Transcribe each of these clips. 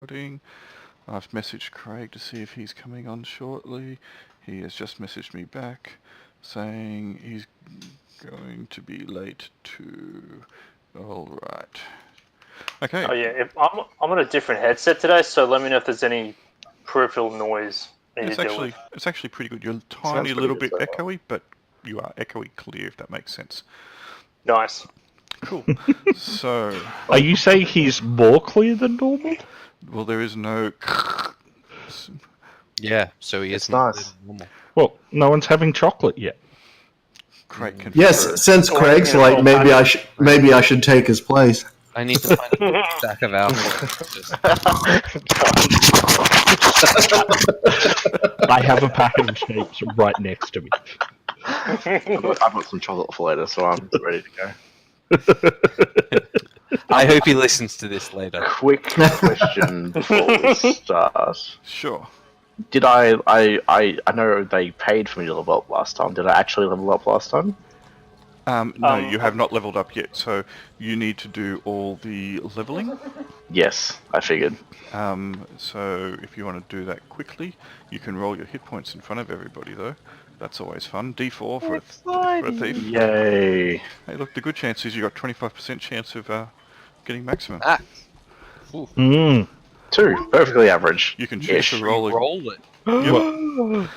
recording. I've messaged Craig to see if he's coming on shortly. He has just messaged me back saying he's going to be late too. All right. Okay. Oh yeah, I'm on a different headset today, so let me know if there's any peripheral noise. It's actually pretty good. You're a tiny little bit echoey, but you are echoey clear, if that makes sense. Nice. Cool. So... Are you saying he's more clear than normal? Well, there is no... Yeah, so he isn't nice. normal. Well, no one's having chocolate yet. Craig can... Yes, since Craig's late, maybe I should take his place. I need to find a stack of alcohol. I have a packet of shapes right next to me. I've got some chocolate for later, so I'm ready to go. I hope he listens to this later. Quick question before we start. Sure. Did I know they paid for me to level up last time. Did I actually level up last time? No, you have not leveled up yet, so you need to do all the leveling. Yes, I figured. So if you want to do that quickly, you can roll your hit points in front of everybody, though. That's always fun. D4 for a thief. Yay. Hey, look, the good chance is you got 25% chance of getting maximum. Ah. Mm. 2, perfectly average. You can choose to roll Roll it. Yep.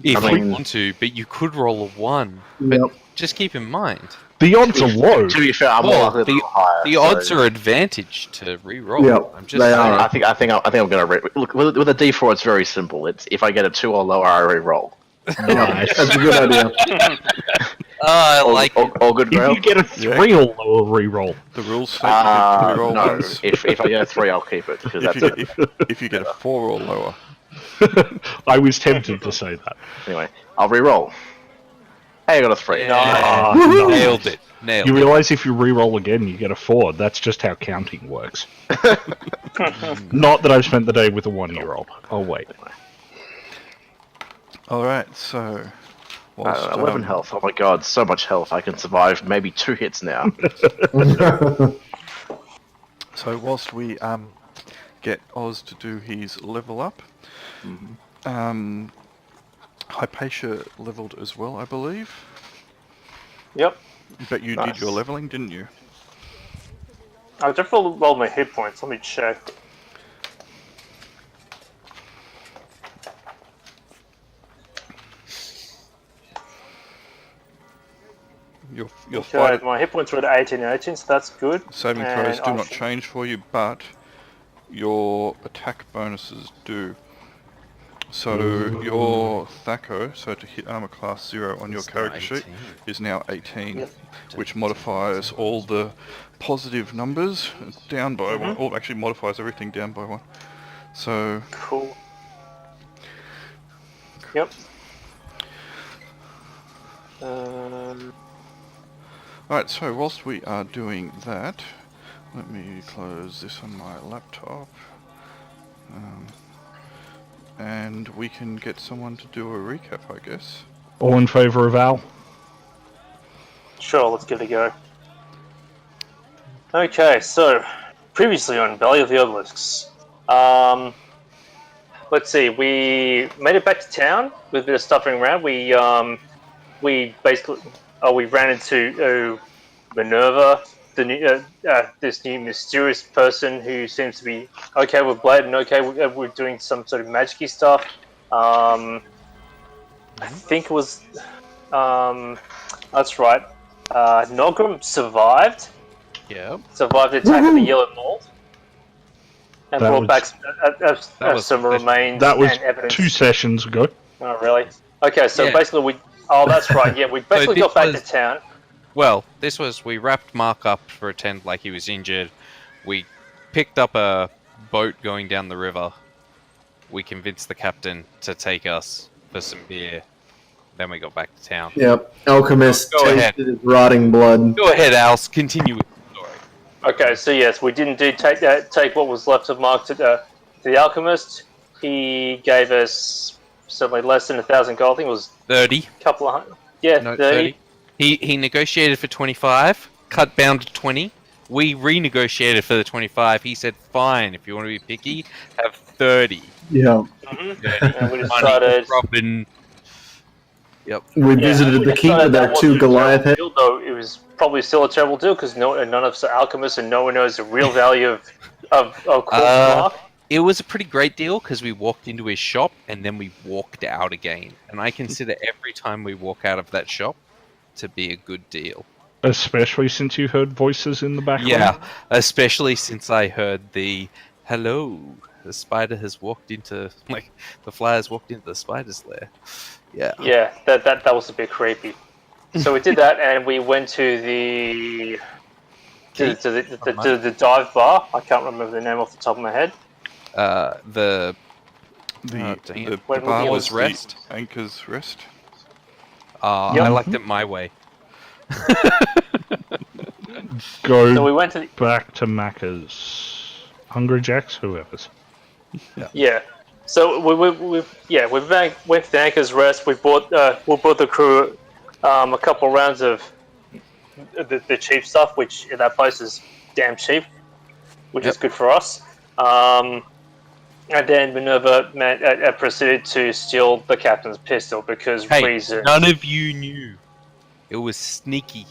If I you mean- want to, but you could roll a 1. Yep. But just keep in mind, The odds are low. To be fair, I'm more Well, likely to roll higher. the odds are advantage to re-roll. Yep, I'm just they saying. are. I think I'm gonna look with a D4. It's very simple. It's if I get a 2 or lower, I re-roll. Nice. That's a good idea. I like it. All good, If Grail? you get a 3 or lower reroll, The rules state you can roll No. once. If I get a 3, I'll keep it because that's it. If you get a 4 or lower. I was tempted to say that. Anyway, I'll re-roll. Hey, I got a 3. Ah, Nailed nice. it. Nailed You it. realise if you re-roll again, you get a 4. That's just how counting works. Not that I've spent the day with a 1-year-old. Oh, wait. Alright, so... whilst, 11 health. Oh my god, so much health. I can survive maybe 2 hits now. So whilst we get Oz to do his level up, Hypatia leveled as well, I believe. Yep. But you Nice. did your leveling, didn't you? I just rolled my hit points. Let me check. Your Okay, fight my hit points were at 18, so that's good. saving and throws do I not should- change for you, but your attack bonuses do. So your Thaco, so to hit armor class 0 on your It's character 18. sheet, is now 18, Yep. which modifies all the positive numbers down by 1, or actually modifies everything down by 1. So, Cool. Yep. alright, so whilst we are doing that, let me close this on my laptop. And we can get someone to do a recap, I guess. All in favour of Al? Sure, let's give it a go. Okay, so previously on Valley of the Obelisks, let's see, we made it back to town with a bit of stuffing around. We basically we ran into Minerva, the new this new mysterious person who seems to be okay with Blade and okay with doing some sort of magic-y stuff. I think it was that's right. Nogram survived Yep. the attack of the Yellow Mold, and That brought was- back was some remains That was and evidence. 2 sessions ago. Oh, really? Okay, so Yeah. basically we... Oh, that's right, yeah, we basically this got back was- to town. Well, we wrapped Mark up to pretend like he was injured. We picked up a boat going down the river. We convinced the captain to take us for some beer. Then we got back to town. Yep. Alchemist Go ahead. tasted his rotting blood. Go ahead, Alce. Continue with the story. Okay, so yes, we did indeed take what was left of Mark to the alchemist. He gave us certainly less than 1,000 gold. I think it was 30. a couple of hundred. Yeah, No, 30. 30. He negotiated for 25, cut down to 20, We renegotiated for the 25. He said, fine, if you want to be picky, have 30. Yeah. And we Money, decided. Robin. Yep. We visited the keep with our two Goliath heads. Deal, though it was probably still a terrible deal because none of us are alchemists and no one knows the real value of corpse mark. It was a pretty great deal because we walked into his shop and then we walked out again. And I consider every time we walk out of that shop to be a good deal. Especially since you heard voices in the background. Yeah, especially since I heard the hello. The spider has walked into the fly has walked into the spider's lair. Yeah. Yeah, that was a bit creepy. So we did that, and we went to the dive bar. I can't remember the name off the top of my head. The When bar we was was Rest. the Anchor's Rest. Yep. I liked it my way. Go So we went to back to Macca's. Hungry Jacks, whoever's. yeah. So we went to the Anchor's Rest. We bought the crew a couple rounds of the cheap stuff, which in that place is damn cheap, which is good for us. And then Minerva proceeded to steal the captain's pistol because reason. None of you knew. It was sneaky.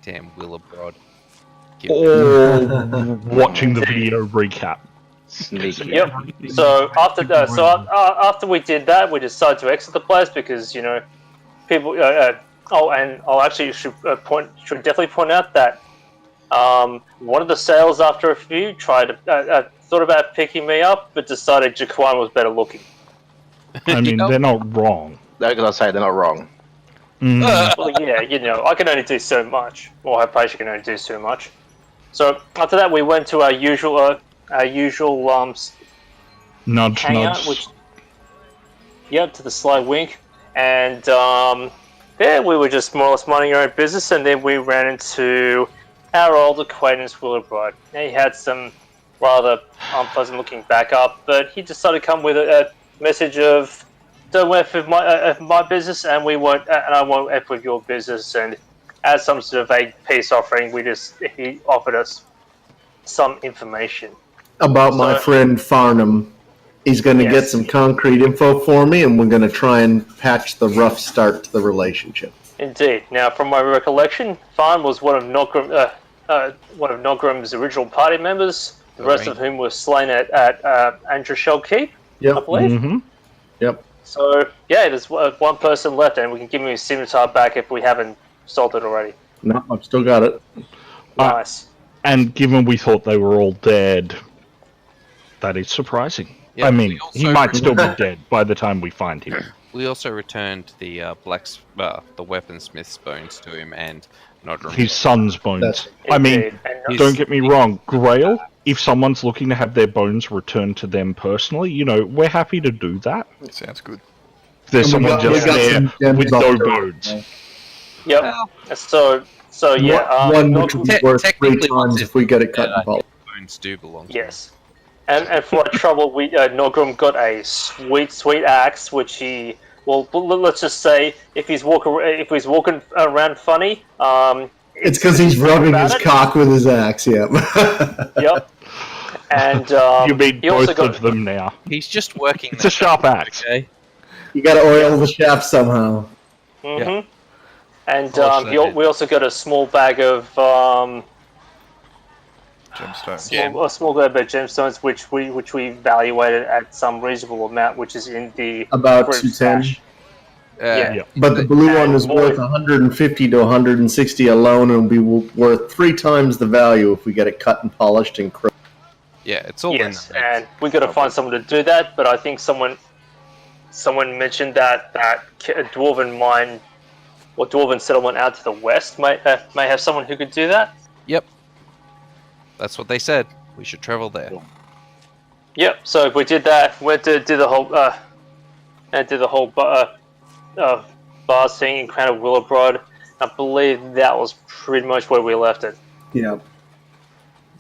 Damn Willebrod. Watching the video recap. Sneaky. Yep. So after we did that, we decided to exit the place because people. And I'll actually should definitely point out that one of the sales after a few thought about picking me up, but decided Jaquan was better looking. I mean, they're not wrong. They're gonna say they're not wrong. Well, yeah, I can only do so much. Well, Hypatia can only do so much. So after that, we went to our usual Nudge, hangout, nudge. to the sly wink, and we were just more or less minding our own business, and then we ran into our old acquaintance Willebrod. He had some rather unpleasant-looking backup, but he decided to come with a message of "Don't F with my business, and we won't, and I won't F with your business." And as some sort of a peace offering, he offered us some information About my friend Farnham. He's going to get some concrete info for me, and we're going to try and patch the rough start to the relationship. Indeed. Now, from my recollection, Farn was one of Nogram's original party members. The rest of whom were slain at Androshell Keep, I believe. Mm-hmm. Yep. So, there's one person left, and we can give him his scimitar back if we haven't sold it already. No, I've still got it. Nice. And given we thought they were all dead, that is surprising. Yeah, I mean, we he also might still be dead by the time we find him. We also returned the the weaponsmith's bones to him and Nodram. His son's bones. That's- I mean, Indeed. And don't get me wrong, Grail, if someone's looking to have their bones returned to them personally, we're happy to do that. Sounds good. If there's And we someone got- we just got there some gems with no off there. bones. Yep. So yeah. One which will be worth 3 technically, times once if we get it cut and polished. bones do belong to Yes. And for our trouble, Nogram got a sweet axe, which he. Well, let's just say if he's walking around funny, It's because he's rubbing his cock with his axe, yep. Yep. And You mean he also both got, of them now. He's just working. It's a sharp axe. Okay. You gotta oil the shaft somehow. Mm-hmm. And Polish we also got a small bag of Gemstones. a small bag of gemstones, which we evaluated at some reasonable amount, which is in the About group 210. stash. Yeah. Yeah. But the blue one is And worth 150 to 160 alone, and will be worth 3 times the value if we get it cut and polished and crooked. Yeah, it's all Yes, in the and we got to find someone to do that. But I think someone mentioned that a dwarven mine or dwarven settlement out to the west may have someone who could do that. Yep. That's what they said. We should travel there. Yep. So we did that. Went to do the whole bar thing in Crown of Willebrod. I believe that was pretty much where we left it. Yeah.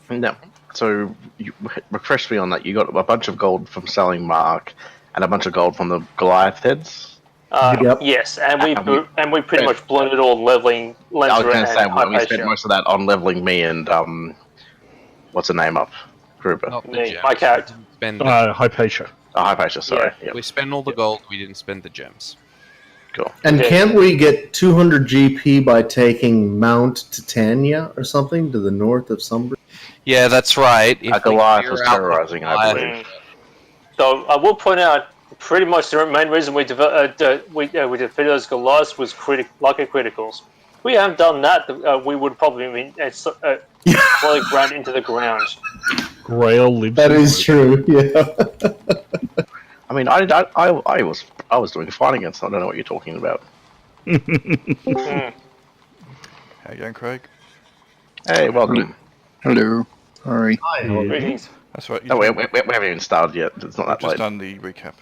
No. So, refresh me on that. You got a bunch of gold from selling Mark and a bunch of gold from the Goliath heads? Yep. Yes, and we And we- pretty much blown it all leveling I was Lenser going to say, and we spent Hypatia. most of that on leveling me and, what's her name up? Gruber. Not the Me, gems. my character. We didn't spend the- Hypatia. Oh, Hypatia, sorry. Yep. We spent all the gold. We didn't spend the gems. Cool. And Okay. can't we get 200 GP by taking Mount Titania or something to the north of Sunbury? Yeah, that's right. If we Goliath clear was out the terrorizing, I Goliath- believe. So I will point out, pretty much the main reason we defeated those Goliaths was lucky criticals. If we haven't done that, we would probably been slowly ground into the ground. Grail lives. That in is Woke. true. Yeah. I mean, I was doing fine against. I don't know what you're talking about. Mm. How you going, Craig? Hey, welcome. Hello. Sorry. Greetings. That's right. No, we haven't even started yet. It's not I've that just late. done the recap.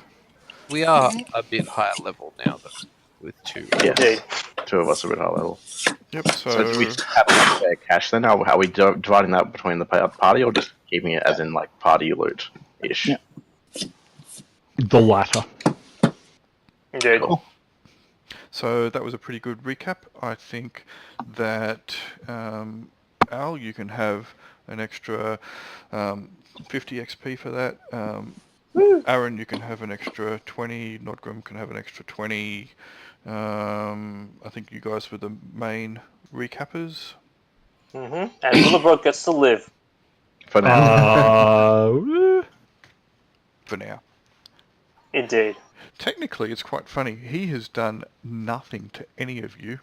We are a bit higher level now, though, with 2. Yes. Indeed. 2 of us are at high level. Yep. So do we have a spare cash then? How are we dividing that between the party, or just keeping it as in like party loot ish? Yeah. The latter. Indeed. Cool. So that was a pretty good recap. I think that Al, you can have an extra 50 XP for that. Aaron, you can have an extra 20. Nodgrim can have an extra 20. I think you guys were the main recappers. And Willowbrook gets to live. For now. For now. Indeed. Technically, it's quite funny. He has done nothing to any of you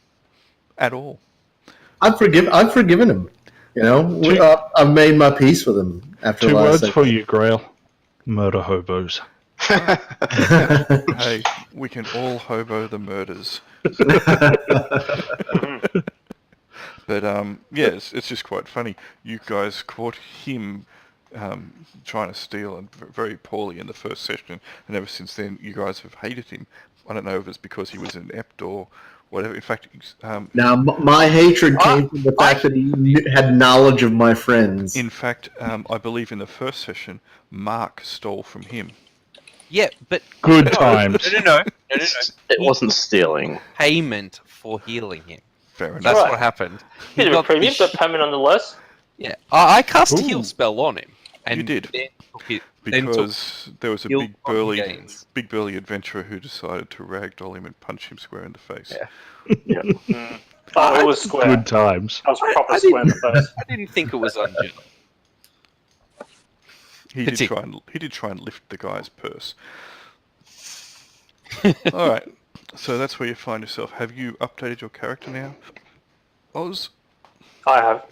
at all. I've forgiven him. You know, I've made my peace with him after 2 last words session. for you, Grail. Murder hobos. Hey, we can all hobo the murders. But yes, it's just quite funny. You guys caught him trying to steal, and very poorly in the first session, and ever since then you guys have hated him. I don't know if it's because he was inept or whatever. In fact, Now, my hatred came from the fact that he had knowledge of my friends. in fact, I believe in the first session, Mark stole from him. Yeah, but Good times. no. It wasn't stealing. Payment for healing him. Fair enough. That's Right. what happened. Bit of a premium, but payment nonetheless. Yeah, I cast a Ooh. heal spell on him. And You did. Then took it, then took Because there was a heal big on gains. burly adventurer who decided to ragdoll him and punch him square in the face. Yeah. Yeah. Oh, it was square. Good times. I was proper I square in the face. I didn't think it was unjust. He did Pity. try and lift the guy's purse. All right, so that's where you find yourself. Have you updated your character now, Oz? I have.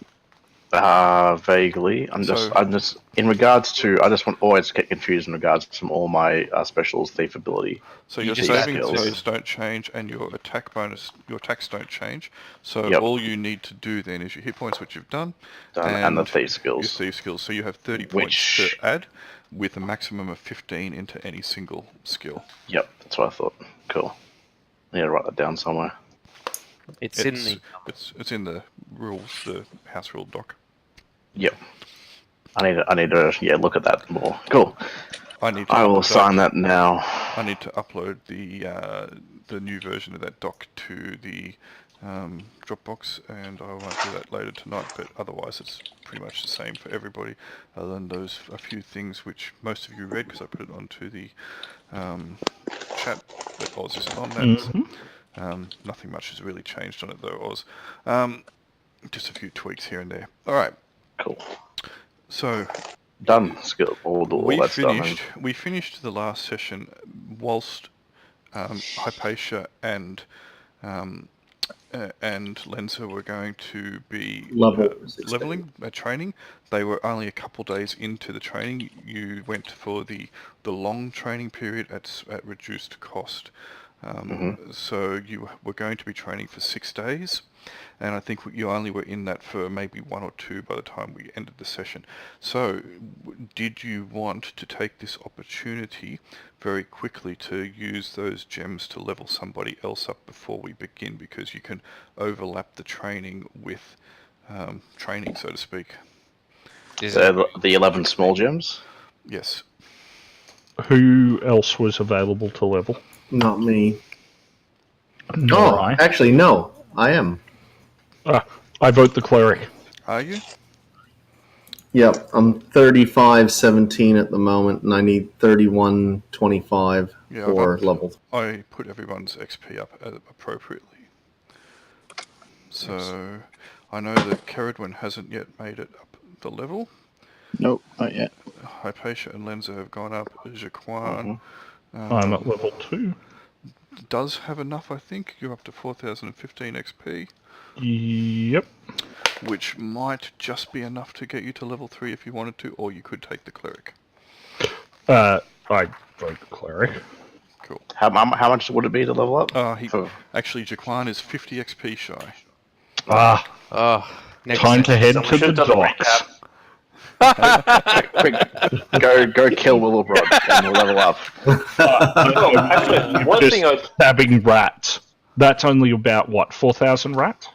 Vaguely. I'm just in regards to. I just want always get confused in regards to all my specials, thief ability. So You your just saving skills. throws don't change, and your attack bonus, your attacks don't change. So Yep. all you need to do then is your hit points, which you've done, And the thief your skills. thief skills. So you have 30 points Which- to add, with a maximum of 15 into any single skill. Yep, that's what I thought. Cool. I need to write that down somewhere. It's in the. It's in the rules, the house rule doc. Yep. I need to look at that more. Cool. I will sign that now. I need to upload the new version of that doc to the Dropbox, and I won't do that later tonight. But otherwise, it's pretty much the same for everybody, other than those a few things which most of you read because I put it onto the chat. But Oz isn't on that. Nothing much has really changed on it though, Oz. Just a few tweaks here and there. All right. Cool. So Done. Skill. All that stuff. we finished the last session whilst Hypatia and Lenza were going to be leveling training. They were only a couple days into the training. You went for the long training period at reduced cost. So you were going to be training for 6 days, and I think you only were in that for maybe 1 or 2 by the time we ended the session. So did you want to take this opportunity very quickly to use those gems to level somebody else up before we begin, because you can overlap the training with training, so to speak? The 11 small gems? Yes. Who else was available to level? Not me. Nor I. Actually, no. I am. I vote the cleric. Are you? Yep, I'm 35-17 at the moment, and I need 31-25 Yeah, for level. I put everyone's XP up appropriately. So I know that Caradwin hasn't yet made it up the level. Nope, not yet. Hypatia and Lenza have gone up. Jaquan I'm at level 2. does have enough, I think. You're up to 4,015 XP. Yep. Which might just be enough to get you to level 3 if you wanted to, or you could take the cleric. I vote the cleric. Cool. How much would it be to level up? Actually, Jaquan is 50 XP shy. Next Time to head Someone to should the have done a docks. Quick, go kill Willowbrod and we'll level up. Actually, one Just thing I stabbing rats. That's only about, what, 4,000 rats?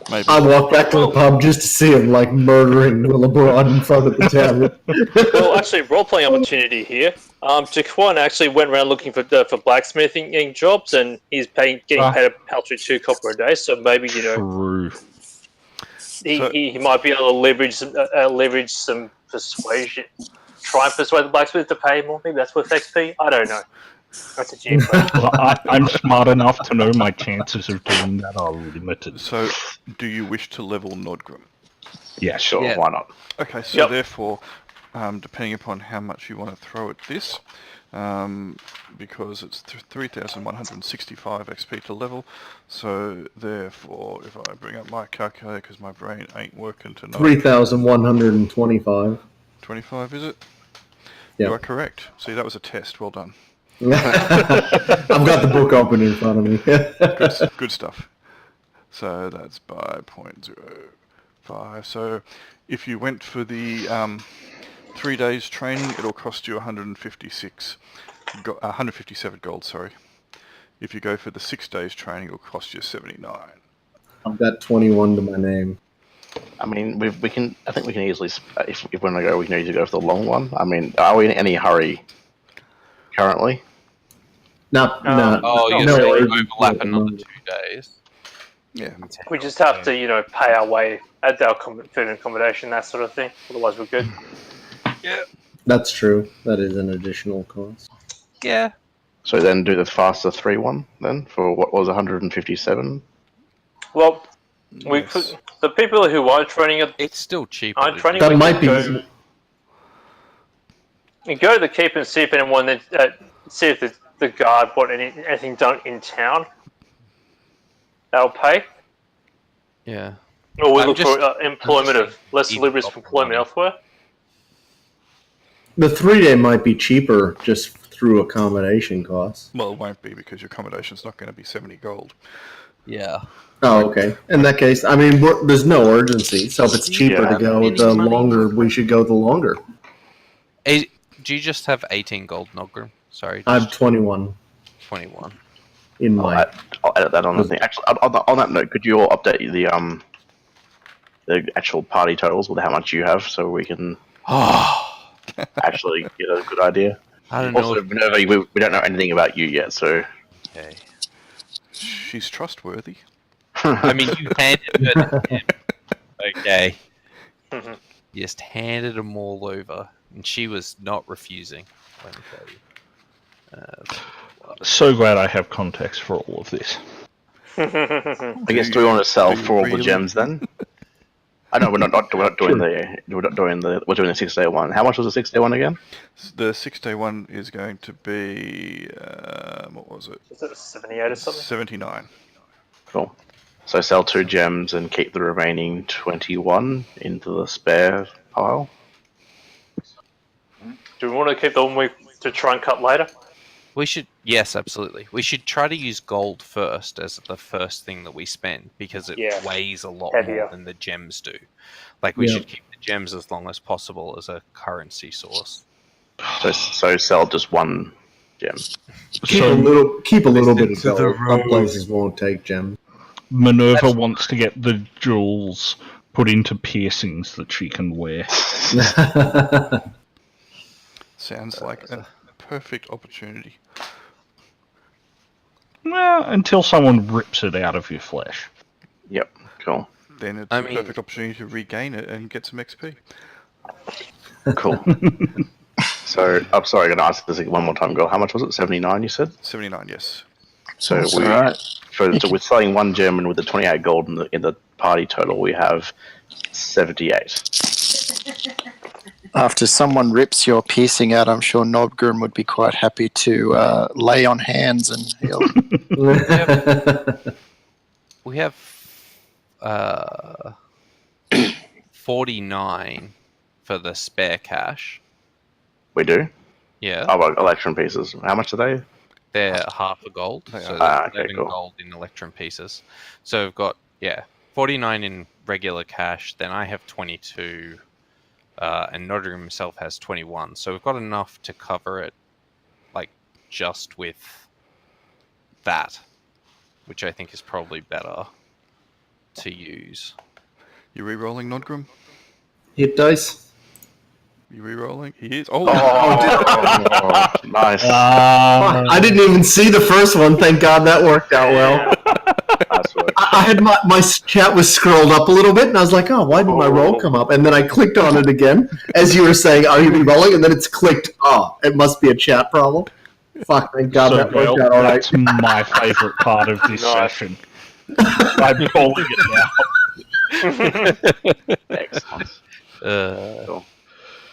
Maybe. I walk back to the pub just to see him like murdering Willowbrod in front of the tavern. well, actually, role-playing opportunity here. Jaquan actually went around looking for blacksmithing jobs, and he's getting paid a paltry 2 copper a day. So maybe True. he might be able to leverage some persuasion. Try and persuade the blacksmith to pay more. Maybe that's worth XP. I don't know. That's a GM question. Well, I'm smart enough to know my chances of doing that are limited. So, do you wish to level Nordgrim? Yeah, Sure, Yeah. why not? Okay, so therefore, depending upon how much you want to throw at this, because it's 3,165 XP to level, so therefore, if I bring up my calculator, because my brain ain't working tonight. 3,125. 25, is it? Yep. You are correct. See, that was a test. Well done. I've got the book open in front of me. Good stuff. So that's by 0.05. So if you went for the 3 days training, it'll cost you 157 gold. Sorry. If you go for the 6 days training, it'll cost you 79. I've got 21 to my name. I mean, we can. I think we can easily. If we want to go, we can easily go for the long one. I mean, are we in any hurry currently? No. Oh, you're no, saying urgency overlap at the another moment. 2 days. Yeah. We just have to, pay our way at our food and accommodation, that sort of thing. Otherwise, we're good. That's true. That is an additional cost. Yeah. So then do the faster 3-1 then for what was 157. Well, Yes. the people who are training at It's still cheaper. aren't to training. That we might be. can go to the keep and see if anyone see if the guard want anything done in town. That'll pay. Yeah. Or we I'm look just- for employment I'm of just less thinking liberous of employment money. elsewhere. The 3-day might be cheaper just through accommodation costs. Well, it won't be because your accommodation's not going to be 70 gold. Yeah. Oh, okay. In that case, I mean, there's no urgency. So if it's cheaper Yeah. to go, Any the money? longer we should go, the longer. Do you just have 18 gold, Nogrim? Sorry, I have just 21 21. in my. I'll edit that on the thing. Actually, on that note, could you all update the actual party totals with how much you have, so we can actually get a good idea. I don't know. Also, Minerva, we don't know anything about you yet, so Okay. She's trustworthy. I mean, you handed her to him. Okay. You just handed them all over, and she was not refusing. Let me tell you. So glad I have context for all of this. I guess do we want to sell do you for all the really? gems then? I know we're not doing we're doing the 6 day one. How much was the 6 day one again? The 6 day one is going to be, what was it? Is it 78 or something? 79. Cool. So sell 2 gems and keep the remaining 21 into the spare pile. Do we want to keep the one to try and cut later? We should, yes, absolutely. We should try to use gold first as the first thing that we spend because it weighs a lot Heavier. more than the gems do. Like we Yeah. should keep the gems as long as possible as a currency source. So sell just 1 gem. Keep So a little bit of to the gold. Some road. places won't take gems. Minerva wants to get the jewels put into piercings that she can wear. Sounds like a perfect opportunity. Well, until someone rips it out of your flesh. Yep. Cool. Then it's I a mean- perfect opportunity to regain it and get some XP. Cool. So, I'm sorry, I'm going to ask this one more time, girl. How much was it? 79, you said? 79, yes. So That's we, alright. so we're selling 1 gem, and with the 28 gold in the party total, we have 78. After someone rips your piercing out, I'm sure Nobgrim would be quite happy to lay on hands and heal. We have 49 for the spare cash. We do? Yeah, Oh, well, Electrum pieces. How much are they? they're half a gold, They so are. there's Okay, 11 cool. gold in Electrum pieces. So we've got 49 in regular cash. Then I have 22, and Nodrim himself has 21. So we've got enough to cover it, like just with that, which I think is probably better to use. You re-rolling, Nodgrim? Hit dice. You re-rolling? He is. Oh, Oh, nice. I didn't even see the first one. Thank God that worked out well. Nice work. I had my chat was scrolled up a little bit, and I was like, "Oh, why did my roll come up?" And then I clicked on it again, as you were saying, "Are you re-rolling?" And then it's clicked. Oh, it must be a chat problem. Fuck! Thank God So, that worked out all right. that's my favourite part of this Nice. session. I'm calling it now. Excellent. Uh,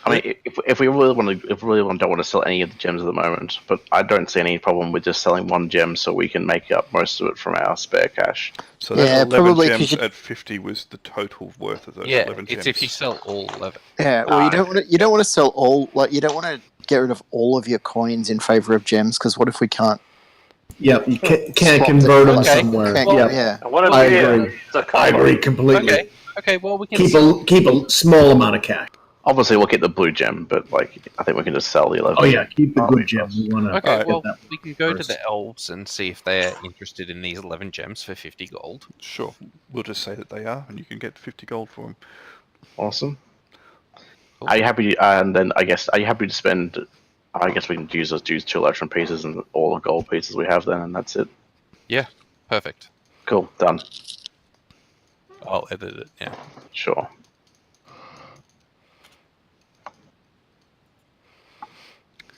I mean, if we really want to, don't want to sell any of the gems at the moment, but I don't see any problem with just selling 1 gem so we can make up most of it from our spare cash. so that Yeah, 11 probably 'cause gems you- at 50 was the total worth of those yeah, 11 gems. it's if you sell all 11. Yeah, well, you don't want to sell all, like, you don't want to get rid of all of your coins in favor of gems, because what if we can't? Yep, you can't Swap convert them them. somewhere. Can't- Yep. yeah. And what I yeah, agree. so I agree completely. Okay, well we can Keep a small amount of cash. Obviously, we'll get the blue gem, but like I think we can just sell the 11. Oh yeah, keep the Oh, good gems. We want to Okay, get well, that. we can go to first. the elves and see if they're interested in these 11 gems for 50 gold. Sure. We'll just say that they are, and you can get 50 gold for them. Awesome. Cool. Are you happy? And then I guess, are you happy to spend? I guess we can use 2 Electrum pieces and all the gold pieces we have then, and that's it. Yeah, perfect. Cool, done. I'll edit it, yeah. Sure.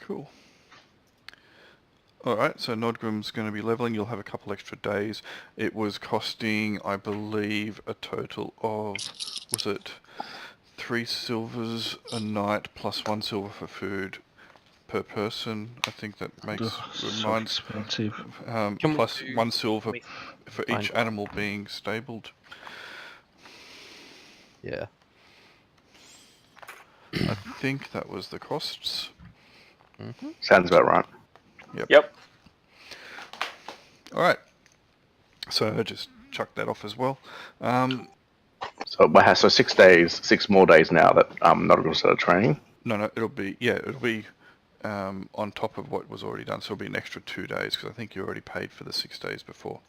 Cool. Alright, so Nodgrim's going to be leveling. You'll have a couple extra days. It was costing, I believe, a total of, was it 3 silvers a night plus 1 silver for food per person? I think that makes So mine's expensive. Can we plus do- 1 silver we for find- each animal being stabled. Yeah. I think that was the costs. Sounds about right. Yep. Alright. So just chuck that off as well. So 6 days, 6 more days now that not going to start training. No, it'll be on top of what was already done. So it'll be an extra 2 days because I think you already paid for the 6 days before.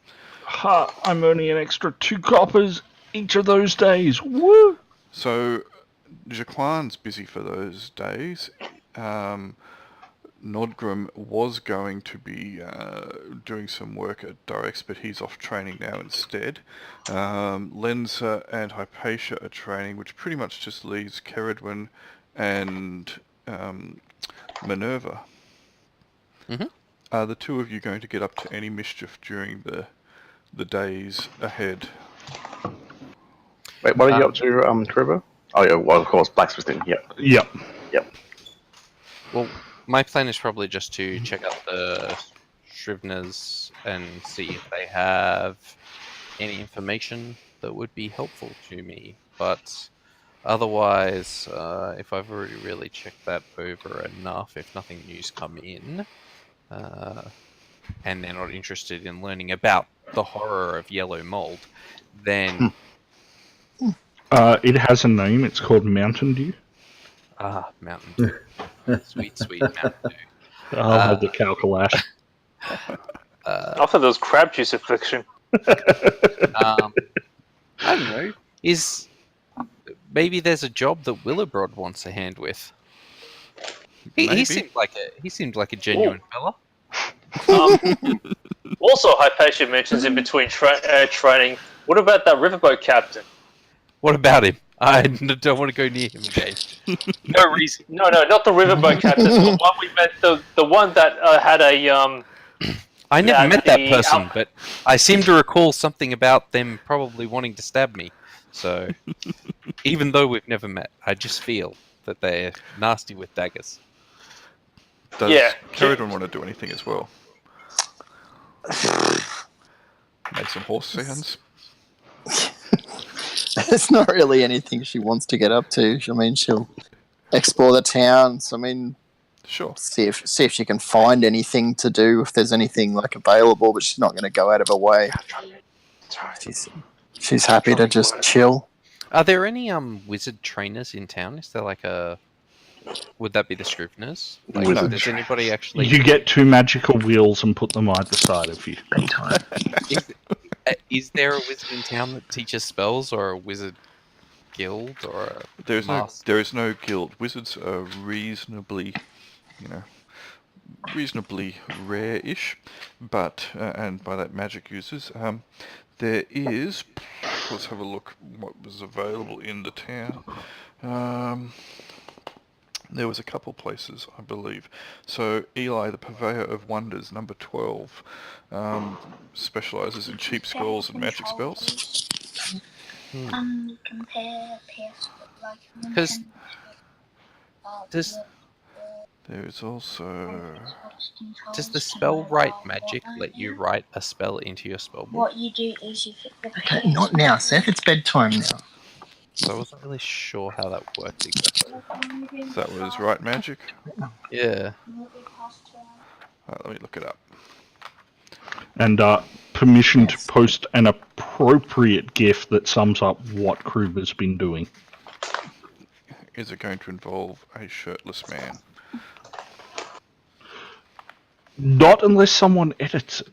Ha, I'm earning an extra 2 coppers each of those days. Woo! So Jaquan's busy for those days. Nodgrim was going to be doing some work at Dorex, but he's off training now instead. Lenza and Hypatia are training, which pretty much just leaves Keridwen and Minerva. Mhm. Are the 2 of you going to get up to any mischief during the days ahead? Wait, what are you up to, Trevor? Oh yeah, well of course blacksmithing. Yep. Yep. Well, my plan is probably just to check out the Shrivners and see if they have any information that would be helpful to me. But otherwise, if I've already really checked that over enough, if nothing new's come in, and they're not interested in learning about the horror of yellow mold, then It has a name. It's called Mountain Dew. Mountain Dew. Sweet, sweet Mountain Dew. I'll have the calculator. I thought there was crab juice affliction. I don't know. Maybe there's a job that Willibrod wants a hand with. He Maybe. seemed like a genuine fella. Also, Hypatia mentions in between training. What about that riverboat captain? What about him? I don't want to go near him again. No reason. No, not the riverboat captain. The one we met. The one that had a I never met that the person, but I seem to recall something about them probably wanting to stab me. So, even though we've never met, I just feel that they're nasty with daggers. Does Caradon want to do anything as well? Make some horse sounds. There's not really anything she wants to get up to. I mean, she'll explore the towns. I mean, Sure. see if she can find anything to do, if there's anything like available, but she's not going to go out of her way. She's happy to just chill. Are there any wizard trainers in town? Is there like a... Would that be the Scriveners? Like, Wizard does anybody actually... You get 2 magical wheels and put them either side of you. Is there a wizard in town that teaches spells, or a wizard guild, or a There master? is no guild. Wizards are reasonably rare-ish, but and by that magic users. There is. Let's have a look. What was available in the town? There was a couple places, I believe. So Eli, the Purveyor of Wonders, number 12, specialises in cheap spells and magic spells. Compare Because There is also... does the spell write magic let you write a spell into your spellbook? What you do is you pick the Okay, not now, Seth. It's bedtime now. So I wasn't really sure how that worked exactly. That was right magic. Yeah. Let me look it up. And permission to post an appropriate GIF that sums up what Kruger's been doing. Is it going to involve a shirtless man? Not unless someone edits it.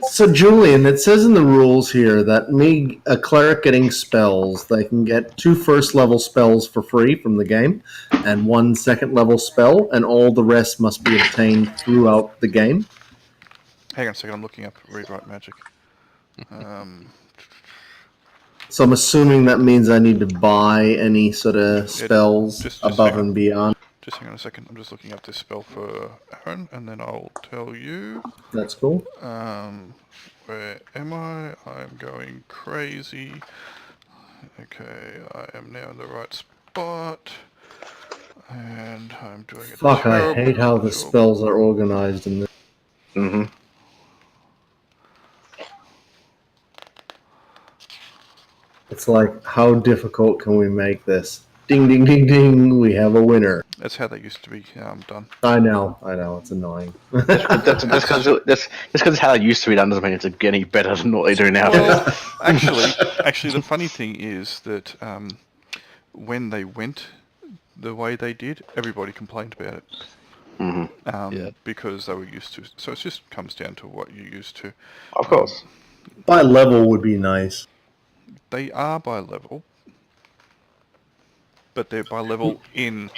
So, Julian, it says in the rules here that a cleric getting spells, they can get 2 first-level spells for free from the game, and 1 second-level spell, and all the rest must be obtained throughout the game. Hang on a second, I'm looking up read write magic. So I'm assuming that means I need to buy any sort of spells just above hang on. and beyond. Just hang on a second, I'm just looking up this spell for Aaron, and then I'll tell you. That's cool. Where am I? I'm going crazy. Okay, I am now in the right spot. And I'm doing it. Fuck, I hate how the spells are organized in this. Mm-hmm. It's like, how difficult can we make this? Ding, ding, ding, ding, we have a winner. That's how they used to be done. I know, it's annoying. That's because how it used to be done doesn't mean it's any better than what they do now. Well, actually, the funny thing is that when they went the way they did, everybody complained about it. Mm-hmm. Because they were used to. So it just comes down to what you're used to. Of course. By level would be nice. They are by level, but they're by level in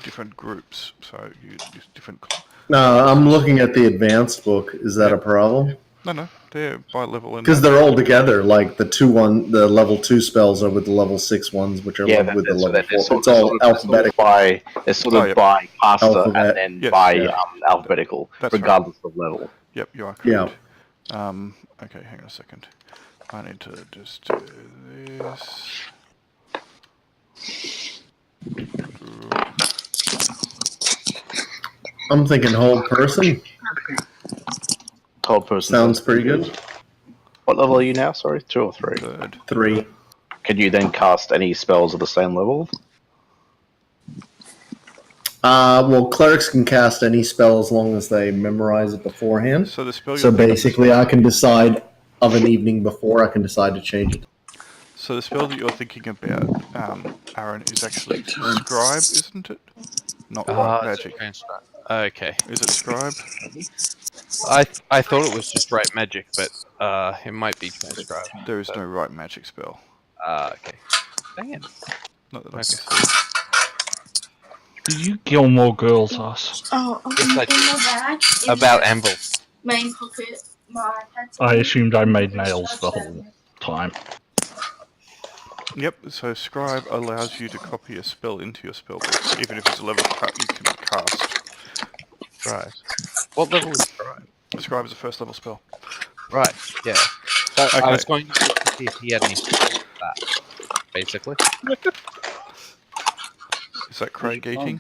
different groups. So you use different. No, I'm looking at the advanced book. Is that a problem? No, they're by level. Because they're all together. Like the level 2 spells are with the level 6 ones, which are with the level 4. It's all alphabetical. It's sort of by caster and then by yeah. alphabetical, That's regardless of level. Yep, you are Yeah. correct. Okay, hang on a second. I need to just do this. I'm thinking whole person. Whole person Sounds pretty good. What level are you now? Sorry, 2 or 3? Third. 3. Can you then cast any spells of the same level? Well, clerics can cast any spell as long as they memorize it beforehand. So the spell. So basically, I can decide of an evening before. I can decide to change it. So the spell that you're thinking about, Aaron, is actually scribe, isn't it? Not magic. Okay. Is it scribe? I thought it was just right magic, but it might be transcribed. There is no right magic spell. Okay. Dang it. Not that I can see. Do you Gilmore Girls us? Oh, Yes, I in my bag. In About my Anvil. main pocket, my pencil. I assumed I made nails the whole time. Yep, so Scribe allows you to copy a spell into your spellbook, even if it's a level you can cast. Right. What level is Scribe? Scribe is a first level spell. Right, yeah. So I Okay. was going to look to see if he had any that, basically. Is that Craig eating?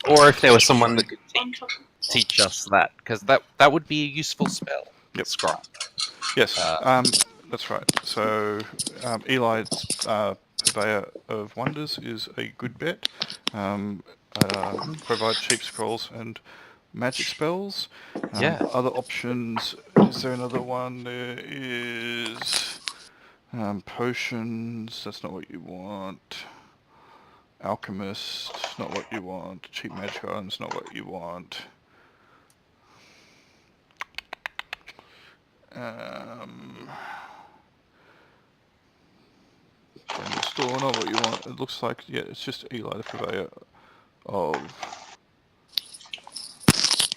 Or if there was someone that could teach us that, because that would be a useful spell. Yep. Scribe. Yes, that's right. So Eli's Purveyor of Wonders is a good bet. Provide cheap scrolls and magic spells. Yeah. Other options, is there another one? There is potions, that's not what you want. Alchemist, not what you want. Cheap magic items, not what you want. General store, not what you want. It looks like, yeah, it's just Eli the Purveyor of...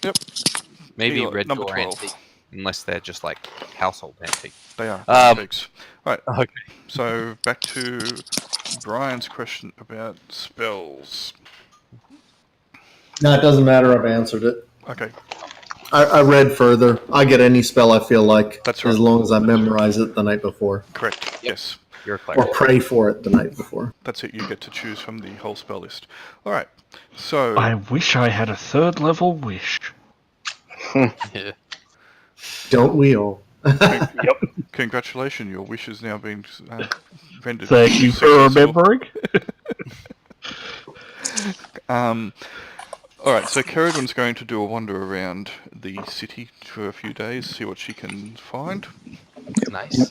Yep. Maybe Eli, red number door 12. antique, unless they're just like household antique. They are Um, antiques. Right, Okay. so back to Brian's question about spells. No, it doesn't matter. I've answered it. Okay, I read further. I get any spell I feel like, That's right. as long as I memorize it the night before, correct. Yes, You're a or cleric. pray for it the night before. that's it. You get to choose from the whole spell list. All right, so... I wish I had a third level wish. Yeah. Don't we all? Yep. Congratulations, your wish has now been rendered. Thank you for successful. remembering. All right, so Keridon's going to do a wander around the city for a few days, see what she can find. Nice.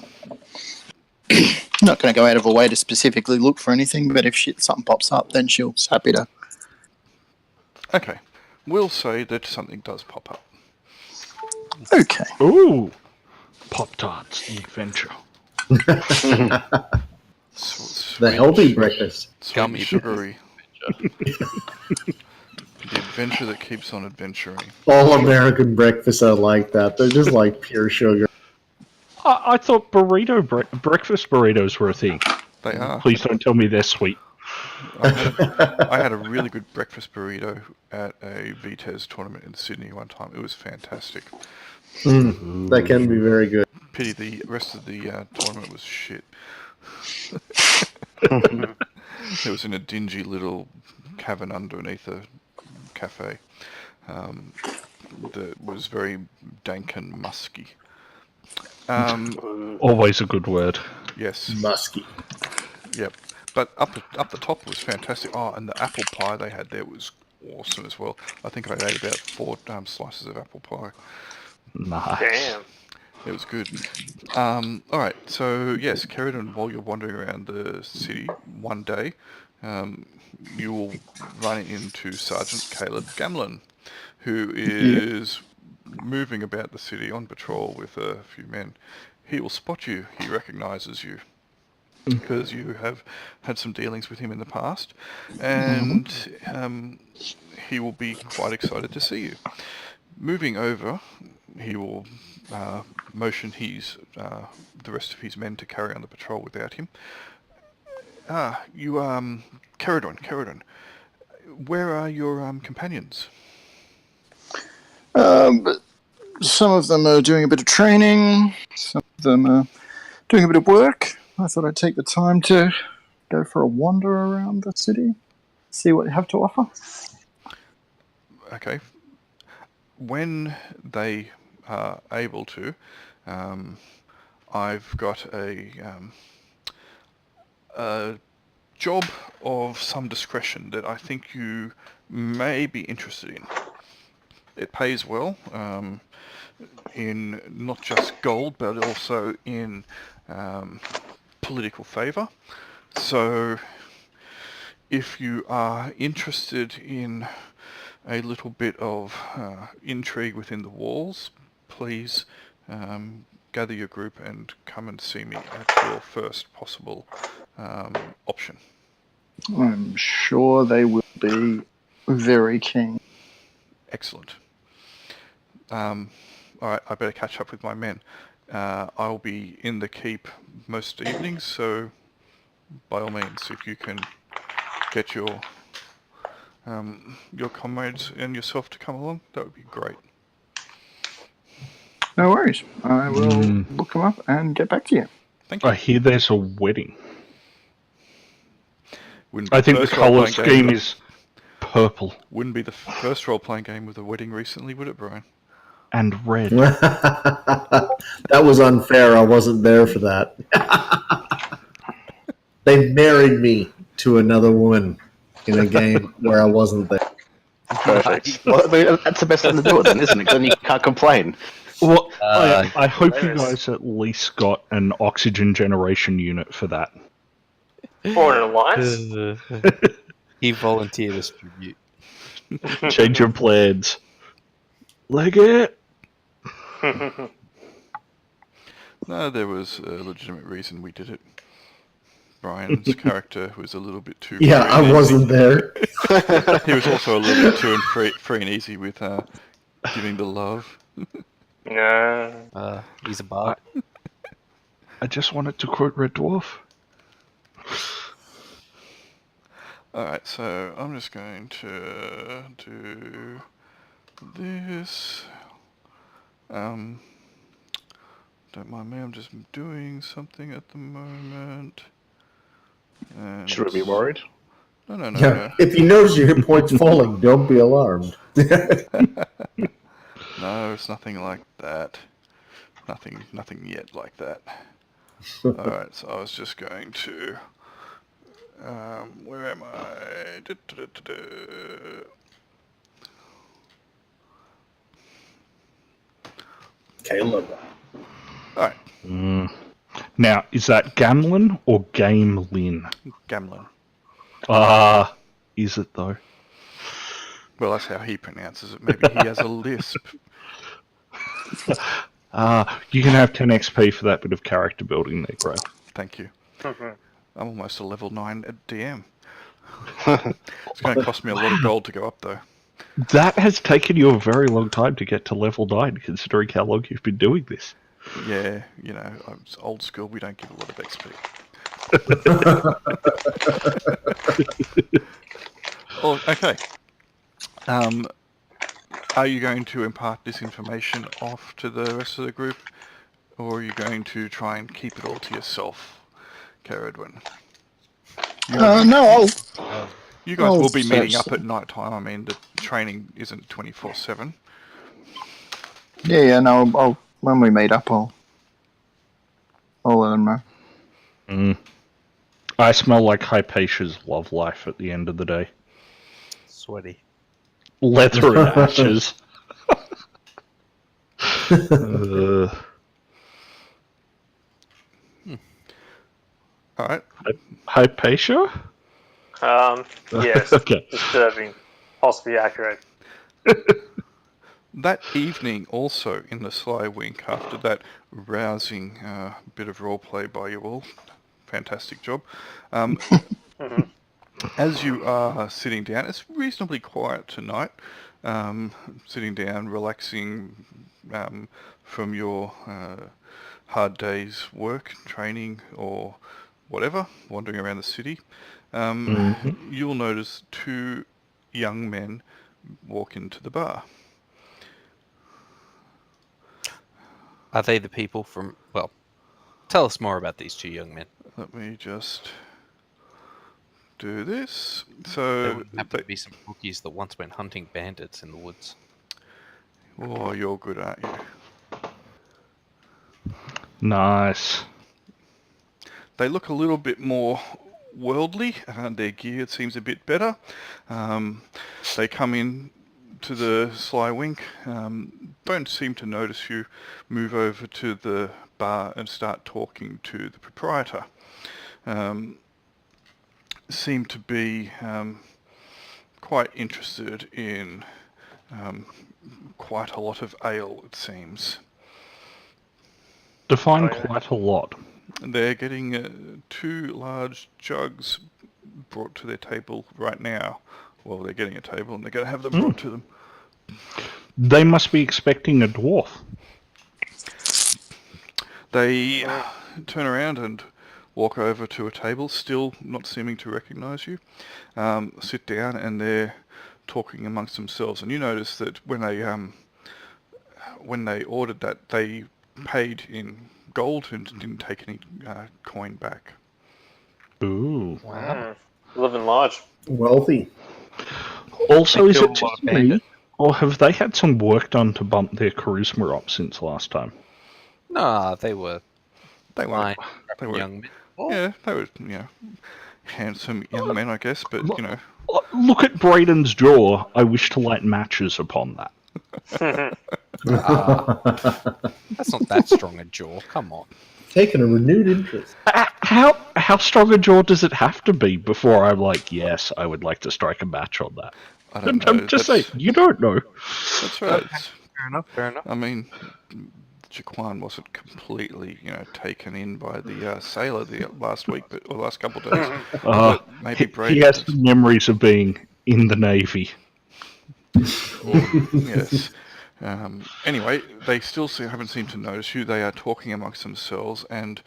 Not going to go out of her way to specifically look for anything, but if something pops up, then she's happy to. Okay, we'll say that something does pop up. Okay. Ooh, Pop-Tarts adventure. The Sweet, healthy breakfast. sweet Gummy and sugary. The adventure that keeps on adventuring. All American breakfasts are like that. They're just like pure sugar. I thought breakfast burritos were a thing. They are. Please don't tell me they're sweet. I had a really good breakfast burrito at a VTES tournament in Sydney one time. It was fantastic. That can be very good. Pity the rest of the tournament was shit. It was in a dingy little cavern underneath a cafe that was very dank and musky. Always a good word. Yes, Musky. yep. But up the top was fantastic. Oh, and the apple pie they had there was awesome as well. I think I ate about 4 slices of apple pie. Nice. Damn. It was good. All right, so yes, Keridon, while you're wandering around the city one day, you will run into Sergeant Caleb Gamlin, who is moving about the city on patrol with a few men. He will spot you. He recognises you because you have had some dealings with him in the past, and he will be quite excited to see you. Moving over, he will motion the rest of his men to carry on the patrol without him. Keridon, where are your companions? But some of them are doing a bit of training. Some of them are doing a bit of work. I thought I'd take the time to go for a wander around the city, see what they have to offer. Okay. When they are able to, I've got a job of some discretion that I think you may be interested in. It pays well, in not just gold, but also in political favour. So if you are interested in a little bit of intrigue within the walls, please gather your group and come and see me at your first possible option. I'm sure they will be very keen. Excellent. All right, I better catch up with my men. I'll be in the keep most evenings, so by all means, if you can get your comrades and yourself to come along, that would be great. No worries. I will look them up and get back to you. Thank you. I hear there's a wedding. Wouldn't be I think the first colour role-playing game- scheme is purple Wouldn't be the first role-playing game with a wedding recently, would it, Brian? and red. That was unfair. I wasn't there for that. They married me to another woman in a game where I wasn't there. Perfect. Well, I mean, that's the best thing to do it then, isn't it? Then you can't complain. Well, I hope you hilarious. guys at least got an oxygen generation unit for that. Or an alliance. He volunteered as tribute. Change your plans. Leg it. No, there was a legitimate reason we did it. Brian's character was a little bit too... Yeah, free I and easy. wasn't there. He was also a little bit too free and easy with giving the love. No. He's a bard. I just wanted to quote Red Dwarf. Alright, so I'm just going to do this. Don't mind me, I'm just doing something at the moment. And Should we be worried? No. Yeah. If you notice your hit points falling, don't be alarmed. No, it's nothing like that. Nothing yet like that. Alright, so I was just going to... where am I? Caleb. Alright, Now, is that Gamlin or Gamelin? Gamlin. Is it though? Well, that's how he pronounces it. Maybe he has a lisp. You can have 10 XP for that bit of character building there, Graham. Thank you. I'm almost a level 9 at DM. It's going to cost me a lot of gold to go up, though. That has taken you a very long time to get to level 9, considering how long you've been doing this. Yeah, you know, it's old school. We don't give a lot of XP. Oh, okay. Are you going to impart this information off to the rest of the group, or are you going to try and keep it all to yourself, Caradwin? No, You guys will be meeting search up at night time. I mean, the training isn't 24/7. no. I'll when we meet up, I'll let them know. I smell like Hypatia's love life at the end of the day. Sweaty. Leather and ashes. All right. Hypatia? Yes. Okay. Disturbing. Possibly accurate. That evening, also in the Sly Wink, after that rousing bit of roleplay by you all, fantastic job. As you are sitting down, it's reasonably quiet tonight. Sitting down, relaxing from your hard day's work, training, or whatever, wandering around the city. You'll notice two young men walk into the bar. Are they the people from... Well, tell us more about these two young men. Let me just do this. There So, would happen to be some rookies that once went hunting bandits in the woods. oh, you're good, aren't you? Nice. They look a little bit more worldly. Their gear seems a bit better. They come in to the Sly Wink. Don't seem to notice you. Move over to the bar and start talking to the proprietor. Seem to be quite interested in quite a lot of ale, it seems. Define quite a lot. They're getting 2 large jugs brought to their table right now. Well, they're getting a table and they're going to have them brought to them. They must be expecting a dwarf. They turn around and walk over to a table, still not seeming to recognise you. Sit down and they're talking amongst themselves. And you notice that when they ordered that, they paid in gold and didn't take any coin back. Ooh. Wow. Living large. Wealthy. Also, They is killed it a lot just of me, bandits. or have they had some work done to bump their charisma up since last time? Nah, they were They were, fine. they were, Young men. yeah, they were, handsome young men, I guess. But Look at Braden's jaw. I wish to light matches upon that. That's not that strong a jaw. Come on. Taking a renewed interest. How strong a jaw does it have to be before I'm like, yes, I would like to strike a match on that? I don't know. I'm just saying, you don't know. That's right. Fair enough. Fair enough. I mean, Jaquan wasn't completely, taken in by the sailor the last week, or the last couple of days. But maybe Braden. He has some memories of being in the Navy. Yes. Anyway, they still haven't seemed to notice you. They are talking amongst themselves, and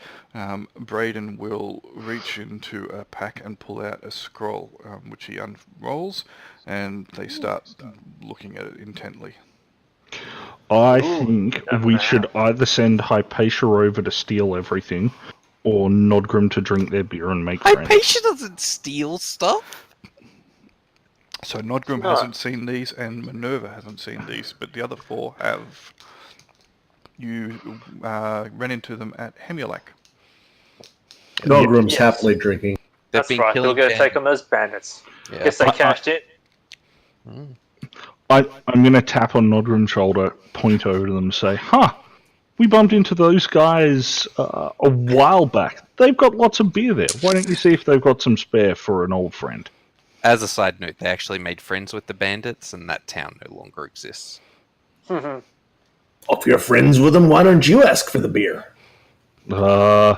Braden will reach into a pack and pull out a scroll, which he unrolls, and they start looking at it intently. I think we should either send Hypatia over to steal everything, or Nodgrim to drink their beer and make friends. Hypatia doesn't steal stuff. So Nodgrim hasn't seen these, and Minerva hasn't seen these, but the other 4 have. You ran into them at Hemulak. Nogrim's Yes. happily drinking. That's right. They'll go take on those bandits. Yeah. Guess they cashed it. I'm going to tap on Nodgrim's shoulder, point over to them, and say, we bumped into those guys a while back. They've got lots of beer there. Why don't you see if they've got some spare for an old friend? As a side note, they actually made friends with the bandits, and that town no longer exists. If you're friends with them, why don't you ask for the beer? I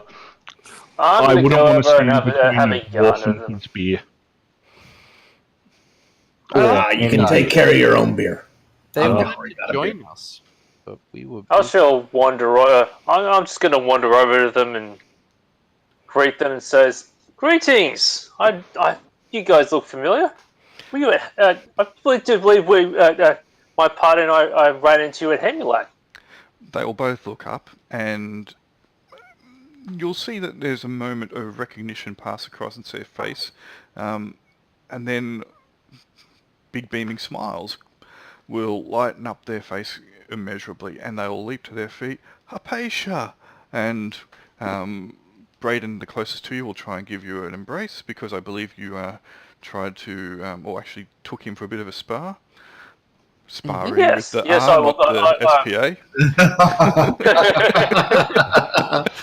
I'm going to wouldn't go want to over and stand have a between yarn Dwarf with and them. his beer. You can take care of your own beer. They I'm wanted not worried to about join us, but we were. I shall wander over. I'm just going to wander over to them and greet them and says, "Greetings! You guys look familiar. Were you I believe we, my partner and I ran into you at Hemulak." They will both look up, and you'll see that there's a moment of recognition pass across their face, and then big beaming smiles will lighten up their face immeasurably, and they will leap to their feet. Hypatia! And Braden, the closest to you, will try and give you an embrace, because I believe you tried to, or actually took him for a bit of a sparring Yes, with the yes, arm, I will- not the SPA.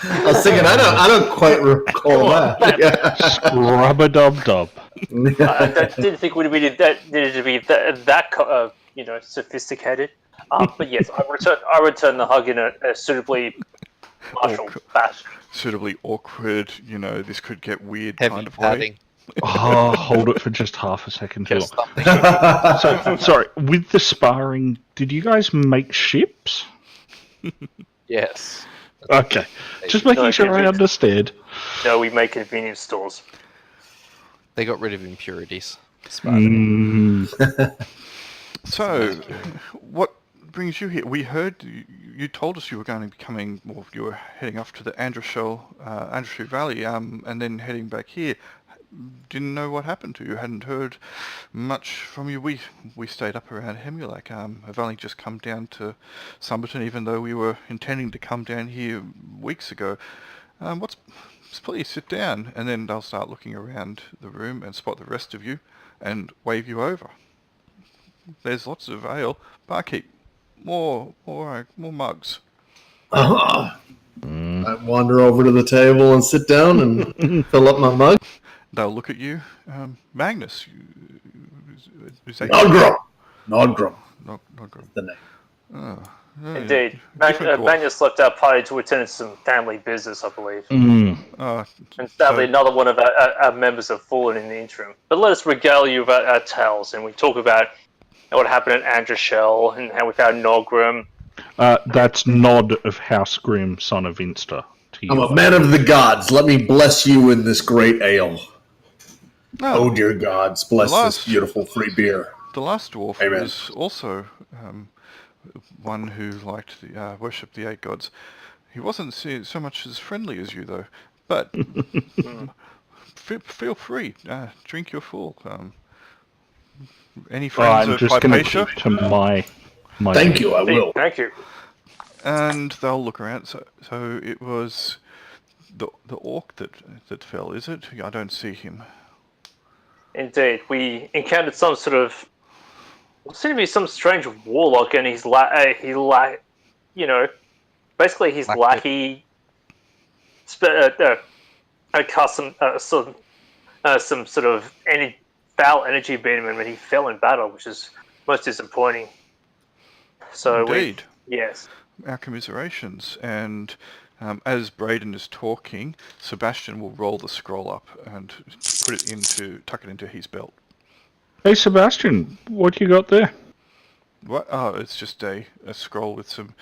I was thinking, I don't quite recall that. Yeah. Rub-a-dub-dub. I didn't think we needed to be that sophisticated. But yes, I return the hug in a suitably martial fashion. Suitably awkward, this could get weird Heavy kind of way. padding. Hold it for just half a second. Too Just long. something. Sorry, with the sparring, did you guys make ships? Yes. Okay, just making sure I understand. No, we make convenience stores. They got rid of impurities. So, what brings you here? We heard you told us you were going to be coming, or you were heading off to the Androshu Valley, and then heading back here. Didn't know what happened to you. Hadn't heard much from you. We stayed up around Hemulak. I've only just come down to Summerton, even though we were intending to come down here weeks ago. Please sit down, and then they'll start looking around the room and spot the rest of you, and wave you over. There's lots of ale. Barkeep, more mugs. I wander over to the table and sit down and fill up my mug. They'll look at you. Magnus, is that Nodgrim. Nodgrim. Nodgrim. The name. Indeed. Different dwarf. Magnus left our party to attend to some family business, I believe. Uh, And sadly, so- another one of our members have fallen in the interim. But let us regale you about our tales, and we talk about what happened at Androshell and how we found Nogrim. That's Nod of House Grim, son of Insta. To I'm you. a man of the gods. Let me bless you in this great ale. no, Oh, dear gods, bless last- this beautiful free beer. the last dwarf Amen. was also one who liked the worshipped the 8 gods. He wasn't so much as friendly as you, though. But feel free, drink your full. Any friends I'm of just going to Hypatia? keep to my. Thank you, I will. Thank you. And they'll look around. So it was the orc that fell, is it? I don't see him. Indeed. We encountered some sort of... What seemed to be some strange warlock, and he's basically his lackey cast some sort of foul energy beat him, and he fell in battle, which is most disappointing. So Indeed. yes. Our commiserations. And as Braden is talking, Sebastian will roll the scroll up and tuck it into his belt. Hey, Sebastian, what you got there? What? Oh, it's just a scroll with some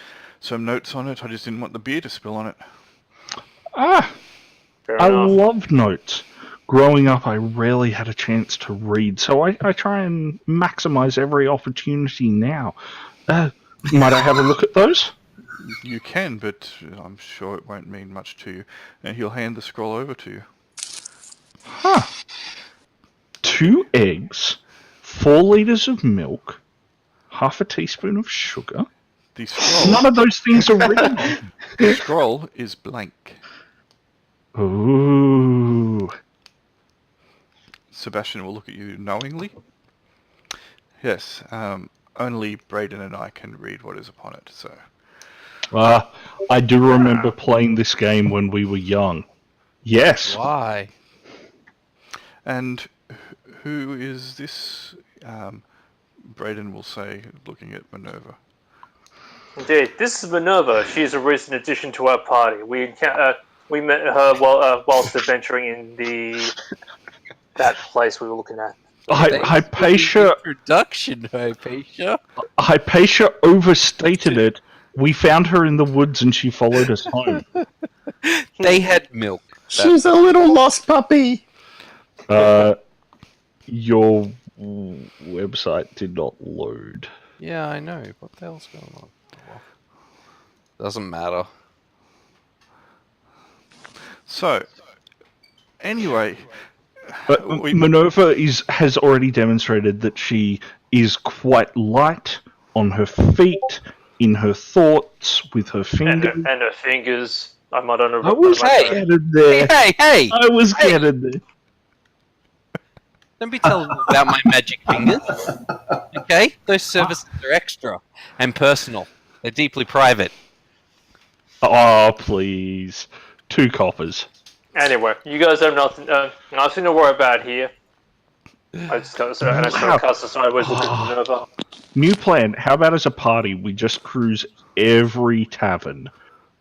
notes on it. I just didn't want the beer to spill on it. Ah, Fair I enough. love notes. Growing up, I rarely had a chance to read, so I try and maximize every opportunity now. Might I have a look at those? You can, but I'm sure it won't mean much to you. And he'll hand the scroll over to you. Huh. 2 eggs, 4 liters of milk, half a teaspoon of sugar. The scroll, None of those things are written. the scroll is blank. Ooh. Sebastian will look at you knowingly. Yes, only Braden and I can read what is upon it, so... I do remember playing this game when we were young. Yes. Why? And who is this? Braden will say, looking at Minerva. Indeed. This is Minerva. She is a recent addition to our party. We met her whilst adventuring in that place we were looking at. Hypatia Introduction, Hypatia. Hypatia overstated it. We found her in the woods and she followed us home. They had milk. She's a little lost puppy. Your website did not load. Yeah, I know. What the hell's going on? Doesn't matter. So, anyway... But Minerva has already demonstrated that she is quite light on her feet, in her thoughts, with her fingers. And her fingers. I getting there. Hey! I was getting there. Don't be telling me about my magic fingers. Okay? Those services are extra and personal. They're deeply private. Oh, please. 2 coppers. Anyway, you guys have nothing to worry about here. I just got cast aside with Minerva. New plan. How about as a party, we just cruise every tavern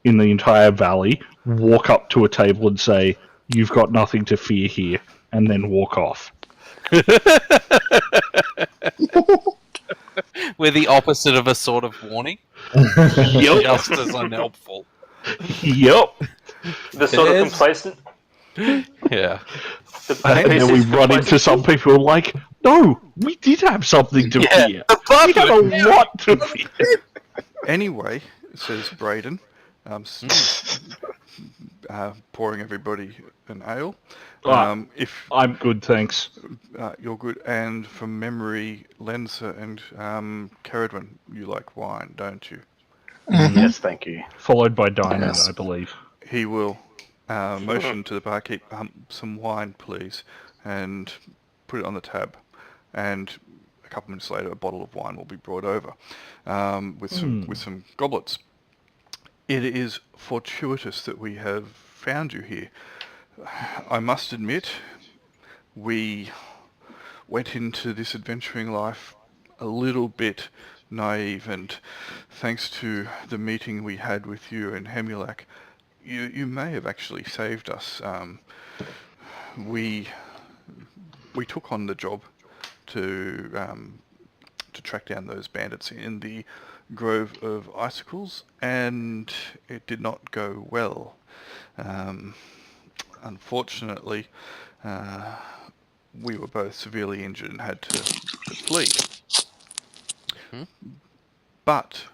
in the entire valley, walk up to a table and say, "You've got nothing to fear here," and then walk off. We're the opposite of a sort of warning. Just as unhelpful. Yep. The sort of complacent. Yeah. And then we run into some people like, "No, we did have something to fear. We had a lot to fear." Anyway, says Braden, pouring everybody an ale. If I'm good, thanks. you're good, and from memory, Lenza and Caradwin, you like wine, don't you? Yes, thank you. Followed by Diamond, Yes. I believe. He will motion to the barkeep, some wine, please, and put it on the tab. And a couple minutes later, a bottle of wine will be brought over with some goblets. It is fortuitous that we have found you here. I must admit, we went into this adventuring life a little bit naive, and thanks to the meeting we had with you and Hemulak, you may have actually saved us. We took on the job to track down those bandits in the Grove of Icicles, and it did not go well. Unfortunately, we were both severely injured and had to flee. But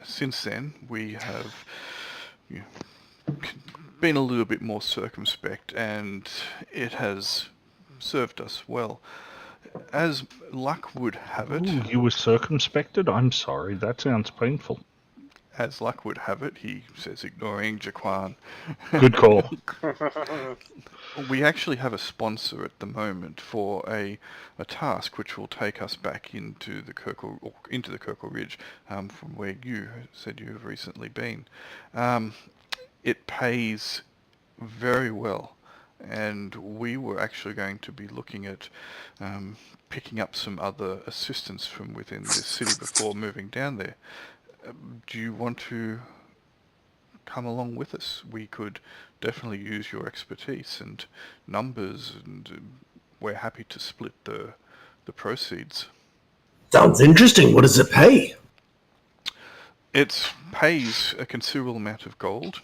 since then, we have been a little bit more circumspect, and it has served us well. As luck would have it... Ooh, you were circumspected? I'm sorry, that sounds painful. As luck would have it, he says, ignoring Jaquan. Good call. We actually have a sponsor at the moment for a task which will take us back into the Kirkle Ridge, from where you said you have recently been. It pays very well, and we were actually going to be looking at picking up some other assistance from within this city before moving down there. Do you want to come along with us? We could definitely use your expertise and numbers, and we're happy to split the proceeds. Sounds interesting. What does it pay? It pays a considerable amount of gold,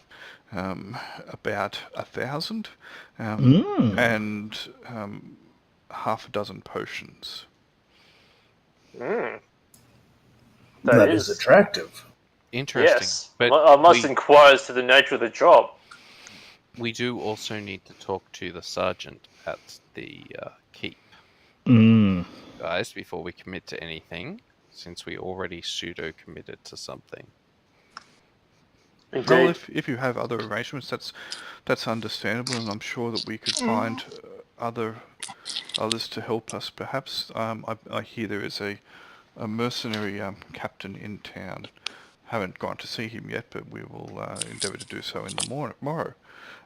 about 1,000, and half a dozen potions. That is attractive. Interesting. Yes, But I must inquire as to the nature of the job. we do also need to talk to the sergeant at the keep, guys, before we commit to anything, since we already pseudo-committed to something. Indeed. Well, if you have other arrangements, that's understandable, and I'm sure that we could find others to help us. Perhaps I hear there is a mercenary captain in town. Haven't gone to see him yet, but we will endeavour to do so in the morrow.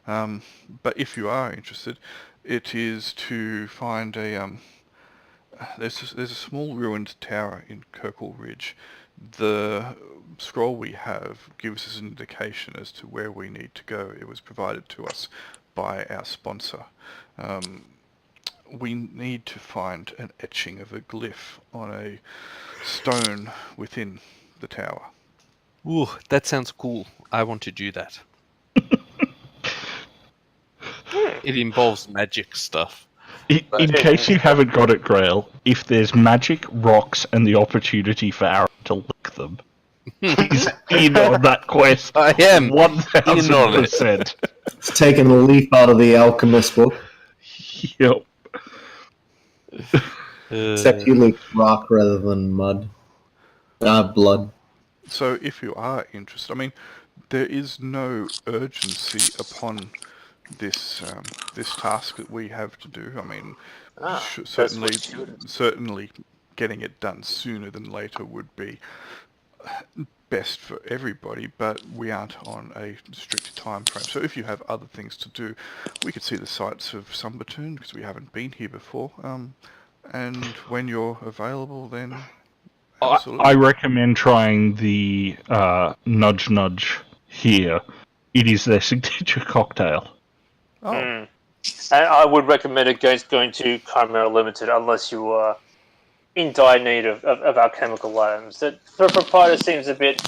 But if you are interested, it is to find there's a small ruined tower in Kirkle Ridge. The scroll we have gives us an indication as to where we need to go. It was provided to us by our sponsor. We need to find an etching of a glyph on a stone within the tower. Ooh, that sounds cool. I want to do that. It involves magic stuff. In case you haven't got it, Grail, if there's magic, rocks, and the opportunity for Aaron to lick them, he's in on that quest. I am 1,000%. It's taking a leaf out of the alchemist book. Yep. Except you leak rock rather than mud. Blood. So if you are interested, I mean, there is no urgency upon this this task that we have to do. I mean, certainly getting it done sooner than later would be best for everybody, but we aren't on a strict time frame. So if you have other things to do, we could see the sights of Sumbertoon, because we haven't been here before, and when you're available, then absolutely. I recommend trying the Nudge Nudge here. It is their signature cocktail. Oh. And I would recommend against going to Chimera Limited unless you are in dire need of alchemical items. The proprietor seems a bit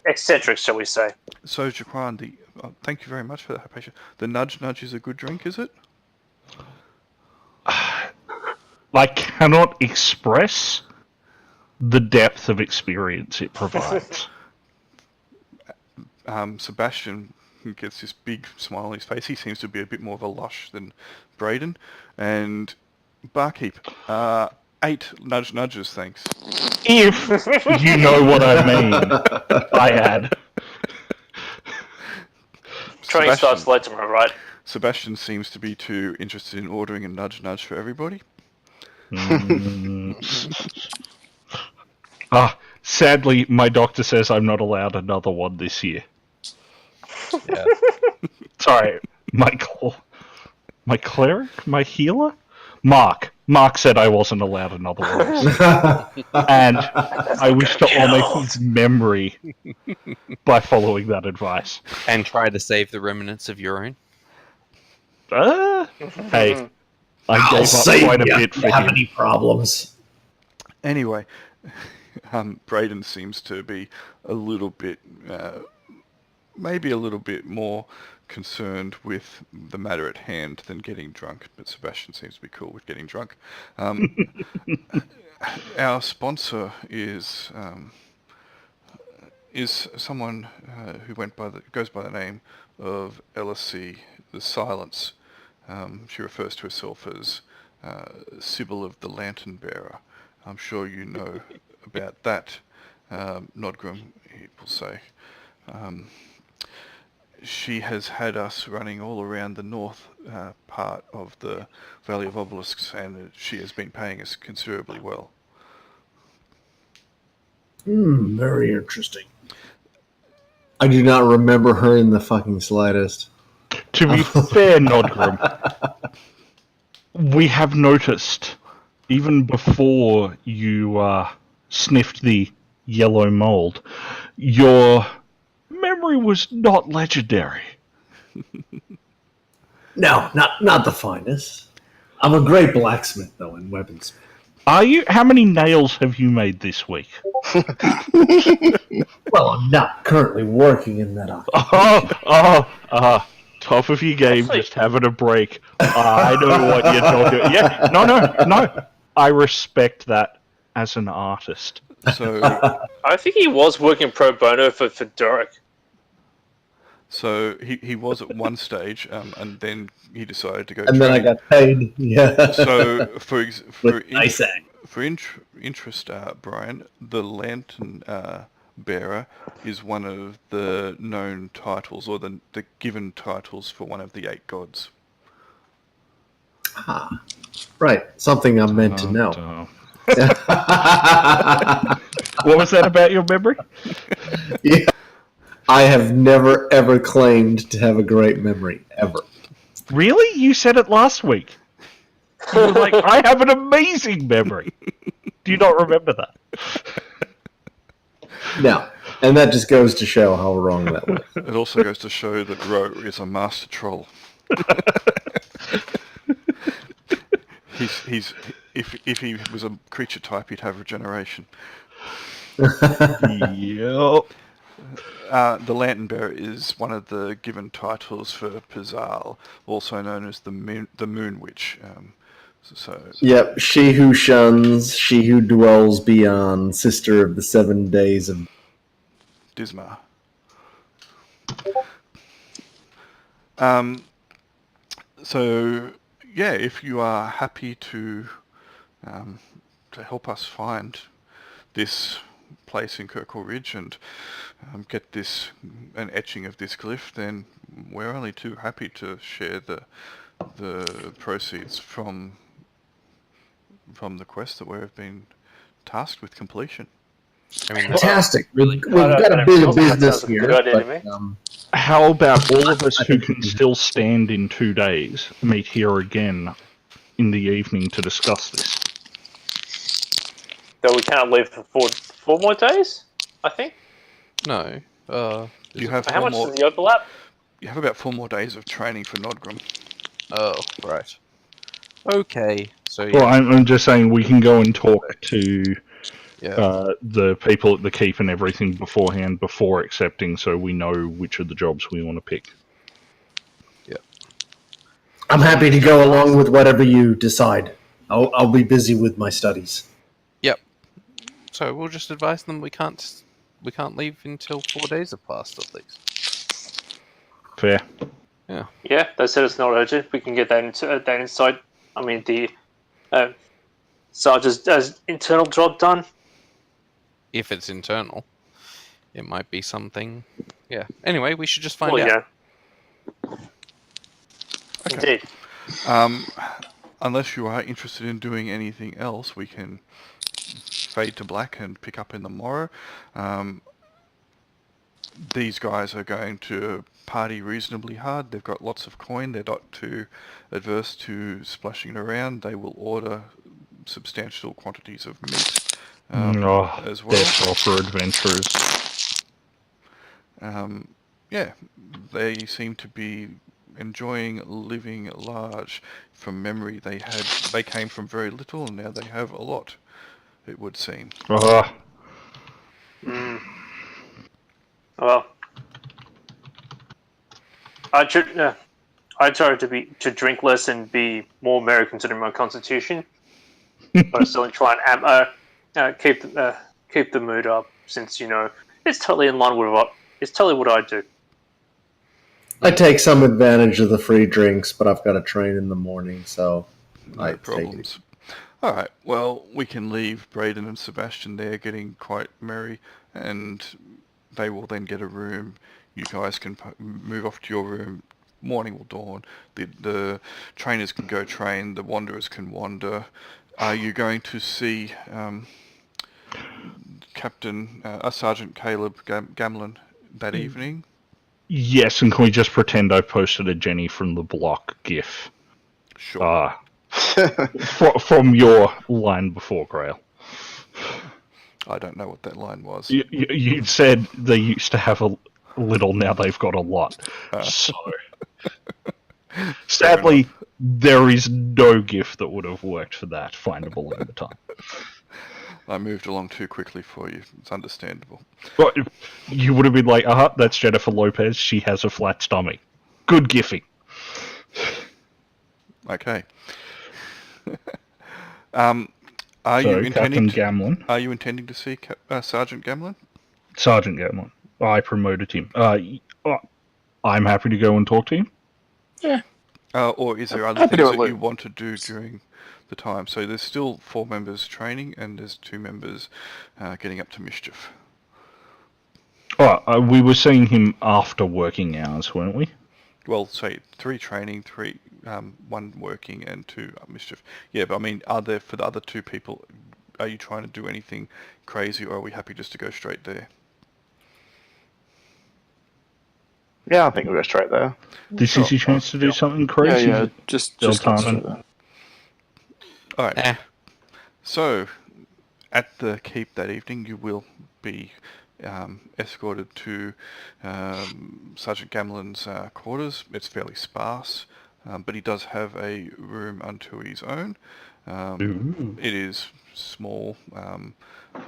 eccentric, shall we say. So, Jaquan, thank you very much for that, Hypatia. The Nudge Nudge is a good drink, is it? I cannot express the depth of experience it provides. Sebastian gets this big smile on his face. He seems to be a bit more of a lush than Braden. And Barkeep, 8 Nudge Nudges, thanks. If you know what I mean, I add. Training starts late tomorrow, right? Sebastian seems to be too interested in ordering a Nudge Nudge for everybody. Sadly, my doctor says I'm not allowed another one this year. Yeah. Sorry, my cleric, my healer, Mark. Mark said I wasn't allowed another one. And I wish to honour his memory by following that advice. And try to save the remnants of your own. Hey, I I'll gave up save quite a ya bit if for you have him. any problems. Anyway, Braden seems to be a little bit, maybe a little bit more concerned with the matter at hand than getting drunk, but Sebastian seems to be cool with getting drunk. Our sponsor is someone who goes by the name of LSC, the Silence. She refers to herself as Sybil of the Lantern Bearer. I'm sure you know about that. Nodgrim, he will say. She has had us running all around the north part of the Valley of Obelisks, and she has been paying us considerably well. Very interesting. I do not remember her in the fucking slightest. To be fair, Nodgrim, we have noticed, even before you sniffed the yellow mold, your memory was not legendary. No, not the finest. I'm a great blacksmith, though, and weaponsmith. Are you? How many nails have you made this week? Well, I'm not currently working in that office. Top of your game, just having a break. I know what you're talking about. Yeah, no. I respect that as an artist. So, I think he was working pro bono for Derek. so he was at one stage, and then he decided to go. And then I got paid. Yeah. So for interest, Brian, the Lantern Bearer is one of the known titles, or the given titles for one of the 8 gods. Right. Something I'm meant to know. What was that about your memory? Yeah. I have never, ever claimed to have a great memory, ever. Really? You said it last week. You were like, I have an amazing memory. Do you not remember that? No. And that just goes to show how wrong that was. It also goes to show that Ro is a master troll. If he was a creature type, he'd have regeneration. Yep. The Lantern Bearer is one of the given titles for Pizal, also known as the Moon Witch. Yep, she who shuns, she who dwells beyond, sister of the 7 days of Dismar. So, yeah, if you are happy to help us find this place in Kirkle Ridge and get an etching of this glyph, then we're only too happy to share the proceeds from the quest that we've been tasked with completion. I mean, fantastic. We've got a bit of business here. Good idea to me. How about all of us who can still stand in 2 days meet here again in the evening to discuss this? Though we can't leave for four more days, I think. no. You have How much is the overlap? You have about 4 more days of training for Nodgrim. Oh, right. Okay. So yeah. Well, I'm just saying we can go and talk to Yeah. the people at the keep and everything beforehand, before accepting, so we know which of the jobs we want to pick. I'm happy to go along with whatever you decide. I'll be busy with my studies. Yep. So we'll just advise them we can't leave until 4 days have passed at least. Fair. Yeah, they said it's not urgent. We can get that inside. I mean, the Sarge's internal job done. If it's internal, it might be something. Yeah. Anyway, we should just find out. Yeah. Okay. Indeed. Unless you are interested in doing anything else, we can fade to black and pick up in the morrow. These guys are going to party reasonably hard. They've got lots of coin. They're not too adverse to splashing it around. They will order substantial quantities of meat as well. They're proper adventurers. Yeah, they seem to be enjoying living large. From memory, they came from very little, and now they have a lot, it would seem. Well, I try to drink less and be more merry considering my constitution, but I still try and keep the mood up, since it's totally in line with what I do. I take some advantage of the free drinks, but I've got to train in the morning, so No problems. All right, well, we can leave Braden and Sebastian there getting quite merry, and they will then get a room. You guys can move off to your room. Morning will dawn. The trainers can go train. The wanderers can wander. Are you going to see Sergeant Caleb Gamlin that evening? Yes, and can we just pretend I posted a Jenny from the Block gif? Sure. From your line before, Grail. I don't know what that line was. You said they used to have a little, now they've got a lot. So, sadly, there is no gif that would have worked for that, findable in the time. I moved along too quickly for you. It's understandable. But you would have been like, that's Jennifer Lopez. She has a flat stomach. Good gifting. Okay. Are you intending Gamlin? Are you intending to see Sergeant Gamlin? Sergeant Gamlin. I promoted him. I'm happy to go and talk to him. Yeah. Or is there other things that you want to do during the time? So there's still 4 members training, and there's 2 members getting up to mischief. We were seeing him after working hours, weren't we? Well, say 3 training, 1 working, and 2 mischief. Yeah, but I mean, for the other 2 people, are you trying to do anything crazy, or are we happy just to go straight there? Yeah, I think we'll go straight there. This is your chance to do something crazy. Yeah, just Zeltarnin. All right. So, at the keep that evening, you will be escorted to Sergeant Gamlin's quarters. It's fairly sparse, but he does have a room unto his own. It is small.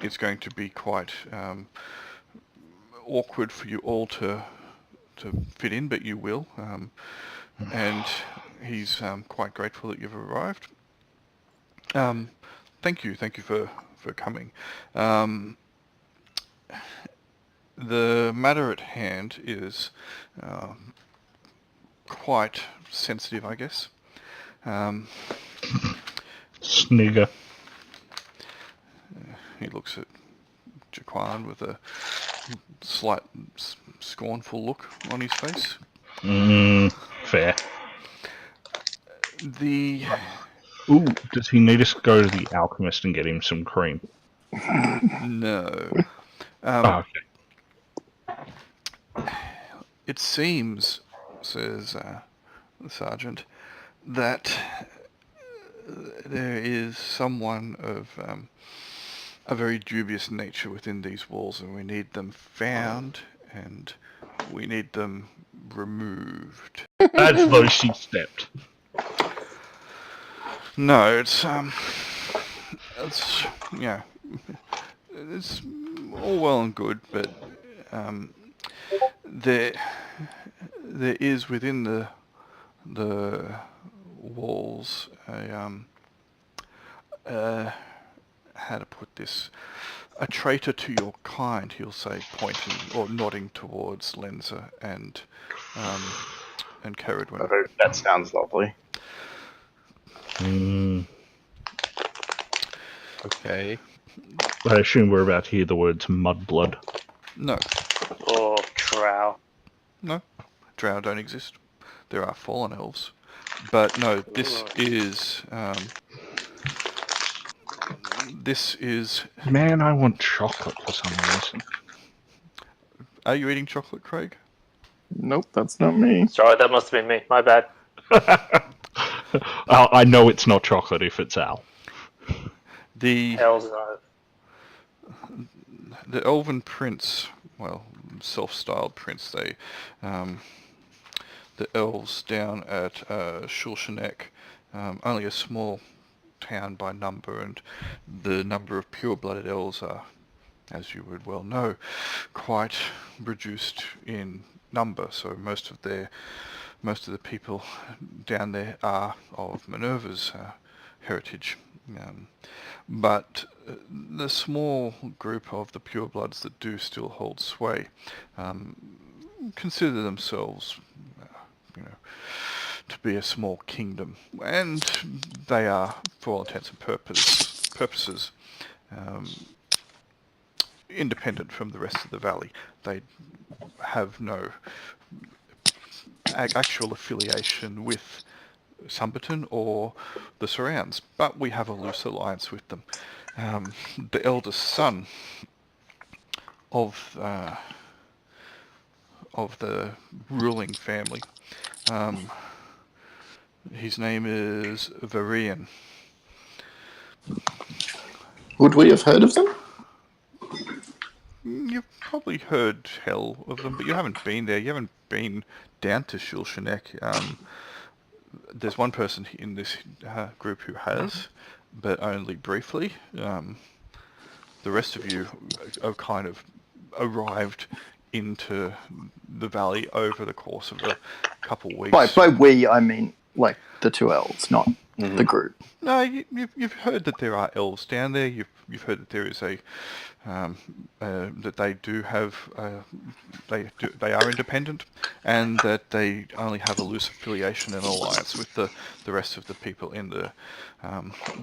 It's going to be quite awkward for you all to fit in, but you will. And he's quite grateful that you've arrived. Thank you for coming. The matter at hand is quite sensitive, I guess. Snigger. He looks at Jaquan with a slight scornful look on his face. Fair. Ooh, does he need us to go to the alchemist and get him some cream? No. Okay. It seems, says the sergeant, that there is someone of a very dubious nature within these walls, and we need them found, and we need them removed. As though she stepped. No, it's all well and good, but there is within the walls how to put this, a traitor to your kind, he'll say, pointing or nodding towards Lenza and Caradwin. Oh, that sounds lovely. Okay. I assume we're about to hear the words mudblood. No. Or drow. No. Drow don't exist. There are fallen elves. But no, this is... Man, I want chocolate for some reason. Are you eating chocolate, Craig? Nope, that's not me. Sorry, that must have been me. My bad. I know it's not chocolate if it's Al. The Hell's no. the elven prince, well, self-styled prince, the elves down at Shulshanek, only a small town by number, and the number of pure-blooded elves are, as you would well know, quite reduced in number. So most of the people down there are of Minerva's heritage. But the small group of the purebloods that do still hold sway consider themselves, to be a small kingdom, and they are, for all intents and purposes, independent from the rest of the valley. They have no actual affiliation with Sumberton or the surrounds, but we have a loose alliance with them. The eldest son of the ruling family, his name is Varian. Would we have heard of them? You've probably heard hell of them, but you haven't been there. You haven't been down to Shulshanek. There's one person in this group who has, but only briefly. The rest of you are kind of arrived into the valley over the course of a couple of weeks. By we, I mean like the two elves, not the group. No, you've heard that there are elves down there. You've heard that there is that they do have they are independent, and that they only have a loose affiliation and alliance with the rest of the people in the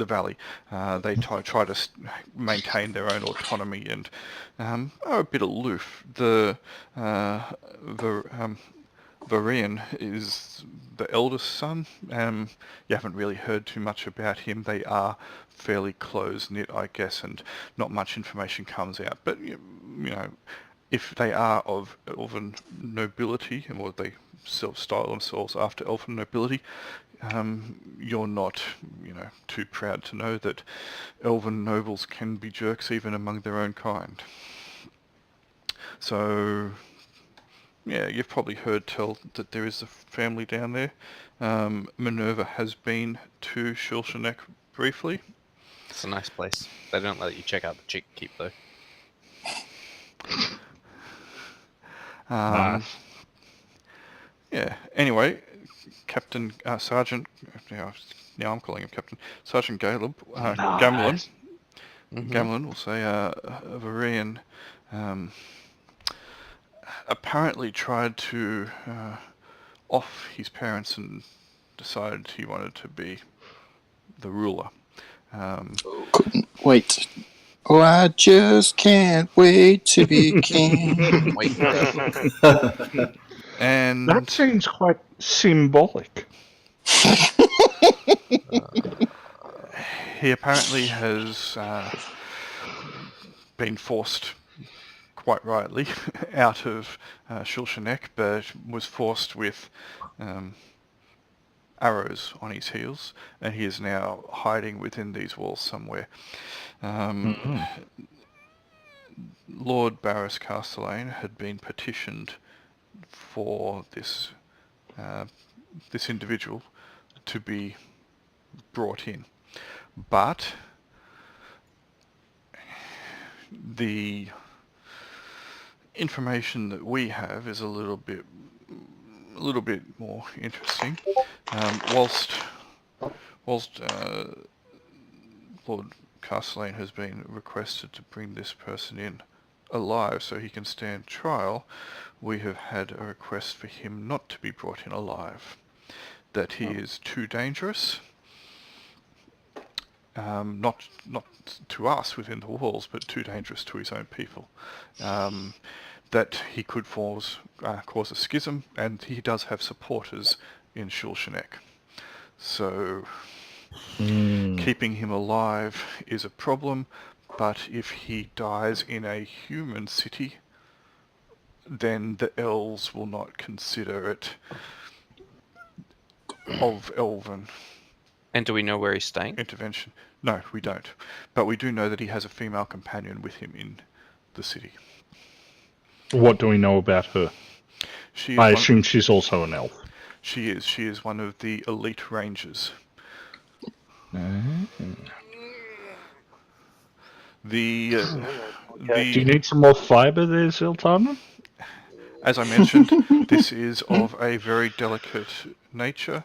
valley. They try to maintain their own autonomy and are a bit aloof. Varian is the eldest son. You haven't really heard too much about him. They are fairly close-knit, I guess, and not much information comes out. But, if they are of elven nobility, or they self-style themselves after elven nobility, you're not, too proud to know that elven nobles can be jerks even among their own kind. So, yeah, you've probably heard tell that there is a family down there. Minerva has been to Shulshanek briefly. It's a nice place. They don't let you check out the chick keep though. Yeah. Anyway, Captain Sergeant. Now I'm calling him Captain Sergeant Gamlin. Gamlin will say Varian apparently tried to off his parents and decided he wanted to be the ruler. Couldn't wait. Oh, I just can't wait to be king. Wait. And That seems quite symbolic. he apparently has been forced, quite rightly, out of Shulshanek, but was forced with arrows on his heels, and he is now hiding within these walls somewhere. Lord Barris Castellane had been petitioned for this individual to be brought in, but the information that we have is a little bit more interesting. Whilst Lord Castellane has been requested to bring this person in alive so he can stand trial, we have had a request for him not to be brought in alive, that he is too dangerous, not to us within the walls, but too dangerous to his own people, that he could cause a schism, and he does have supporters in Shulshanek. So keeping him alive is a problem, but if he dies in a human city, then the elves will not consider it of elven And do we know where he's staying? intervention. No, we don't. But we do know that he has a female companion with him in the city. What do we know about her? She is I one- assume she's also an elf. She is. She is one of the elite rangers. The Okay. Do you need some more fibre there, Zeltarnin? as I mentioned, this is of a very delicate nature.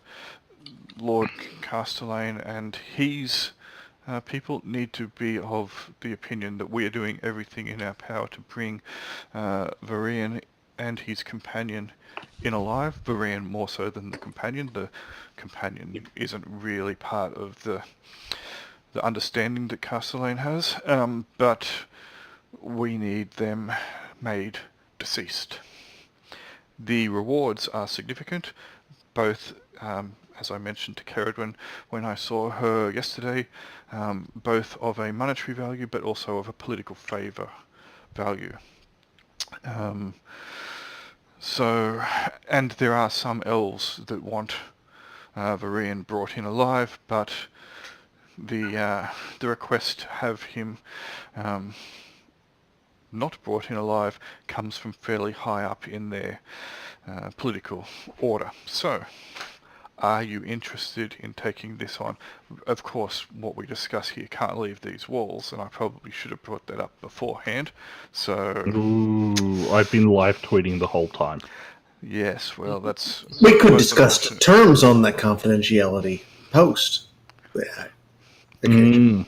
Lord Castellane and his people need to be of the opinion that we are doing everything in our power to bring Varian and his companion in alive. Varian more so than the companion. The companion isn't really part of the understanding that Castellane has, but we need them made deceased. The rewards are significant, both, as I mentioned to Caradwin when I saw her yesterday, both of a monetary value but also of a political favour value. And there are some elves that want Varian brought in alive, but the request to have him not brought in alive comes from fairly high up in their political order. So, are you interested in taking this on? Of course, what we discuss here can't leave these walls, and I probably should have brought that up beforehand. So, Ooh, I've been live tweeting the whole time. yes, well, that's... We could most discuss unfortunate. terms on that confidentiality post. Yeah. Okay.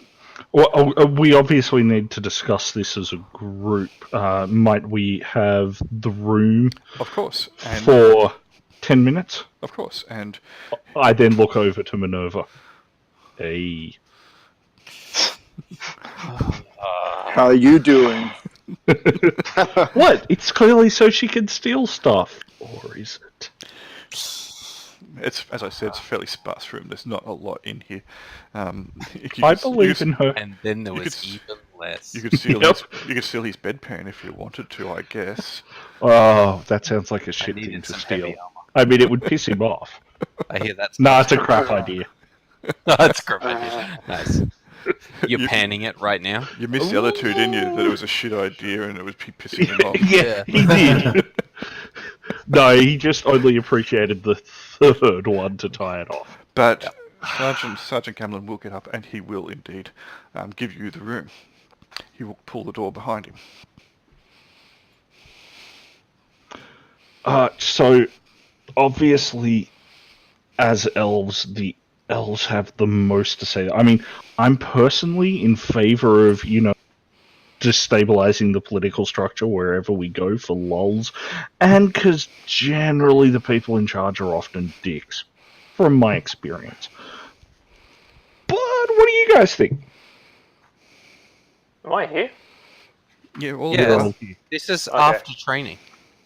Well, we obviously need to discuss this as a group. Might we have the room Of course, and... for 10 minutes? Of course, and... I then look over to Minerva. Hey. How are you doing? What? It's clearly so she can steal stuff. Or is it? It's, as I said, it's a fairly sparse room. There's not a lot in here. I believe in her. And then there You was could s- even less. You could steal Yep. you could steal his bedpan if you wanted to, I guess. Oh, that sounds like a I shit thing needed to some steal. heavy armor. I mean, it would piss him off. I hear that's Nah, it's a crap idea. That's a crap idea. Nice. You're You- panning it right now. You missed the other two, didn't you? That it was a shit idea and it was pissing him off. Yeah, he did. No, he just only appreciated the third one to tie it off. But Sergeant Gamlin will get up, and he will indeed give you the room. He will pull the door behind him. So, obviously, as elves, the elves have the most to say. I mean, I'm personally in favor of, destabilizing the political structure wherever we go for lulz, and because generally the people in charge are often dicks, from my experience. But what do you guys think? Am I here? Yeah, all Yeah. of Well, This is Okay. after training.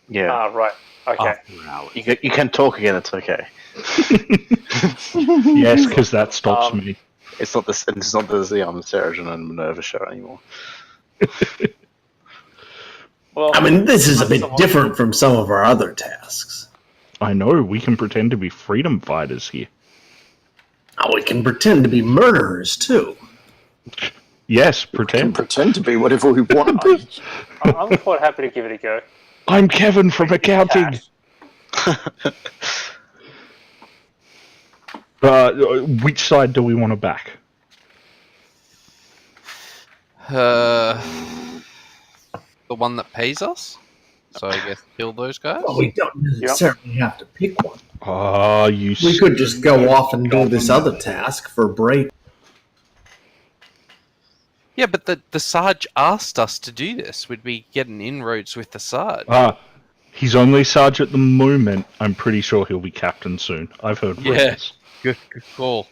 Yeah, Ah, right. Okay. you can talk again. It's okay. yes, because that stops me. It's not the Sarajin and Minerva show anymore. Well, I mean, this is a bit someone- different from some of our other tasks. I know, we can pretend to be freedom fighters here. Oh, we can pretend to be murderers, too. Yes, We can pretend. pretend to be whatever we want to be. I'm quite happy to give it a go. I'm Kevin from accounting. Which side do we want to back? The one that pays us? So I guess kill those guys? Well, we don't necessarily have to pick one. Ah, you. We could just go off and do this other task for break. Yeah, but the Sarge asked us to do this. We'd be getting inroads with the Sarge. He's only Sarge at the moment. I'm pretty sure he'll be captain soon. I've heard Yeah. rumors. Good call.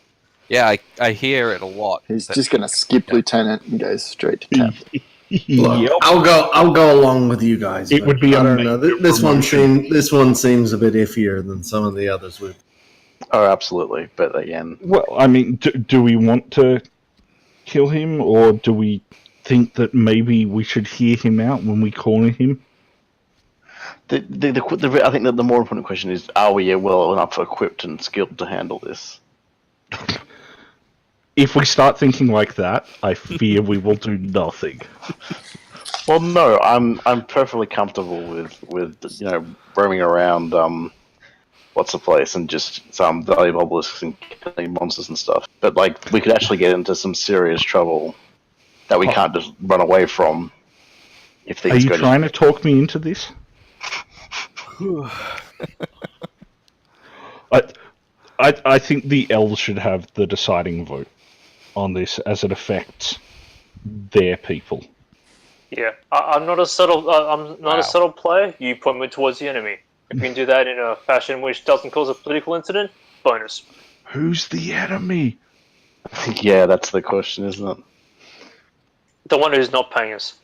Yeah, I hear it a lot. He's that- just going to skip lieutenant and go straight to captain. Look, Yep. I'll go along with you guys. It but would be I a don't know. major This one promotion. seems a bit iffier than some of the others. Oh, absolutely. But again, Well, I mean, do we want to kill him, or do we think that maybe we should hear him out when we corner him? I think that the more important question is: are we well enough equipped and skilled to handle this? If we start thinking like that, I fear we will do nothing. Well, no, I'm perfectly comfortable with roaming around what's the place and just some valuable obelisks and killing monsters and stuff. But like, we could actually get into some serious trouble that we can't just run away from. If things Are you go trying to talk me into this? I think the elves should have the deciding vote on this as it affects their people. Yeah, I'm not a subtle. I'm not a subtle player. You point me towards the enemy. If you can do that in a fashion which doesn't cause a political incident, bonus. Who's the enemy? Yeah, that's the question, isn't it? The one who's not paying us.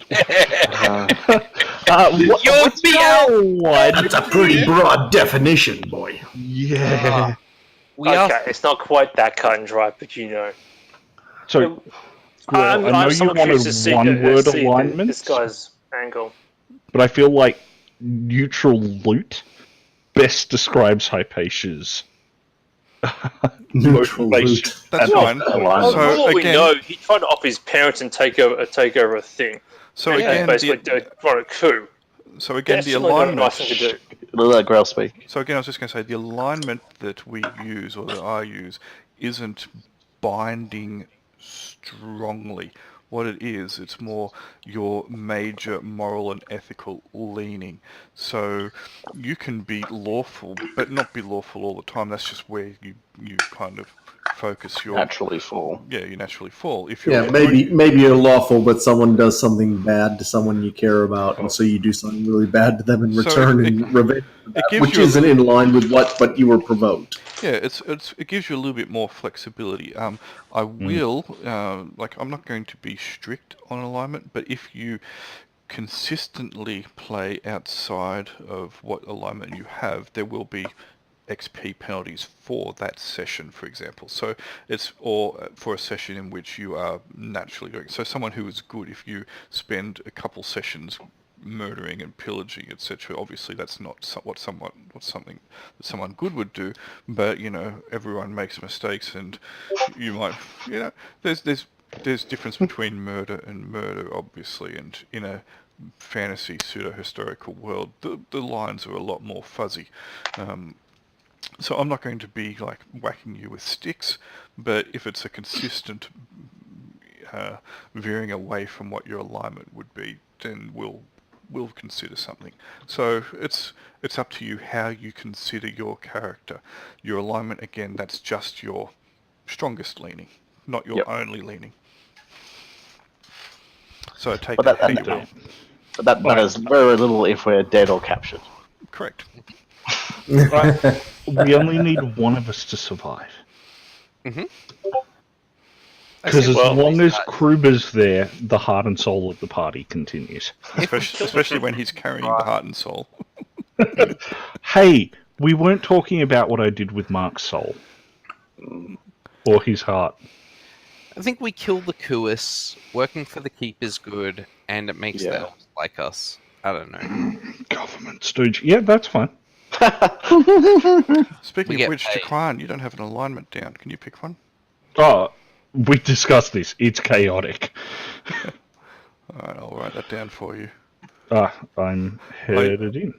What's the L one? That's a pretty broad definition, boy. Yeah. Okay, it's not quite that cut and dry, but you know. So, I know you wanted one-word alignment, This guy's angle. but I feel like neutral loot best describes Hypatia's Neutral loot. That's fine. For So what we again, know, he tried to offer his parents and take over a thing. so And again, basically run a coup. so again, That's the certainly not a alignment. nice thing to do. Let Grail speak. So again, I was just going to say the alignment that we use or that I use isn't binding strongly. What it is, it's more your major moral and ethical leaning. So you can be lawful, but not be lawful all the time. That's just where you kind of focus your Naturally fall. Yeah, you naturally fall. If you're Yeah, maybe you're lawful, but someone does something bad to someone you care about, and so you do something really bad to them in So return it- in revenge, for that, gives which you a isn't in line with what you were provoked. Yeah, it gives you a little bit more flexibility. I will I'm not going to be strict on alignment, but if you consistently play outside of what alignment you have, there will be XP penalties for that session, for example. So it's or for a session in which you are naturally doing. So someone who is good, if you spend a couple sessions murdering and pillaging, etc. Obviously, that's not something that someone good would do. But everyone makes mistakes, and you might, there's difference between murder and murder, obviously, and in a fantasy pseudo-historical world, the lines are a lot more fuzzy. So I'm not going to be like whacking you with sticks, but if it's a consistent veering away from what your alignment would be, then we'll consider something. So it's up to you how you consider your character. Your alignment, again, that's just your strongest leaning, not your only leaning. So take that how you will. That matters very little if we're dead or captured. Correct. We only need one of us to survive. Mhm. Because as long as Kruber's there, the heart and soul of the party continues. Especially when he's carrying the heart and soul. Hey, we weren't talking about what I did with Mark's soul. Or his heart. I think we kill the Kuis. Working for the keep is good, and it makes the elves like us. I don't know. Government stooge. Yeah, that's fine. Speaking of which, Jaquan, you don't have an alignment down. Can you pick one? Oh, we discussed this. It's chaotic. Alright, I'll write that down for you. I'm headed in.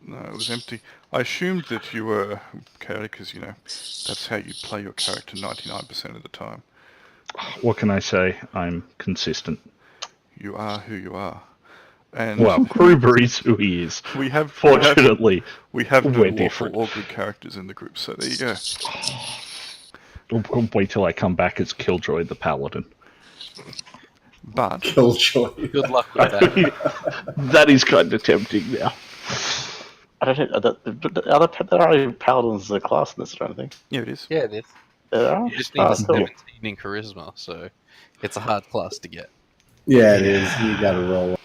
No, it was empty. I assumed that you were chaotic because, that's how you play your character 99% of the time. What can I say? I'm consistent. You are who you are. And well, Kruber is who he is. Fortunately, we have no we're lawful different. or good characters in the group, so there you go. Wait till I come back as Killjoy the Paladin. But Killjoy. Good luck with that. That is kind of tempting now. I don't know. There are paladins as a class in this, I don't think. Yeah, it is. Yeah, it is. There are? You just need a 17 in charisma, so it's a hard class to get. Yeah, it is. You gotta roll.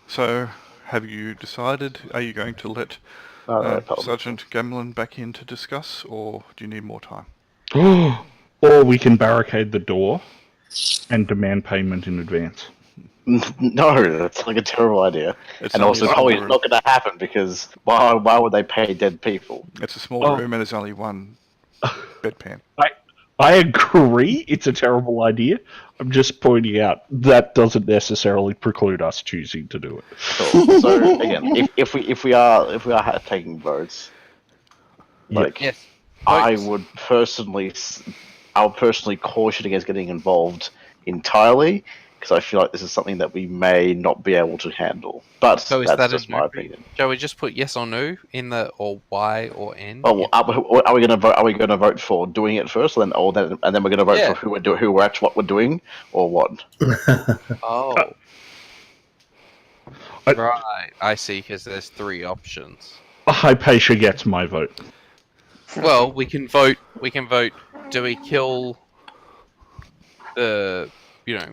So, have you decided? Are you going to let Sergeant Gamlin back in to discuss, or do you need more time? Or we can barricade the door and demand payment in advance. No, that's like a terrible idea. It's And only also, a it's small probably room. not going to happen because why would they pay dead people? It's a small room and there's only one bedpan. I agree, it's a terrible idea. I'm just pointing out that doesn't necessarily preclude us choosing to do it. Cool. So again, if we are taking votes, like Yes. I Votes. would personally caution against getting involved entirely because I feel like this is something that we may not be able to handle. But So is that's that just a my no? opinion. Shall we just put yes or no in the or Y or N? Oh, are we going to vote? Are we going to vote for doing it first, and then we're going to vote Yeah. for what we're doing, or what? Oh. I- Right. I see. Because there's 3 options. Hypatia gets my vote. Well, we can vote. Do we kill the?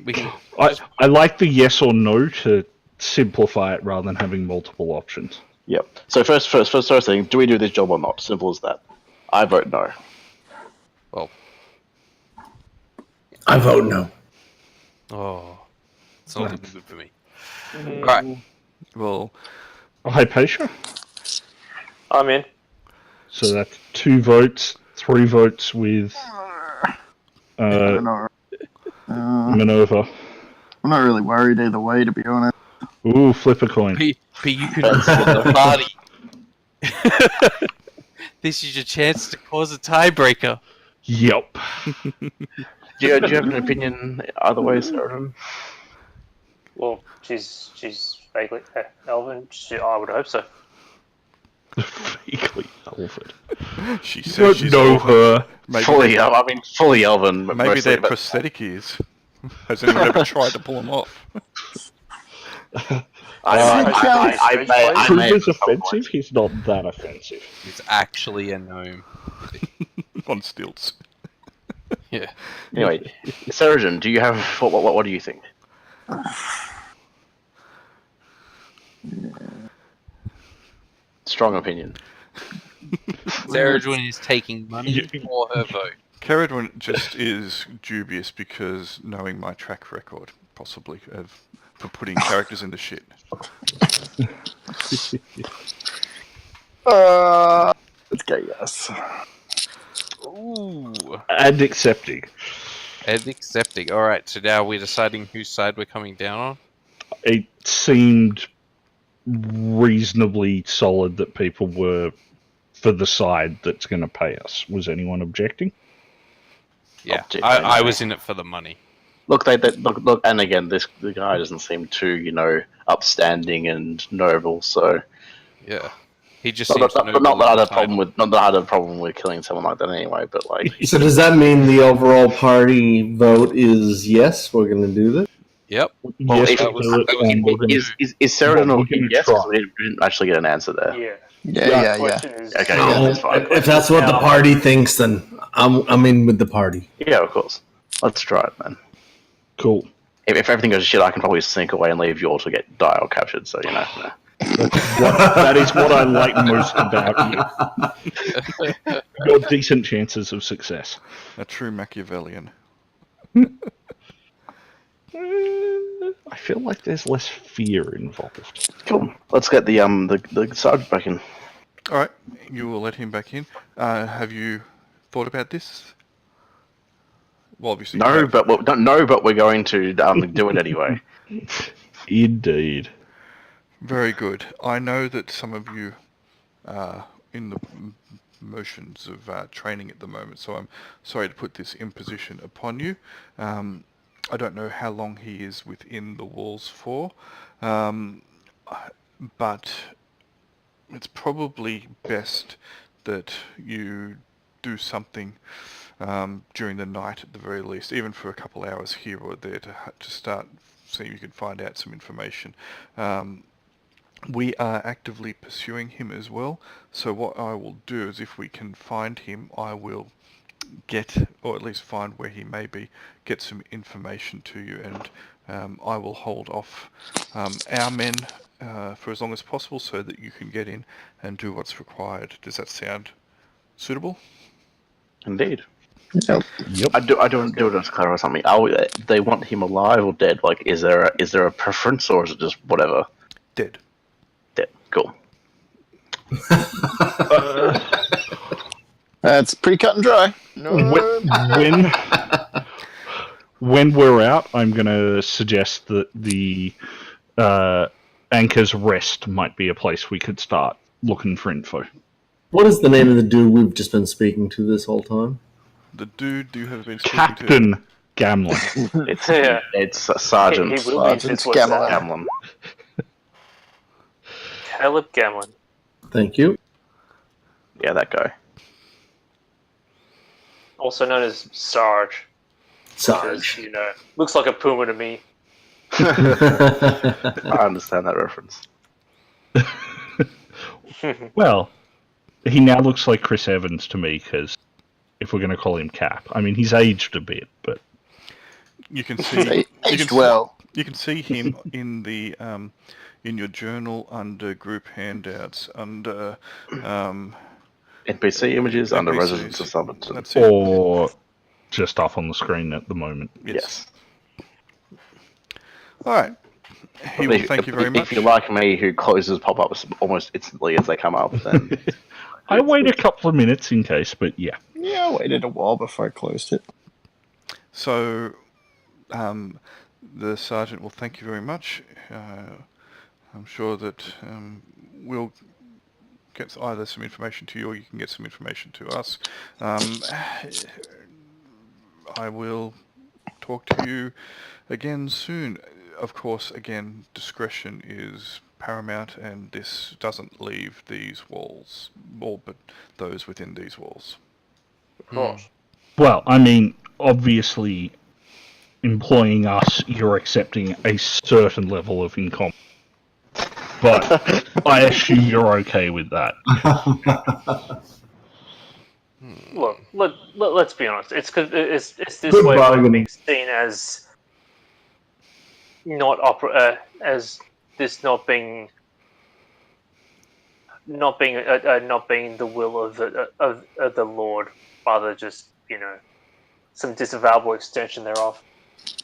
We can. I like the yes or no to simplify it rather than having multiple options. Yep. So first thing, do we do this job or not? Simple as that. I vote no. Well. I vote no. Oh. It's not looking good for me. Right. Well, Hypatia? I'm in. So that's 2 votes, 3 votes with I don't know. Minerva. I'm not really worried either way, to be honest. Ooh, flip a coin. But you can ruin the party. This is your chance to cause a tiebreaker. Yep. Do you have an opinion either way, Zeltarnin? Well, she's vaguely elven. I would hope so. Vaguely elven. she You says don't she's know elven. her. Maybe Fully elven. But maybe mostly, they're but prosthetic ears. Has anyone ever tried to pull them off? I Proof may is at some point. offensive, he's not that offensive. It's actually a gnome. On stilts. Yeah. Anyway, Sergeant, do you have what do you think? Strong opinion. Zeradwin is taking money for her vote. Caradwin just is dubious because knowing my track record, possibly, for putting characters into shit. Let's go yes. Ooh. And accepting. And accepting. Alright, so now we're deciding whose side we're coming down on? It seemed reasonably solid that people were for the side that's going to pay us. Was anyone objecting? Yeah, Object, I was in it for the money. Look, look, and again, the guy doesn't seem too, upstanding and noble. So, Yeah. He just not seems that noble I had in a the problem title. with, not that I had a problem with killing someone like that anyway. But like, So does that mean the overall party vote is yes? We're going to do this. Yep. Yes, if- we'll do it, and we're gonna- is Sarah Well, no we're gonna yes? try. 'Cause we didn't actually get an answer there. Yeah. Yeah. Question is, Okay, yeah, that's fine. If that's what the party thinks, then I'm in with the party. Yeah, of course. Let's try it, man. Cool. If everything goes to shit, I can probably sneak away and leave you all to get die or captured. So That is what I like most about you. Your decent chances of success. A true Machiavellian. I feel like there's less fear involved. Cool. Let's get the sergeant back in. All right, you will let him back in. Have you thought about this? Well, obviously. you No, have. but we're going to do it anyway. Indeed. Very good. I know that some of you are in the motions of training at the moment, so I'm sorry to put this imposition upon you. I don't know how long he is within the walls for, but it's probably best that you do something during the night at the very least, even for a couple hours here or there to start seeing if you can find out some information. We are actively pursuing him as well, so what I will do is if we can find him, I will get, or at least find where he may be, get some information to you, and I will hold off our men for as long as possible so that you can get in and do what's required. Does that sound suitable? Indeed. Yep. Yep. I do want to clarify something. They want him alive or dead? Like, is there a preference, or is it just whatever? Dead. Dead. Cool. That's pretty cut and dry. No. When we're out, I'm going to suggest that the Anchor's Rest might be a place we could start looking for info. What is the name of the dude we've just been speaking to this whole time? The dude you have been speaking Captain Gamlin. It's Sergeant. He will be Sergeant since what's that? Gamlin. Caleb Gamlin. Thank you. Yeah, that guy. Also known as Sarge. Sarge. Because, looks like a puma to me. I understand that reference. Well, he now looks like Chris Evans to me, because if we're going to call him Cap. I mean, he's aged a bit, but... You can see... Aged well. You can see him in the... in your journal under group handouts, under... NPC images under NPCs. Residence of Summerton. That's it. Or just up on the screen at the moment. Yes. Alright. He will thank you very much. If you're like me, who closes pop-ups almost instantly as they come up, then... I wait a couple of minutes in case, but yeah. Yeah, I waited a while before I closed it. So, the sergeant will thank you very much. I'm sure that we'll get either some information to you, or you can get some information to us. I will talk to you again soon. Of course, again, discretion is paramount, and this doesn't leave these walls, all but those within these walls. Of course. Well, I mean, obviously, employing us, you're accepting a certain level of income. But I assume you're okay with that. Look, let's be honest. It's because it's this Good way bargain. of being seen as not as this not being the will of the Lord, rather just some disavowable extension thereof.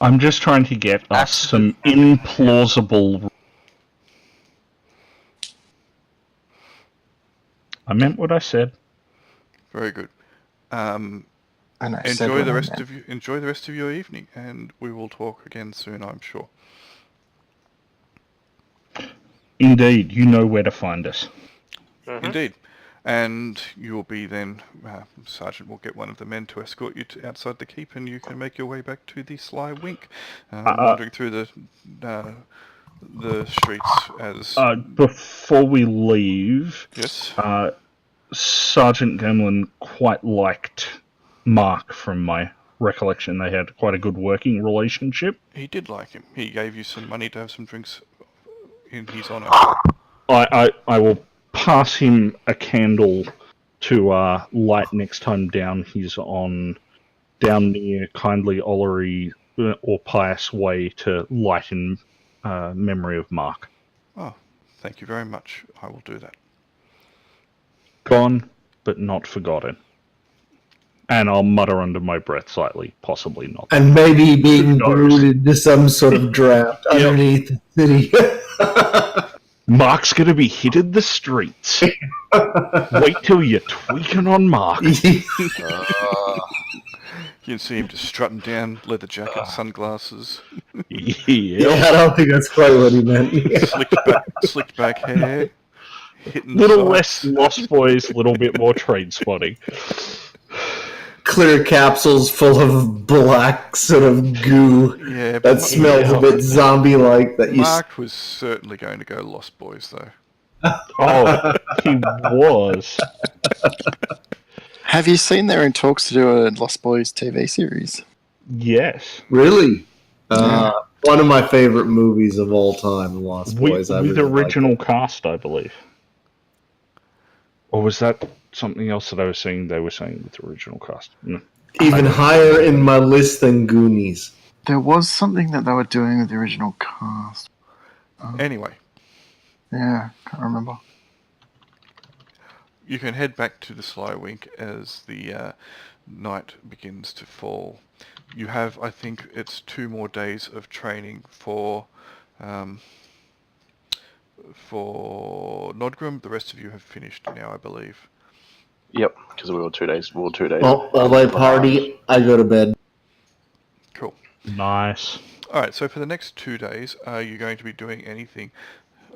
I'm just trying to get us some implausible... I meant what I said. Very good. And I said Enjoy what the I rest meant. of you. Enjoy the rest of your evening, and we will talk again soon, I'm sure. Indeed, you know where to find us. Mhm. Indeed. And you will be then, Sergeant will get one of the men to escort you to outside the keep, and you can make your way back to the Sly Wink, wandering through the streets as... Before we leave, yes? Sergeant Gamlin quite liked Mark from my recollection. They had quite a good working relationship. He did like him. He gave you some money to have some drinks in his honour. I will pass him a candle to light next time down. He's down near Kindly Ollery or Pious Way to light in memory of Mark. Oh, thank you very much. I will do that. Gone, but not forgotten. And I'll mutter under my breath slightly, possibly not. And maybe being Who knows? brewed into some sort of draft underneath the city. Mark's gonna be hitting the streets. Wait till you're tweaking on Mark. You can see him just strutting down, leather jacket, sunglasses, Yeah. I don't think that's quite what he meant. slicked back hair, hitting the Little sides. less Lost Boys, little bit more train spotting. Clear capsules full of black sort of goo Yeah, but that smells a bit zombie-like. That you Mark was certainly going to go Lost Boys, though. Oh, he was. Have you seen they're in talks to do a Lost Boys TV series? Yes. really one of my favorite movies of all time, Lost Boys. I With really like original cast, I believe. Or was that something else that I was saying they were saying with the original cast? No. it. Even higher in my list than Goonies. There was something that they were doing with the original cast. Anyway, Yeah, can't remember. you can head back to the Slywink as the night begins to fall. You have, I think, it's 2 more days of training for Nodgrim. The rest of you have finished now, I believe. Yep, because we were 2 days. We were 2 days. Well, while they party, I go to bed. Cool. Nice. All right. So for the next 2 days, are you going to be doing anything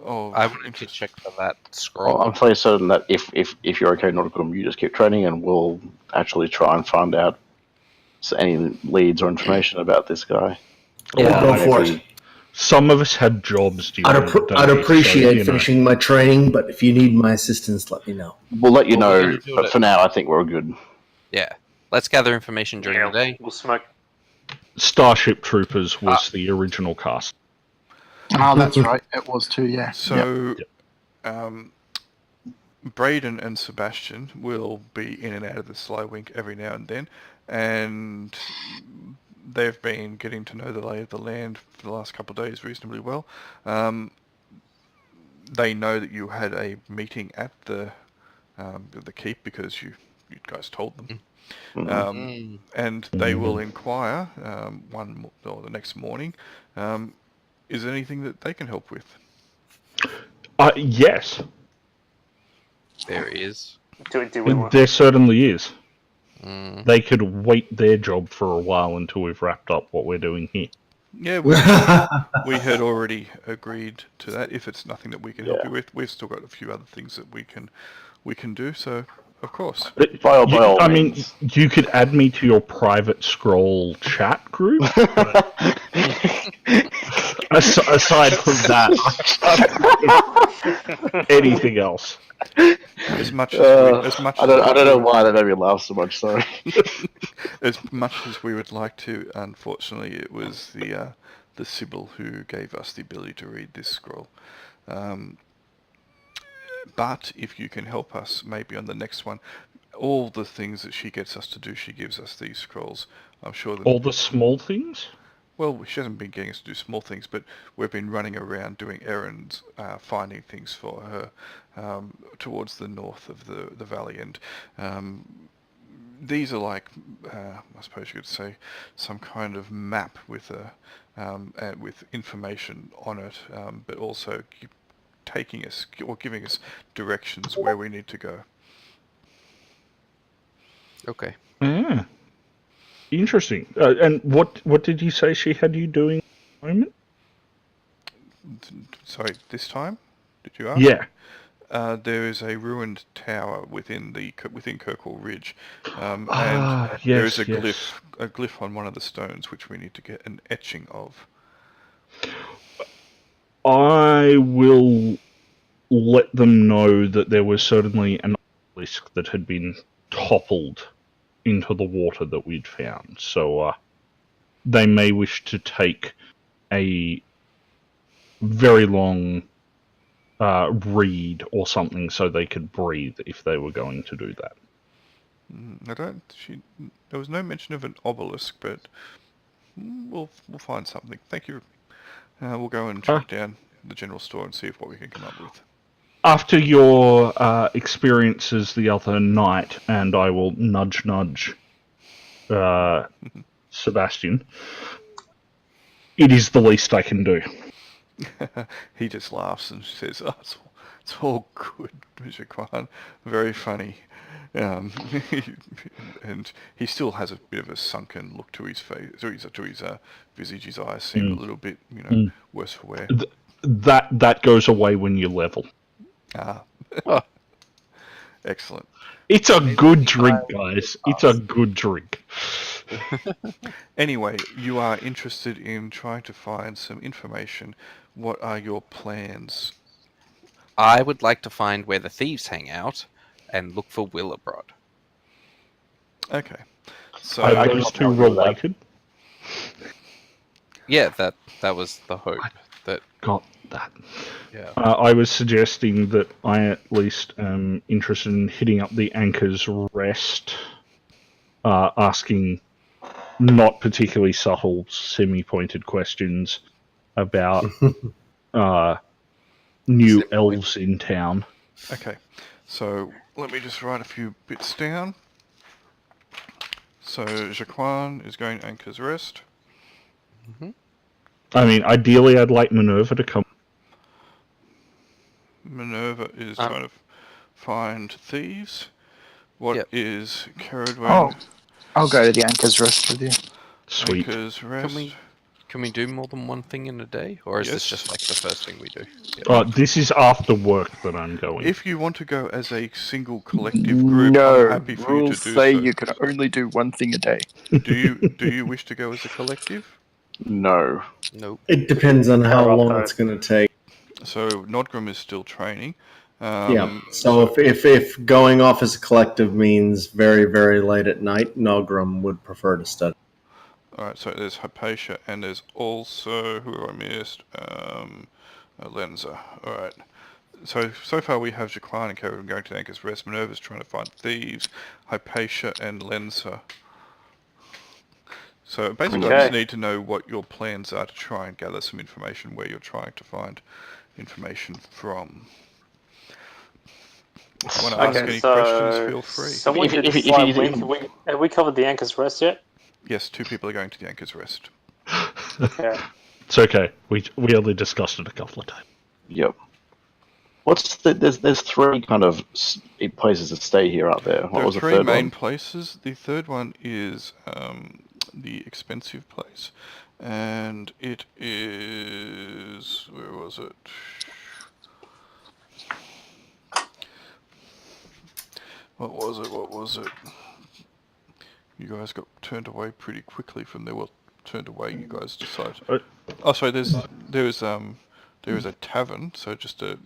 of I wanted to check for that scroll. I'm fairly certain that if you're okay, Nordicum, you just keep training, and we'll actually try and find out any leads or information about this guy. Yeah, go for it. Some of us had jobs during the day. I'd appreciate so, finishing my training, but if you need my assistance, let me know. We'll let you Well, we're know, gonna do but it. for now, I think we're good. Yeah. Let's gather information during the day. We'll smoke. Starship Troopers was the original cast. Oh, that's right. It was too, yeah. So, Braden and Sebastian will be in and out of the Slywink every now and then, and they've been getting to know the lay of the land for the last couple of days reasonably well. They know that you had a meeting at the keep because you guys told them. And they will inquire the next morning. Is there anything that they can help with? Yes, There is. Do we want? there certainly is. Mm. They could wait their job for a while until we've wrapped up what we're doing here. Yeah, we had already agreed to that. If it's nothing that we can help you with, we've still got a few other things that we can do. So, of course. By all I means. mean, you could add me to your private scroll chat group. Aside from that, anything else? As much I as don't know why that made me laugh so much. Sorry. as much as we would like to, unfortunately, it was the Sybil who gave us the ability to read this scroll. But if you can help us, maybe on the next one, all the things that she gets us to do, she gives us these scrolls. I'm sure that All the small things? well, she hasn't been getting us to do small things, but we've been running around doing errands, finding things for her towards the north of the valley. And these are like, I suppose you could say, some kind of map with with information on it, but also taking us or giving us directions where we need to go. Okay. Yeah. Interesting. And what did you say she had you doing at the moment? Sorry, this time? Did you ask? Yeah. There is a ruined tower within Kirkwall Ridge, and Yes, there is a yes. glyph on one of the stones which we need to get an etching of. I will let them know that there was certainly an obelisk that had been toppled into the water that we'd found. So they may wish to take a very long read or something so they could breathe if they were going to do that. There was no mention of an obelisk, but we'll find something. Thank you. We'll go and track down the general store and see what we can come up with. After your experiences the other night, and I will nudge Sebastian, it is the least I can do. He just laughs and says, "Oh, it's all good, Mr. Kwan. Very funny." And he still has a bit of a sunken look to his face, to his visage. His eyes seem a little bit, worse for wear. That goes away when you level. Excellent. It's a good drink, guys. It's a good drink. Anyway, you are interested in trying to find some information. What are your plans? I would like to find where the thieves hang out and look for Willibrod. Okay. So Are those two related? Yeah, that was the hope. That Got that. yeah. I was suggesting that I at least am interested in hitting up the Anchor's Rest, asking not particularly subtle, semi-pointed questions about new elves in town. Okay, so let me just write a few bits down. So Jaquan is going Anchor's Rest. I mean, ideally, I'd like Minerva to come. Minerva is trying to find thieves. What Yep. is Caradwen? Oh, I'll go to the Anchor's Rest with you. Sweet. Anchor's Rest. Can we do more than one thing in a day, or is this Yes. just like the first thing we do? This is after work that I'm going. If you want to go as a single collective group, I'm happy for you to rules do say so. you can only do one thing a day. Do you wish to go as a collective? No. Nope. It depends on how How long often? it's going to take. So Nodgrim is still training. Yeah. So if going off as a collective means very, very late at night, Nogrum would prefer to study. Alright, so there's Hypatia and there's also, who have I missed? Lenza. Alright. So far we have Jaquan and Caradwen going to Anchor's Rest. Minerva's trying to find thieves. Hypatia and Lenza. So basically I just need to know what your plans are to try and gather some information where you're trying to find information from. If you want to ask any questions, feel free. Someone If- did if- if decide you- have we covered the Anchor's Rest yet? Yes, 2 people are going to the Anchor's Rest. Okay. It's okay. We only discussed it a couple of times. Yep. There's 3 kind of places to stay here up there. What There are was the 3 third main one? places. The third one is the expensive place. And it is... where was it? What was it? You guys got turned away pretty quickly from there. Well, turned away, you guys decided. Oh, sorry, there is a tavern, so just the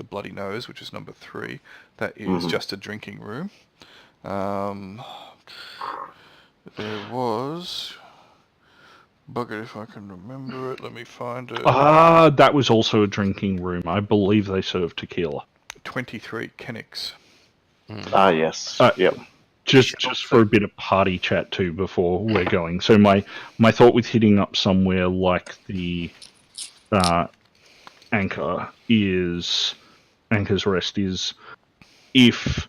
Bloody Nose, which is number 3. That is just a drinking room. There was... bugger if I can remember it, let me find it. That was also a drinking room. I believe they serve tequila. 23, Kenix. Ah, yes. Yep. Just for a bit of party chat too before we're going. So my thought with hitting up somewhere like the Anchor's Rest is, if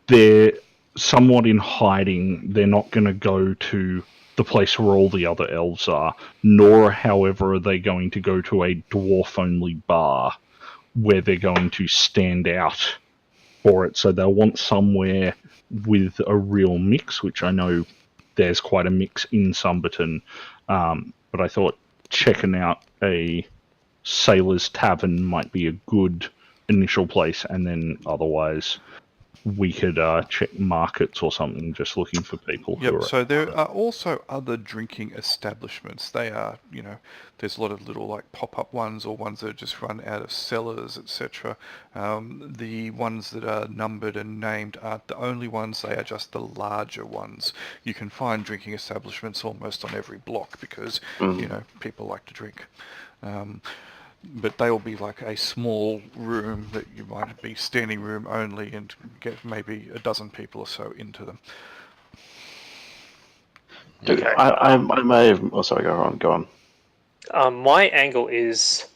they're somewhat in hiding, they're not going to go to the place where all the other elves are, nor, however, are they going to go to a dwarf-only bar where they're going to stand out for it. So they'll want somewhere with a real mix, which I know there's quite a mix in Sumberton, but I thought checking out a Sailor's Tavern might be a good initial place, and then otherwise we could check markets or something, just looking for people who Yep, are... so there are also other drinking establishments. They are, there's a lot of little like pop-up ones or ones that just run out of cellars, etc. The ones that are numbered and named aren't the only ones, they are just the larger ones. You can find drinking establishments almost on every block because, people like to drink. But they'll be like a small room that you might be standing room only and get maybe a dozen people or so into them. Okay. I may have... Oh, sorry, go on. My angle is...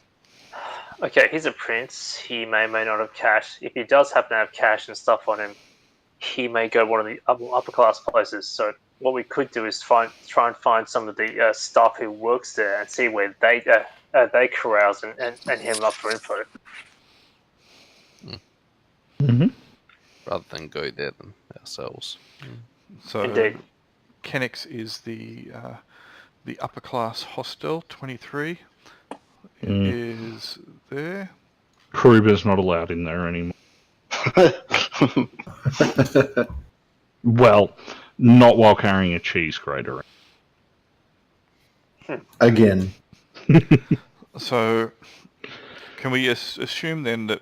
okay, he's a prince. He may or may not have cash. If he does happen to have cash and stuff on him, he may go to one of the upper class places. So what we could do is try and find some of the staff who works there and see where they carouse and hit him up for info. Rather than go there ourselves. So Indeed. Kenix is the upper class hostel, 23. It is there. Kruber's not allowed in there anymore. Well, not while carrying a cheese grater. Again. So can we assume then that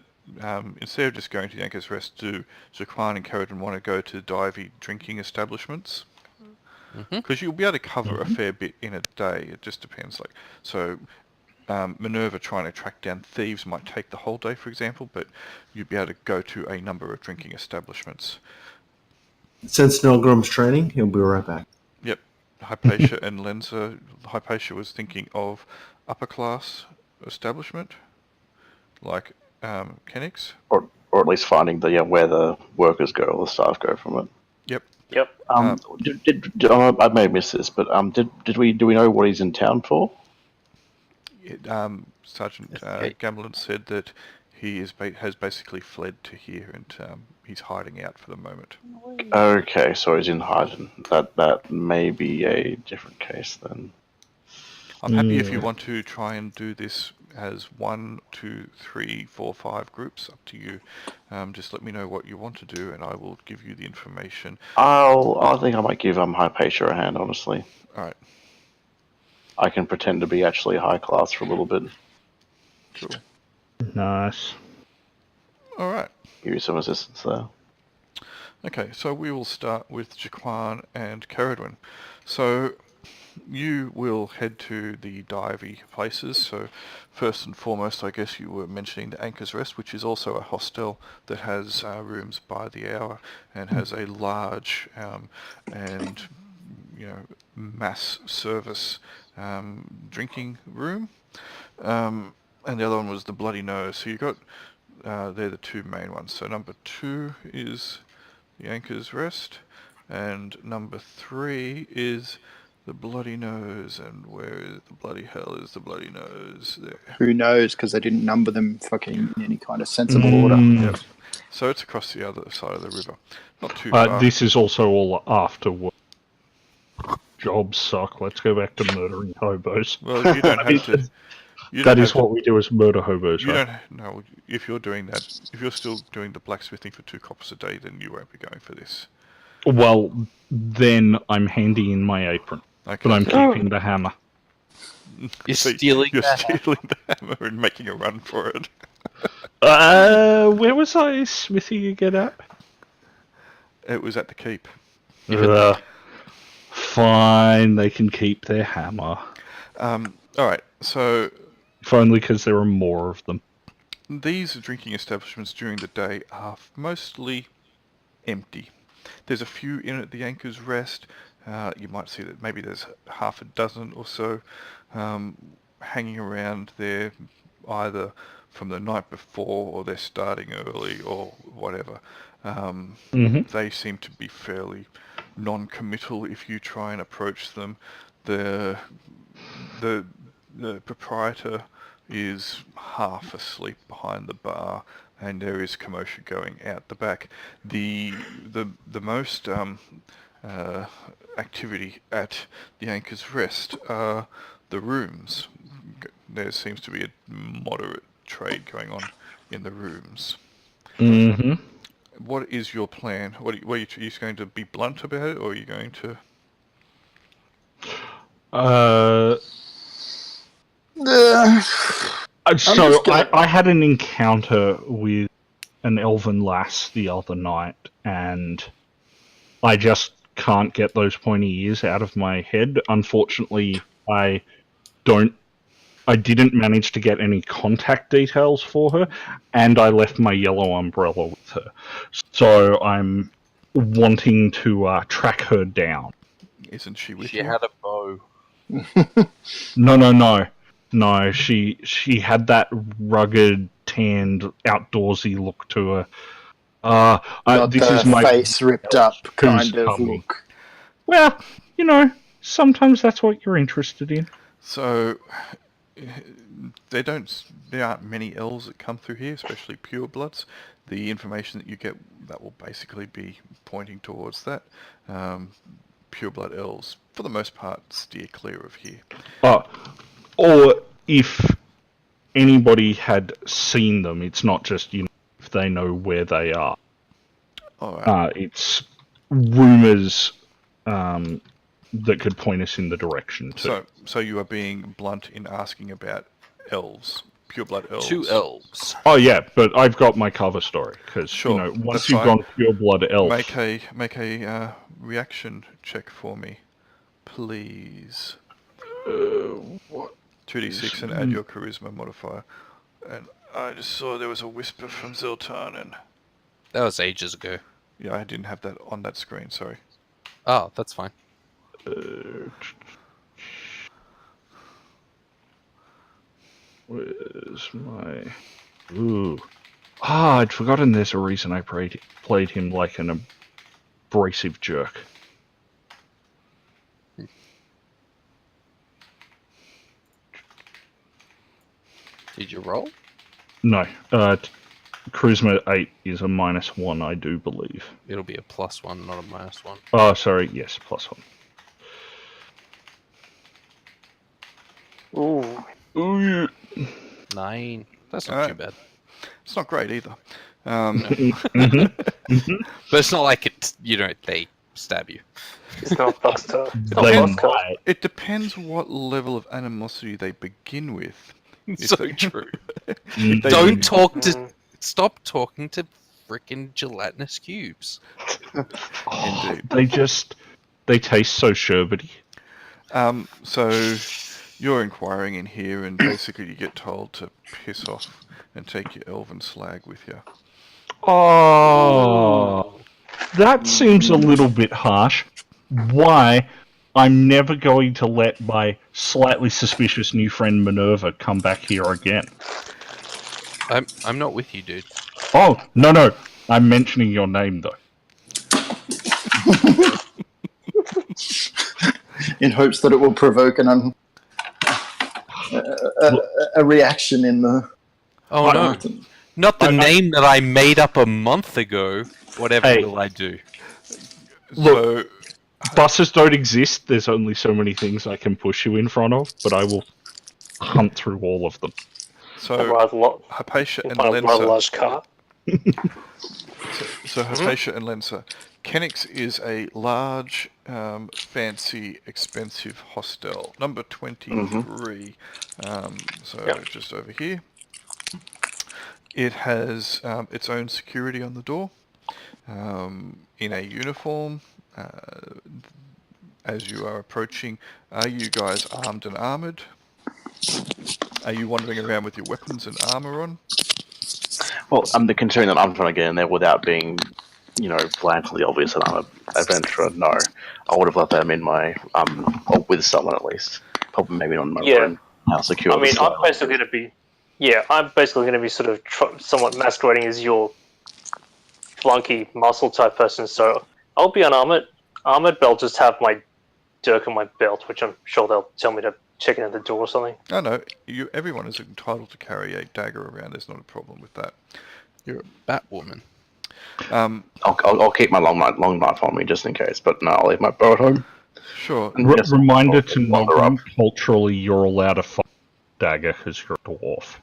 instead of just going to the Anchor's Rest, do Jaquan and Caradwen want to go to divey drinking establishments? Because you'll be able to cover a fair bit in a day. It just depends. Minerva trying to track down thieves might take the whole day, for example, but you'd be able to go to a number of drinking establishments. Since Nilgrim's training, he'll be right back. Yep. Hypatia and Lenza. Hypatia was thinking of upper class establishment, like Kenix. or at least finding where the workers go or the staff go from it. Yep. I may have missed this, but do we know what he's in town for? Sergeant Okay. Gamblin said that he has basically fled to here, and he's hiding out for the moment. Okay, so he's in hiding. That may be a different case then. I'm happy if you want to try and do this as 1, 2, 3, 4, 5 groups. Up to you. Just let me know what you want to do, and I will give you the information. I think I might give Hypatia a hand. Honestly, All right. I can pretend to be actually high class for a little bit. Cool. Nice. All right. Give you some assistance there. Okay, so we will start with Jaquan and Caradwin. So you will head to the divey places. So first and foremost, I guess you were mentioning the Anchor's Rest, which is also a hostel that has rooms by the hour and has a large and mass service drinking room. And the other one was the Bloody Nose. So you got they're the two main ones. So number 2 is the Anchor's Rest, and number 3 is the Bloody Nose. And where is the bloody hell is the Bloody Nose? There. Who knows? Because they didn't number them fucking in any kind of sensible order. Yep. So it's across the other side of the river. Not too far. This is also all after work. Jobs suck. Let's go back to murdering hobos. Well, you don't have to. That is what we do as murder hobos, You right? don't know if you're doing that. If you're still doing the blacksmithing for 2 coppers a day, then you won't be going for this. Well, then I'm handing in my apron, Okay. but I'm keeping the hammer. You're So stealing You're that. stealing the hammer and making a run for it. Where was I smithing again at? It was at the keep. Fine, they can keep their hammer. All right. So If only because there are more of them. these drinking establishments during the day are mostly empty. There's a few in at the Anchor's Rest. You might see that maybe there's half a dozen or so hanging around there, either from the night before or they're starting early or whatever. They seem to be fairly non-committal if you try and approach them. The proprietor is half asleep behind the bar, and there is commotion going out the back. The most activity at the Anchor's Rest are the rooms. There seems to be a moderate trade going on in the rooms. Mm-hmm. What is your plan? Are you just going to be blunt about it, or are you going to... So I had an encounter with an elven lass the other night, and I just can't get those pointy ears out of my head. Unfortunately, I didn't manage to get any contact details for her, and I left my yellow umbrella with her. So I'm wanting to track her down. Isn't she with She you? had a bow. No, she had that rugged, tanned, outdoorsy look to her. Not this the is my face ripped up kind of coming. look. Well, sometimes that's what you're interested in. So, there aren't many elves that come through here, especially purebloods. The information that you get, that will basically be pointing towards that. Pureblood elves, for the most part, steer clear of here. Or if anybody had seen them, it's not just, if they know where they are. All right. It's rumours that could point us in the direction too. So you are being blunt in asking about elves, pureblood elves. 2 elves. Oh yeah, but I've got my cover story because Sure, once that's you've fine. gone pureblood elf, Make a reaction check for me, please. what? 2d6 and add your charisma modifier. And I just saw there was a whisper from Zeltarnin. That was ages ago. Yeah, I didn't have that on that screen, sorry. Oh, that's fine. Where's my... Ooh. I'd forgotten there's a reason I played him like an abrasive jerk. Did you roll? No, Charisma 8 is a -1, I do believe. It'll be a +1, not a -1. Oh, sorry, yes, +1. Ooh. Ooh. 9. That's not Alright. too bad. It's not great either. But it's not like they stab you. It's not Buster. It's not They Buster. might. It depends what level of animosity they begin with. If So they- true. Mm. They- Don't talk to. Mm. Stop talking to freaking gelatinous cubes. Indeed. They taste so sherbety. So you're inquiring in here, and basically you get told to piss off and take your elven slag with you. Oh, that seems a little bit harsh. Why? I'm never going to let my slightly suspicious new friend Minerva come back here again. I'm not with you, dude. Oh, no. I'm mentioning your name, though. In hopes that it will provoke a reaction in the. Oh no, not the name that I made up a month ago. Whatever Hey. will I do? So Buses don't exist. There's only so many things I can push you in front of, but I will hunt through all of them. Hypatia and Find a rather Lensa. large car. So Hypatia and Lensa. Kenix is a large, fancy, expensive hostel. Number 23. Just over here. It has its own security on the door. In a uniform. As you are approaching, are you guys armed and armoured? Are you wandering around with your weapons and armour on? Well, I'm the concern that I'm trying to get in there without being, blatantly obvious that I'm an adventurer. No, I would have left them in my, or with someone at least. Probably maybe not in my room. How secure? I mean, the I'm style. basically going to be sort of somewhat masquerading as your flunky muscle type person. So I'll be unarmored. Armored, but I'll just have my dirk and my belt, which I'm sure they'll tell me to check in at the door or something. Oh no, everyone is entitled to carry a dagger around. There's not a problem with that. You're a Batwoman. I'll keep my long knife on me just in case. But no, I'll leave my bow at home. Sure. And yes, Reminder I'll to wander Nogum, up. culturally you're allowed to fight dagger because you're a dwarf.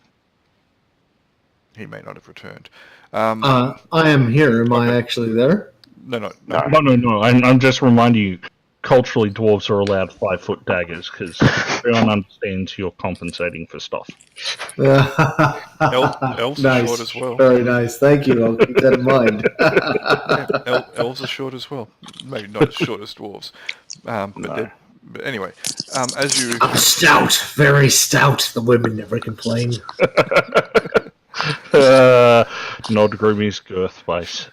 He may not have returned. I am here. Am I actually there? No. No. I'm just reminding you, culturally dwarves are allowed 5-foot daggers because everyone understands you're compensating for stuff. Elves are nice. short as well. Very nice. Thank you. I'll keep that in mind. Elves are short as well. Maybe not as short as dwarves. But anyway, as you... I'm stout. Very stout. The women never complain. Nodgrim is girth by sea.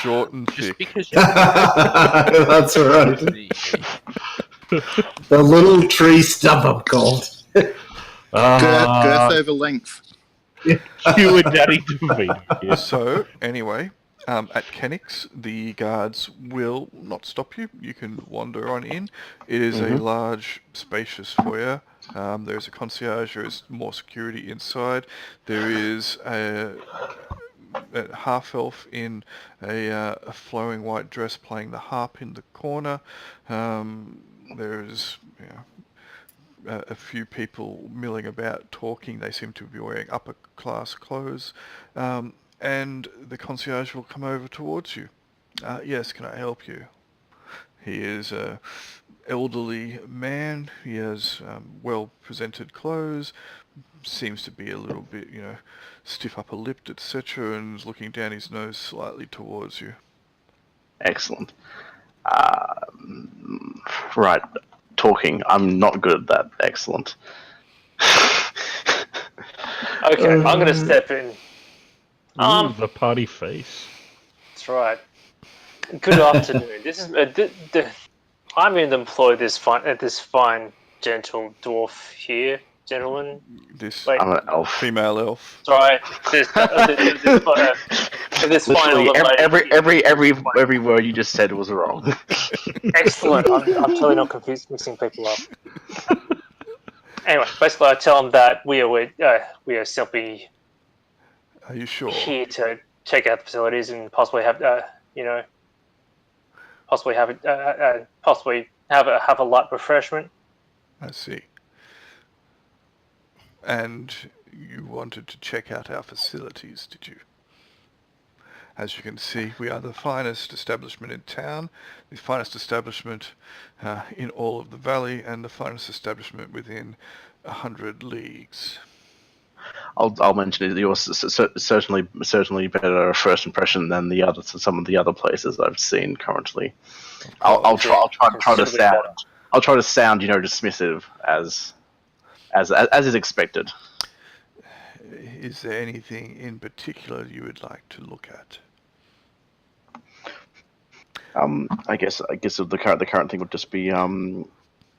Short and Just thick. because you That's right. The little tree stump, I'm called. Girth over length. You and Daddy DeVito. Yes. So, anyway, at Kenix, the guards will not stop you. You can wander on in. It is a large, spacious foyer. There's a concierge. There is more security inside. There is a half-elf in a flowing white dress playing the harp in the corner. There's a few people milling about talking. They seem to be wearing upper-class clothes. And the concierge will come over towards you. Yes, can I help you? He is a elderly man. He has well-presented clothes. Seems to be a little bit, stiff upper-lipped, etc., and is looking down his nose slightly towards you. Excellent. Right. Talking. I'm not good at that. Excellent. Okay, I'm going to step in. Ooh, the party face. That's right. Good afternoon. This is I'm in the employ of this fine gentle dwarf here. gentleman. This Wait, I'm an elf. female elf. sorry. This final Literally, every word you just said was wrong. Excellent. I'm totally not confused, mixing people up. Anyway, basically, I tell them that we are simply Are you sure? here to check out the facilities and possibly have possibly have a light refreshment. I see. And you wanted to check out our facilities, did you? As you can see, we are the finest establishment in town, the finest establishment in all of the valley, and the finest establishment within 100 leagues. I'll mention it. Yours is certainly better first impression than some of the other places I've seen currently. I'll try to sound dismissive as is expected. Is there anything in particular you would like to look at? I guess the current thing would just be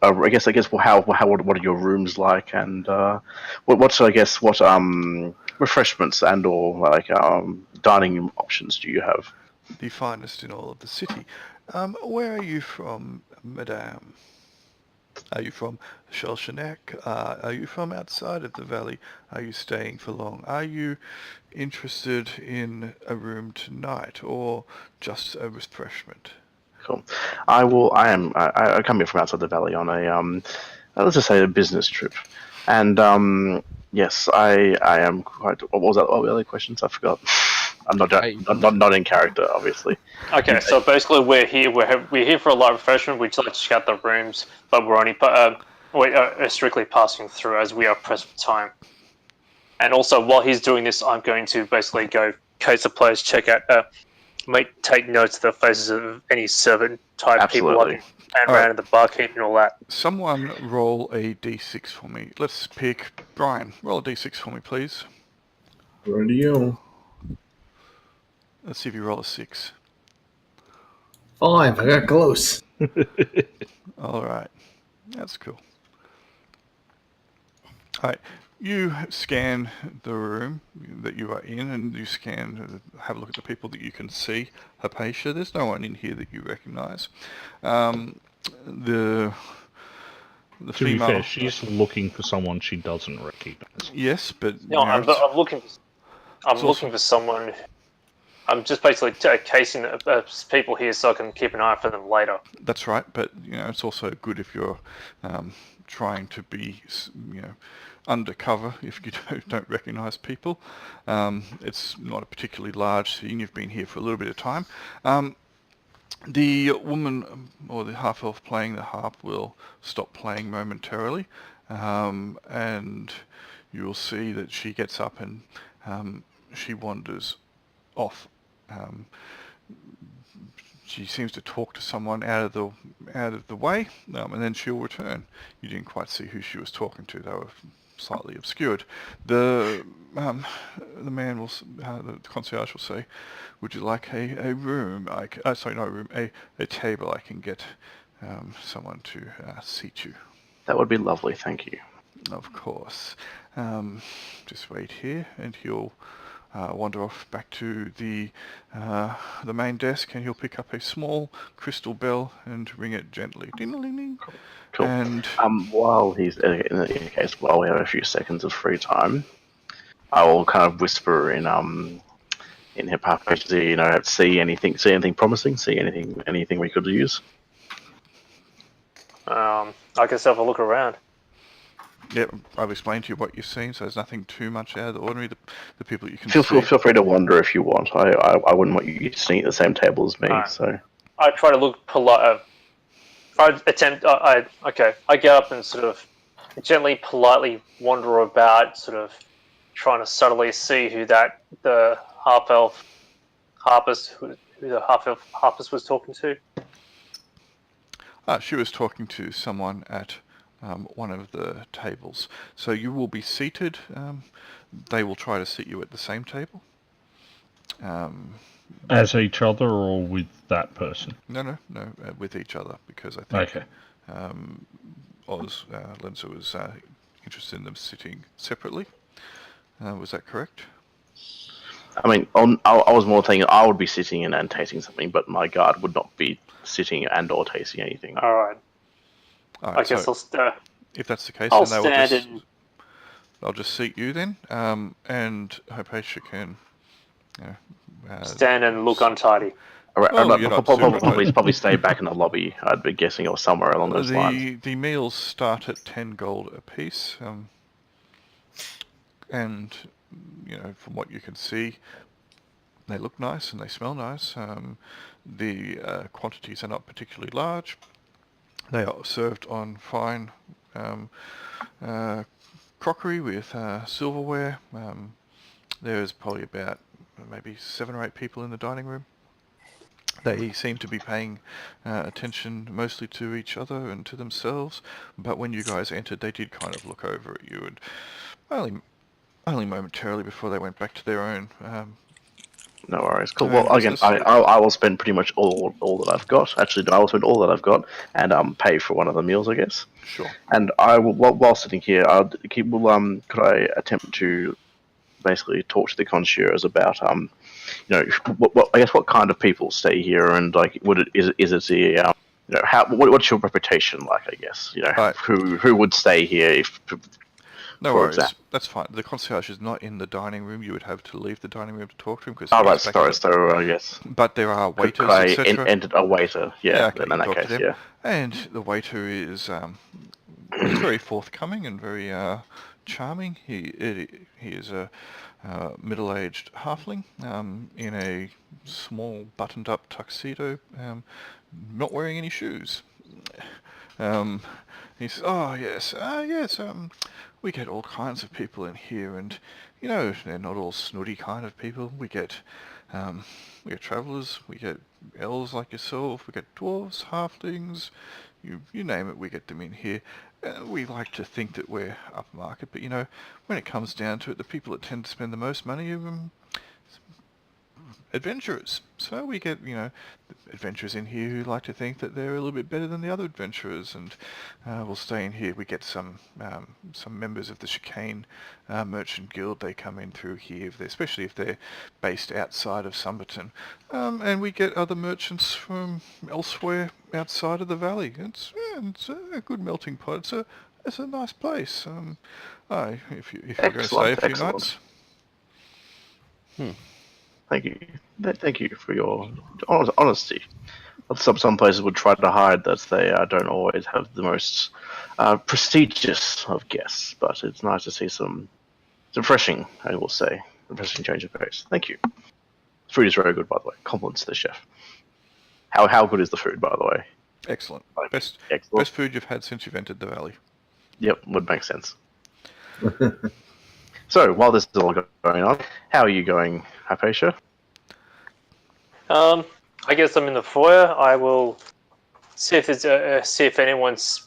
I guess what are your rooms like, and what refreshments and or like dining options do you have? The finest in all of the city. Where are you from, madame? Are you from Shelchanek? Are you from outside of the valley? Are you staying for long? Are you interested in a room tonight or just a refreshment? Cool. I come here from outside the valley on a let's just say a business trip, and yes, I am quite. What was that? What were the other questions? I forgot. I'm not in character, obviously. Okay, so basically we're here for a light refreshment. We'd like to check out the rooms, but we are strictly passing through as we are pressed for time. And also, while he's doing this, I'm going to basically go case the players, check out, take notes of the faces of any servant type people and around in the barkeep and all that. Someone roll a d6 for me. Let's pick Brian. Roll a d6 for me, please. Radio. Let's see if you roll a 6. 5. I got close. All right. That's cool. All right. You scan the room that you are in, and you have a look at the people that you can see. Hypatia, there's no one in here that you recognise. The To female. be fair, she's looking for someone she doesn't recognise. Yes, but No, I'm looking for someone. I'm just basically casing people here so I can keep an eye for them later. That's right, but it's also good if you're trying to be undercover if you don't recognise people. It's not a particularly large scene. You've been here for a little bit of time. The woman or the half elf playing the harp will stop playing momentarily, and you'll see that she gets up and she wanders off. She seems to talk to someone out of the way, and then she'll return. You didn't quite see who she was talking to; they were slightly obscured. The man will, the concierge will say, "Would you like a room? A table. I can get someone to seat you." That would be lovely, thank you. Of course. Just wait here, and he'll wander off back to the main desk, and he'll pick up a small crystal bell and ring it gently. Ding-a-ling-ling. Cool. And while we have a few seconds of free time, I will kind of whisper in Hypatia, see anything promising, see anything we could use. I guess have a look around. yeah, I've explained to you what you've seen, so there's nothing too much out of the ordinary. The people that you can Feel see. free to wander if you want. I wouldn't want you sitting at the same table as me. Alright. So I try to look polite. I get up and sort of gently, politely wander about, sort of trying to subtly see who the half-elf harpist was talking to. She was talking to someone at one of the tables. So you will be seated. They will try to seat you at the same table. As each other or with that person? No, with each other, because I think Okay. Lenza was interested in them sitting separately. Was that correct? I mean, I was more thinking I would be sitting and tasting something, but my guard would not be sitting and or tasting anything. All right. All I right, guess so if that's the case, I'll then they will stand just... and I'll just seat you then, and Hypatia can... stand and look untidy. you're not Probably stay back in the lobby, I'd be guessing, or somewhere along those lines. The meals start at 10 gold apiece, and from what you can see, they look nice and they smell nice. The quantities are not particularly large. They are served on fine crockery with silverware. There's probably about maybe 7 or 8 people in the dining room. They seem to be paying attention mostly to each other and to themselves, but when you guys entered, they did kind of look over at you, and only momentarily before they went back to their own. No worries. Cool. Well, again, I will spend pretty much all that I've got. Actually, I will spend all that I've got and pay for one of the meals, I guess. Sure. And I will, while sitting here, could I attempt to basically talk to the concierge about what kind of people stay here, and like is it a what's your reputation like, I guess, who would stay here if no worries, that's fine. The concierge is not in the dining room. You would have to leave the dining room to talk to him because yes, but there are waiters, could I etc. enter a waiter, okay, in that case, yeah. And the waiter is he's very forthcoming and very charming. He is a middle-aged halfling in a small buttoned-up tuxedo, not wearing any shoes. He says, "Oh yes, we get all kinds of people in here, and they're not all snooty kind of people. We get travellers, we get elves like yourself, we get dwarves, halflings, you name it, we get them in here. We like to think that we're upmarket, but when it comes down to it, the people that tend to spend the most money are adventurers. So we get, adventurers in here who like to think that they're a little bit better than the other adventurers, and we'll stay in here. We get some members of the Chicane Merchant Guild. They come in through here, especially if they're based outside of Summerton. And we get other merchants from elsewhere outside of the valley. It's a good melting pot. It's a nice place. If you're going to stay a few nights. Thank you. Thank you for your honesty. Some places would try to hide that they don't always have the most prestigious of guests, but it's nice to see some refreshing, I will say, refreshing change of pace. Thank you. Food is very good, by the way. Compliments to the chef. How good is the food, by the way? Excellent. Best food you've had since you've entered the valley. Yep, would make sense. So, while this is all going on, how are you going, Hypatia? I guess I'm in the foyer. I will see if there's see if anyone's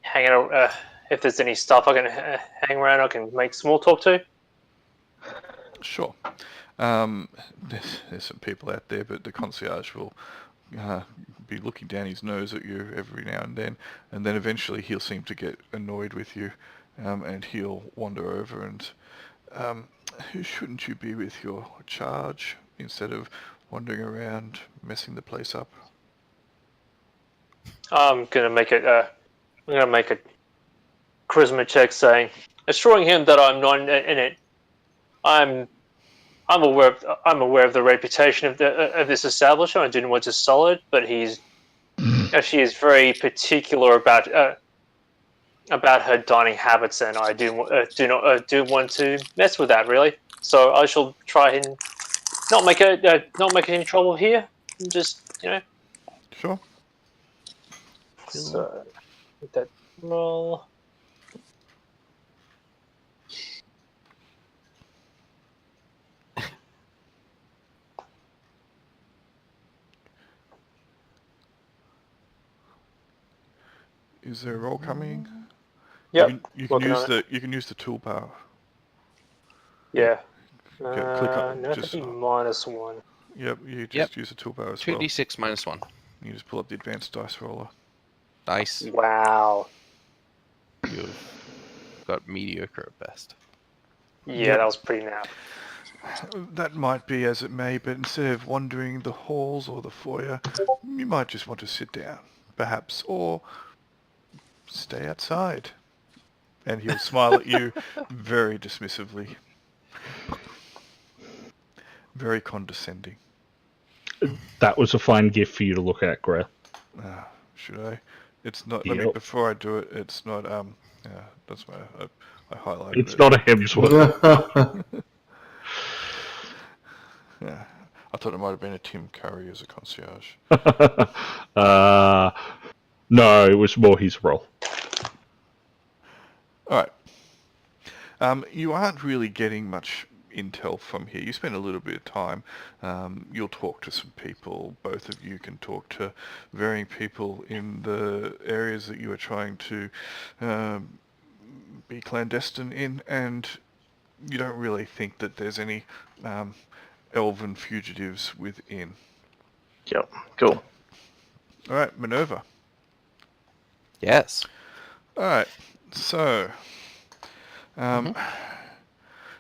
hanging out. If there's any stuff I can hang around, I can make small talk to. Sure. There's some people out there, but the concierge will be looking down his nose at you every now and then eventually he'll seem to get annoyed with you. And he'll wander over and, shouldn't you be with your charge instead of wandering around messing the place up? I'm gonna make a charisma check, saying, assuring him that I'm not in it. I'm aware of the reputation of this establishment. I do know what's solid, but she is very particular about her dining habits, and I do want to mess with that, really. So I shall try and not make any trouble here. Just Sure. So with that roll. Is there a roll coming? Yep. You can use the toolbar. Yeah. Click on no, that'd be -1. Yep, you just use the toolbar as well. 2d6 -1. You just pull up the advanced dice roller. Nice. Wow. got mediocre at best. Yeah, Yep. that was pretty naff. That might be as it may, but instead of wandering the halls or the foyer, you might just want to sit down, perhaps, or stay outside. And he'll smile at you very dismissively. Very condescending. That was a fine gift for you to look at, Grail. Should I? It's not. Yep. Let me. Before I do it, it's not. That's why I highlighted It's it. not a Hemsworth. Yeah. I thought it might have been a Tim Curry as a concierge. No, it was more his role. All right. You aren't really getting much intel from here. You spend a little bit of time. You'll talk to some people. Both of you can talk to varying people in the areas that you are trying to be clandestine in, and you don't really think that there's any elven fugitives within. Yep. Cool. All right, Minerva. Yes. All right, so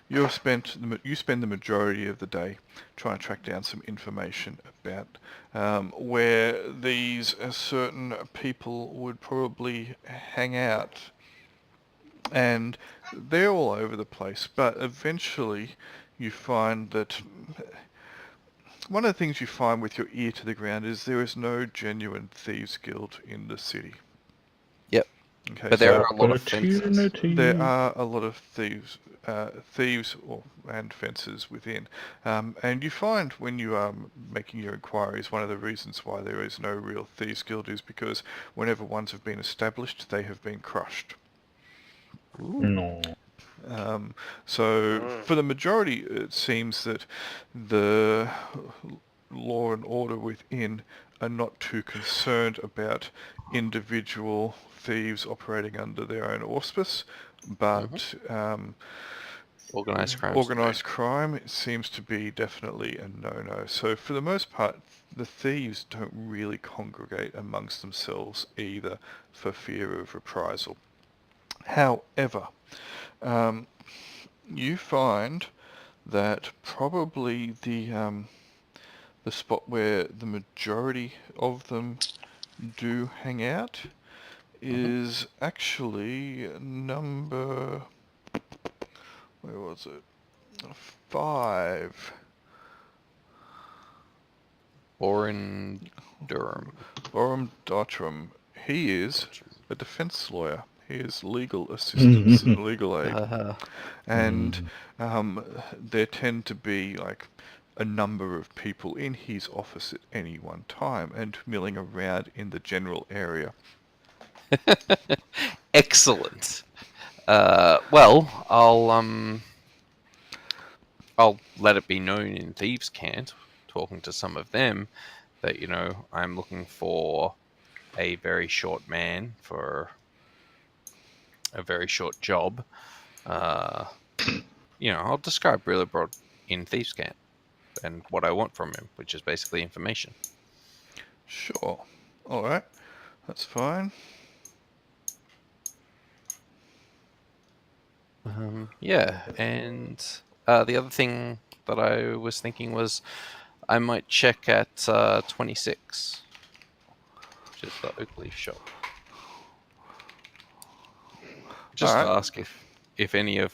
you spend the majority of the day trying to track down some information about where these certain people would probably hang out, and they're all over the place. But eventually, you find that one of the things you find with your ear to the ground is there is no genuine thieves guild in the city. Yep. Okay, But there are a lot of fences. Opportunity. There are a lot of thieves and fences within. And you find when you are making your inquiries, one of the reasons why there is no real thieves guild is because whenever ones have been established, they have been crushed. No. So for the majority, it seems that the law and order within are not too concerned about individual thieves operating under their own auspice, but Organised crime. organised crime seems to be definitely a no-no. So for the most part, the thieves don't really congregate amongst themselves either for fear of reprisal. However, you find that probably the spot where the majority of them do hang out is actually number... Where was it? 5. Orin Durham. Oram Dottram. He is a defense lawyer. He is legal assistance and legal aid. And there tend to be like a number of people in his office at any one time and milling around in the general area. Excellent. Well, I'll let it be known in Thieves' Cant, talking to some of them, that, you know, I'm looking for a very short man for a very short job. You know, I'll describe really broad in Thieves' Cant and what I want from him, which is basically information. Sure. All right. That's fine. Yeah, and the other thing that I was thinking was I might check at 26, which is the oak leaf shop. Just to ask if any of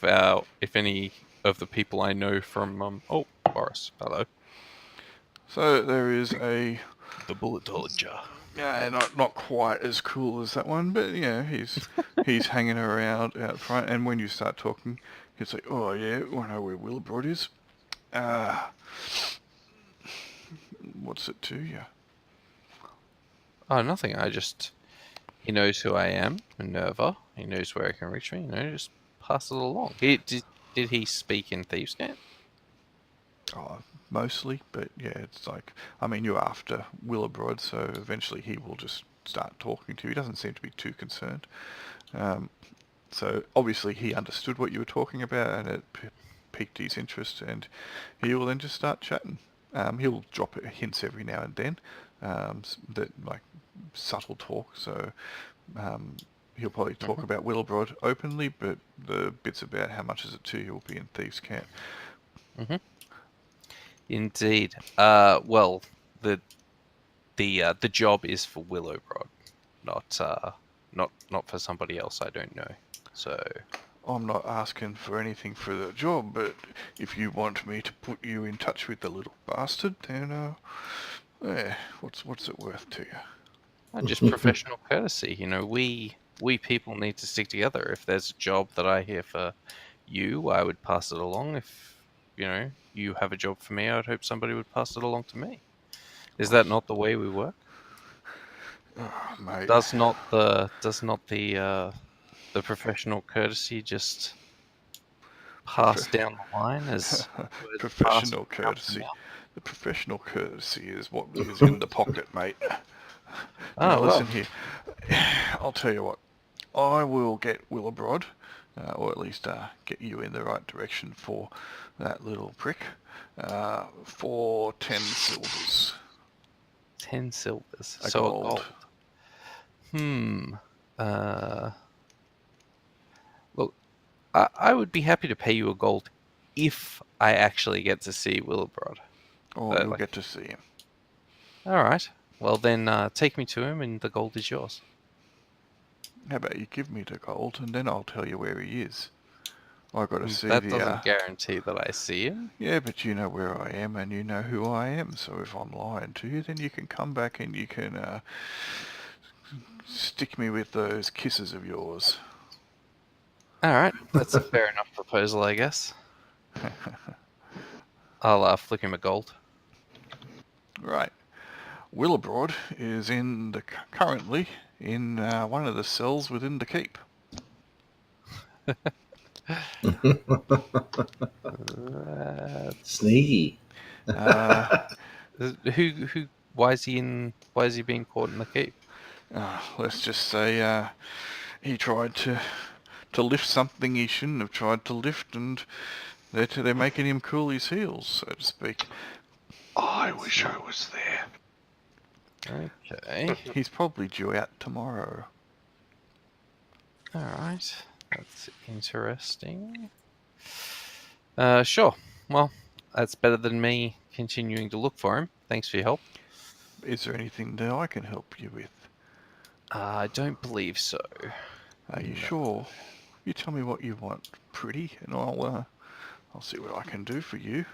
the people I know from Boris, hello. So there is The bullet dodger. yeah, not quite as cool as that one, but yeah, he's hanging around out front, and when you start talking, he's like, "Oh yeah, I know where Willowbroad is. What's it to you?" Oh, nothing. He knows who I am, Minerva. He knows where he can reach me. You know, just pass it along. Did he speak in Thieves' Cant? Oh, mostly, but yeah, it's like, I mean, you're after Willowbroad, so eventually he will just start talking to you. He doesn't seem to be too concerned. So obviously he understood what you were talking about, and it piqued his interest, and he will then just start chatting. He'll drop hints every now and then, that like subtle talk. So he'll probably talk about Willibrod openly, but the bits about how much is it to you will be in Thieves' Cant. Indeed. Well, the job is for Willibrod, not for somebody else I don't know. So I'm not asking for anything for the job, but if you want me to put you in touch with the little bastard, then what's it worth to you? just professional courtesy. You know, we people need to stick together. If there's a job that I hear for you, I would pass it along. If you have a job for me, I'd hope somebody would pass it along to me. Is that not the way we work? Oh, mate. Does not the professional courtesy just pass down the line as professional courtesy? The professional courtesy is what is in the pocket, mate. Now, listen here. I'll tell you what. I will get Willibrod, or at least get you in the right direction for that little prick, for 10 silvers. 10 silvers. A so gold. A gold. Look, I would be happy to pay you a gold if I actually get to see Willibrod. Oh, you'll get to see him. All right. Well, then take me to him, and the gold is yours. How about you give me the gold, and then I'll tell you where he is. I got to see that doesn't guarantee that I see him. Yeah, but you know where I am, and you know who I am. So if I'm lying to you, then you can come back and you can stick me with those kisses of yours. All right, that's a fair enough proposal, I guess. I'll flick him a gold. Right. Willibrod is currently in one of the cells within the keep. Sneaky. Who? Why is he being caught in the keep? Let's just say he tried to lift something he shouldn't have tried to lift, and they're making him cool his heels, so to speak. I wish I was there. Okay. He's probably due out tomorrow. All right. That's interesting. Sure. Well, that's better than me continuing to look for him. Thanks for your help. Is there anything that I can help you with? I don't believe so. Are you sure? You tell me what you want, pretty, and I'll see what I can do for you.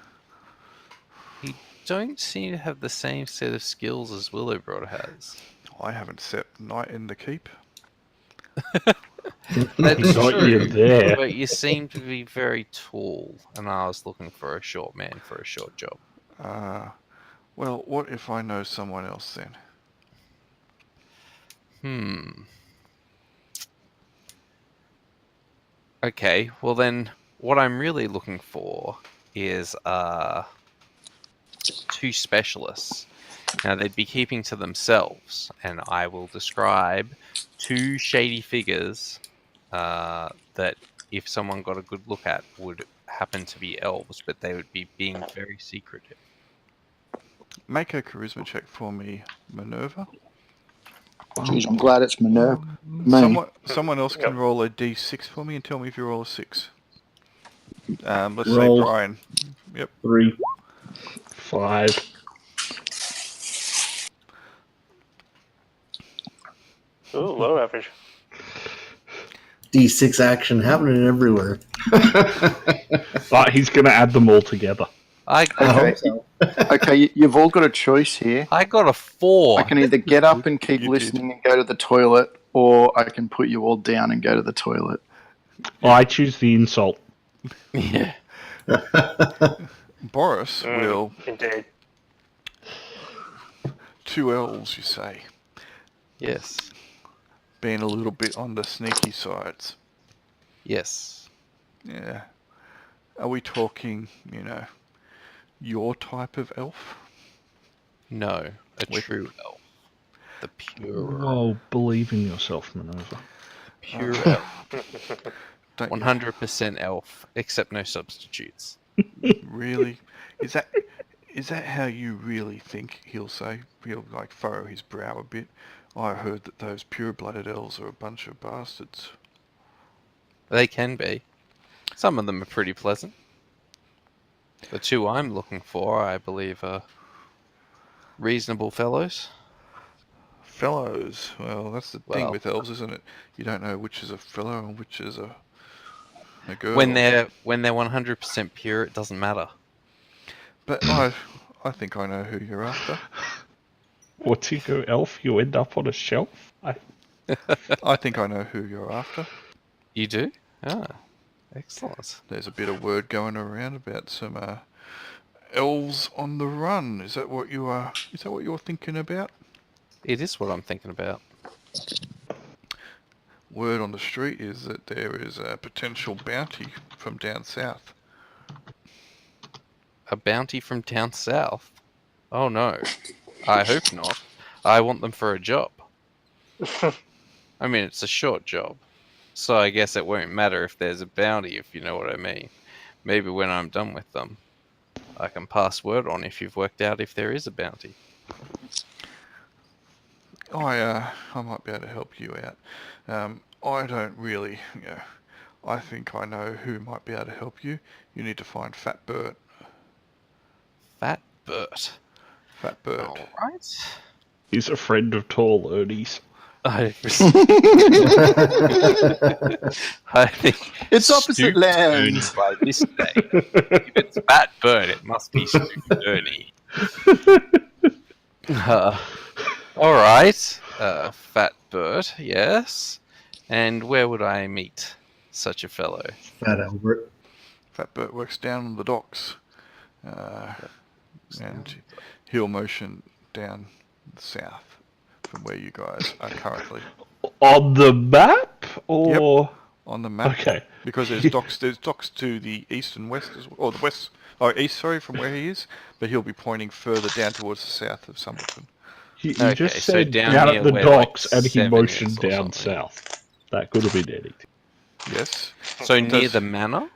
You don't seem to have the same set of skills as Willibrod has. I haven't set night in the keep. That's Got true, you there. but you seem to be very tall, and I was looking for a short man for a short job. Well, what if I know someone else then? Okay, well then, what I'm really looking for is 2 specialists. Now, they'd be keeping to themselves, and I will describe 2 shady figures that, if someone got a good look at, would happen to be elves, but they would be being very secretive. Make a charisma check for me, Minerva. Jeez, I'm glad it's Minerva. Someone else can roll a d6 for me and tell me if you roll a 6. Let's Roll. say Brian. Yep. 3. 5. Ooh, low average. D6 action happening everywhere. But he's going to add them all together. I hope so. Okay, you've all got a choice here. I got a 4. I can either get up and keep You listening and go to the toilet, or I can put you all down and go to the toilet. I choose the insult. Yeah. Boris will... Indeed. 2 elves, you say. Yes. Being a little bit on the sneaky sides. Yes. Yeah. Are we talking, your type of elf? No, a true elf. The pure, Oh, believe in yourself, Minerva. pure elf. Don't you 100% elf, except no substitutes. really? Is that how you really think? He'll say. He'll furrow his brow a bit. I heard that those pure-blooded elves are a bunch of bastards. They can be. Some of them are pretty pleasant. The two I'm looking for, I believe, are reasonable fellows. Fellows. Well, that's the thing Well, with elves, isn't it? You don't know which is a fellow and which is a girl. when they're 100% pure, it doesn't matter. But I think I know who you're after. What's you go, elf? You end up on a shelf? I think I know who you're after. You do? Ah, excellent. There's a bit of word going around about some elves on the run. Is that what you are? Is that what you're thinking about? It is what I'm thinking about. Word on the street is that there is a potential bounty from down south. A bounty from down south? Oh no. I hope not. I want them for a job. I mean, it's a short job. So I guess it won't matter if there's a bounty, if you know what I mean. Maybe when I'm done with them, I can pass word on if you've worked out if there is a bounty. I might be able to help you out. I don't really, I think I know who might be able to help you. You need to find Fat Bert. Fat Bert. Fat Bert. Alright. He's a friend of tall Ernie's. I think It's opposite Stupid land. Ernie by this day. If it's Fat Bird, it must be Stupid Ernie. Alright, Fat Bird, yes. And where would I meet such a fellow? Fat Albert. Fat Bert works down on the docks. And he'll motion down the south from where you guys are currently. On the map? Or... On the map. Okay. Because there's docks to the east and west, or the west, east, sorry, from where he is, but he'll be pointing further down towards the south of Sumbleton. He Okay, just so said down down near at the where, docks like, and he 7 motioned is or down something. south. That could have been anything. Yes. So near Does- the manor?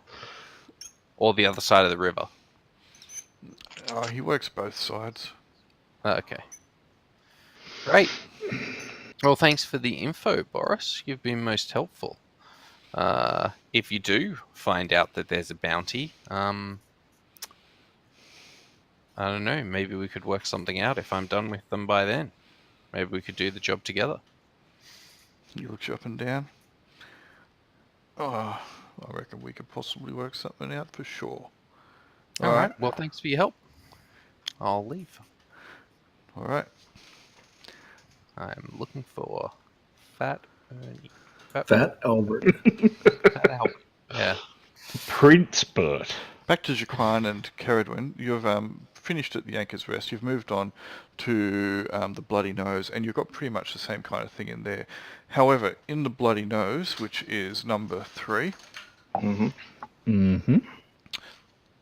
Or the other side of the river? He works both sides. Okay. Great. Well, thanks for the info, Boris. You've been most helpful. If you do find out that there's a bounty, I don't know, maybe we could work something out if I'm done with them by then. Maybe we could do the job together. He looks you up and down. I reckon we could possibly work something out for sure. All right. Well, thanks for your help. I'll leave. All right. I'm looking for Fat Ernie. Fat Albert. Fat Albert. Yeah. Prince Bert. Back to Jaquan and Ceridwen. You've finished at the Anchor's Rest. You've moved on to the Bloody Nose, and you've got pretty much the same kind of thing in there. However, in the Bloody Nose, which is number 3,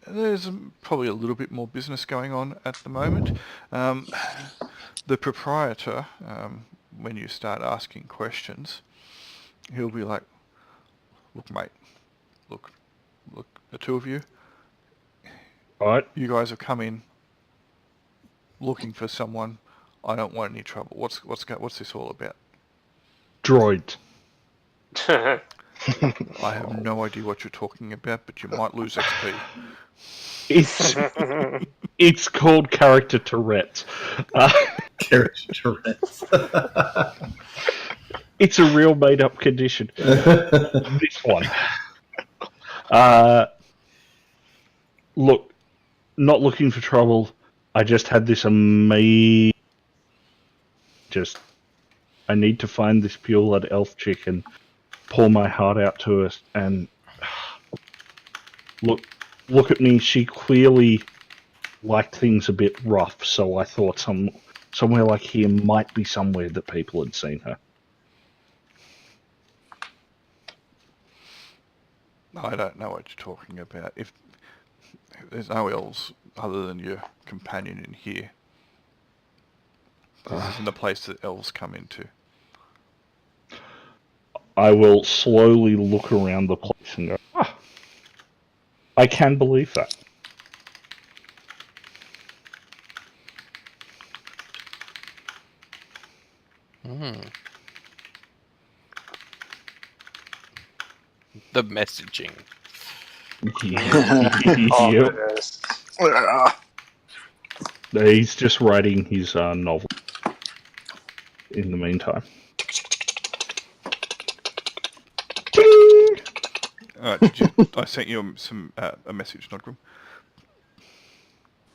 there's probably a little bit more business going on at the moment. The proprietor, when you start asking questions, he'll be like, "Look, mate, look, the two of you, Right. you guys have come in looking for someone. I don't want any trouble. What's this all about? Droid. I have no idea what you're talking about, but you might lose XP. It's called character Tourette's. Character Tourette's. It's a real made-up condition. This one. Look, not looking for trouble. I just had this amazing... I need to find this pure-blood elf chick and pour my heart out to her. And look at me. She clearly liked things a bit rough, so I thought somewhere like here might be somewhere that people had seen her. I don't know what you're talking about. If there's no elves other than your companion in here, this isn't the place that elves come into. I will slowly look around the place and go, I can believe that. The messaging. Oh, Yep. goodness. He's just writing his novel in the meantime. I sent you a message, Nodgrim.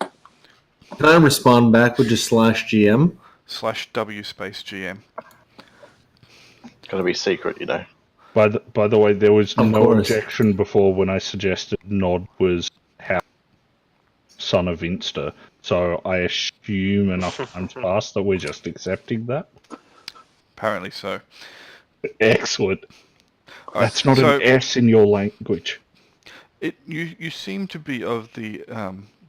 Can I respond back with just /GM? /W space GM. It's got to be secret, you know. By the way, there was Of no course. objection before when I suggested Nod was son of Insta. So I assume enough time's passed that we're just accepting that. Apparently so. Excellent. All right, That's not so an S in your language. you seem to be of the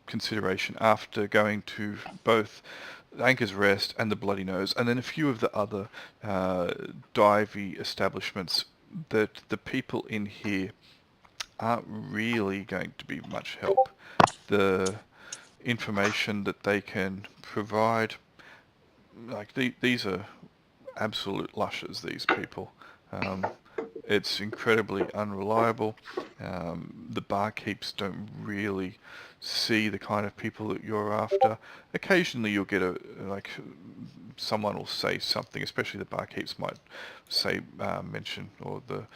consideration after going to both Anchor's Rest and the Bloody Nose, and then a few of the other divey establishments, that the people in here aren't really going to be much help. The information that they can provide, like these are absolute lushes, these people. It's incredibly unreliable. The barkeeps don't really see the kind of people that you're after. Occasionally you'll get someone will say something, especially the barkeeps might say, mention, or the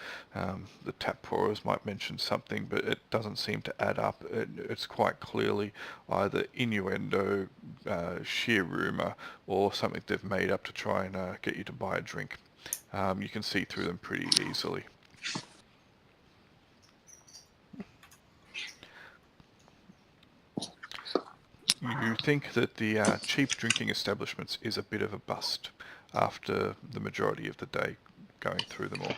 tap pourers might mention something, but it doesn't seem to add up. It's quite clearly either innuendo, sheer rumour, or something they've made up to try and get you to buy a drink. You can see through them pretty easily. You think that the cheap drinking establishments is a bit of a bust after the majority of the day going through them all.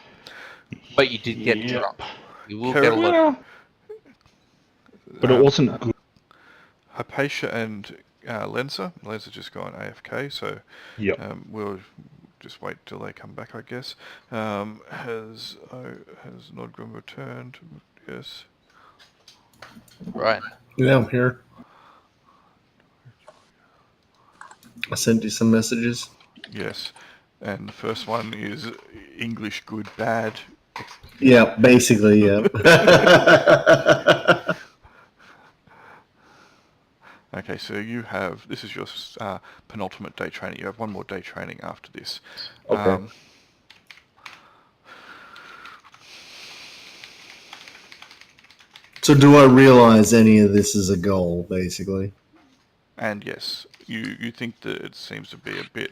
But you did get Yep. drunk. You will Carrot- get a lot. Yeah. But it wasn't good. Hypatia and Lenza. Lenza just gone AFK, so Yep. we'll just wait till they come back, I guess. Has Nodgrim returned? Yes. Right. Yeah, I'm here. I sent you some messages. Yes. And the first one is English good, bad. Yeah, basically, yeah. Okay, so this is your penultimate day training. You have one more day training after this. Okay. So do I realize any of this is a goal, basically? And yes, you think that it seems to be a bit,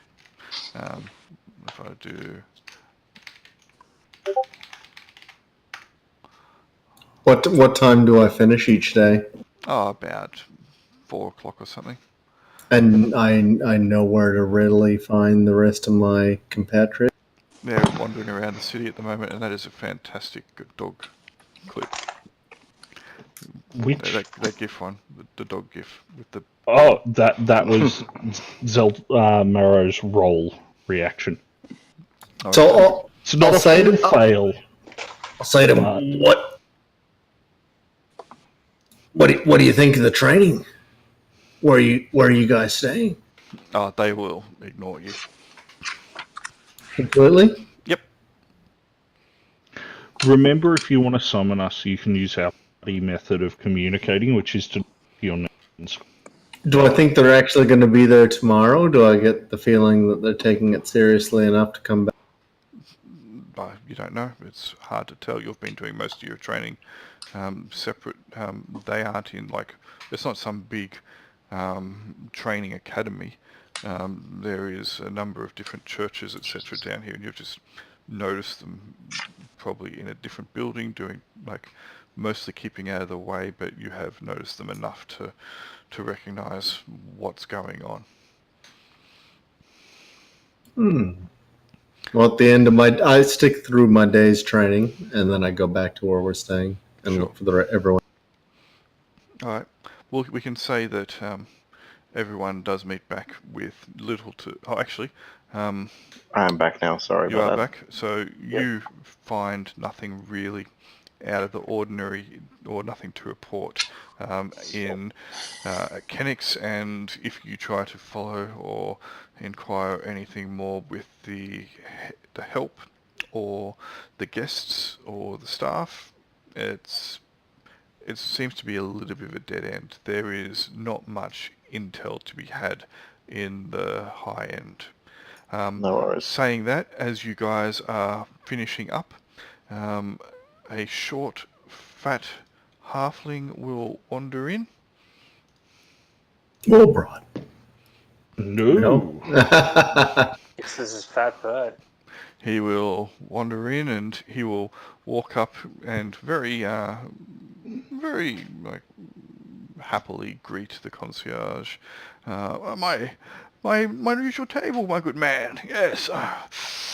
if I do... What time do I finish each day? Oh, about 4 o'clock or something. And I know where to readily find the rest of my compatriots. They're wandering around the city at the moment, and that is a fantastic dog clip. Which? That GIF one, the dog GIF with the... Oh, that was Zelmarro's roll reaction. Oh, So It's not I'll a say full to- fail. I'll say to him, What do you think of the training? Where are you guys staying? Oh, they will ignore you. Completely? Yep. Remember, if you want to summon us, you can use our buddy method of communicating, which is to your names. Do I think they're actually going to be there tomorrow? Do I get the feeling that they're taking it seriously enough to come back? You don't know. It's hard to tell. You've been doing most of your training separate. They aren't in, it's not some big training academy. There is a number of different churches, etc. down here, and you've just noticed them probably in a different building, doing mostly keeping out of the way, but you have noticed them enough to recognise what's going on. Well, at the end of I stick through my day's training, and then I go back to where we're staying and Sure. look for everyone. All right. Well, we can say that everyone does meet back with little to... Oh, actually... I am back now. Sorry You about are that. back. So you find nothing really out of the ordinary, or nothing to report in Kenix, and if you try to follow or inquire anything more with the help or the guests or the staff, it seems to be a little bit of a dead end. There is not much intel to be had in the high end. No worries. Saying that, as you guys are finishing up, a short, fat halfling will wander in. Broad. No. This is fat bird. He will wander in and he will walk up and very like happily greet the concierge. My usual table, my good man. Yes,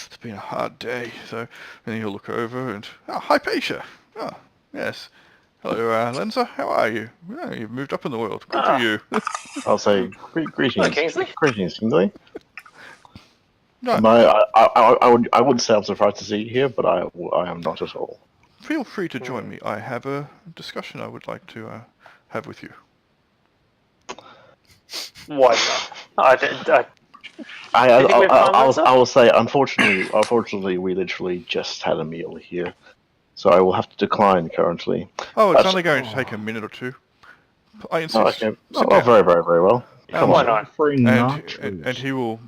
it's been a hard day. So then he'll look over and hi, Paisha. Oh, yes. Hello, Lenza. How are you? Oh, you've moved up in the world. Good for you. I'll say greetings. Hello, Kingsley. Greetings, Kingsley. No, I would say I'm surprised to see you here, but I am not at all. feel free to join me. I have a discussion I would like to have with you. Why not? I will say, unfortunately, we literally just had a meal here, so I will have to decline currently. Oh, it's only going to take a minute or two. I insist. Okay. Sit Oh, down. very, very, very well. Why not? And he will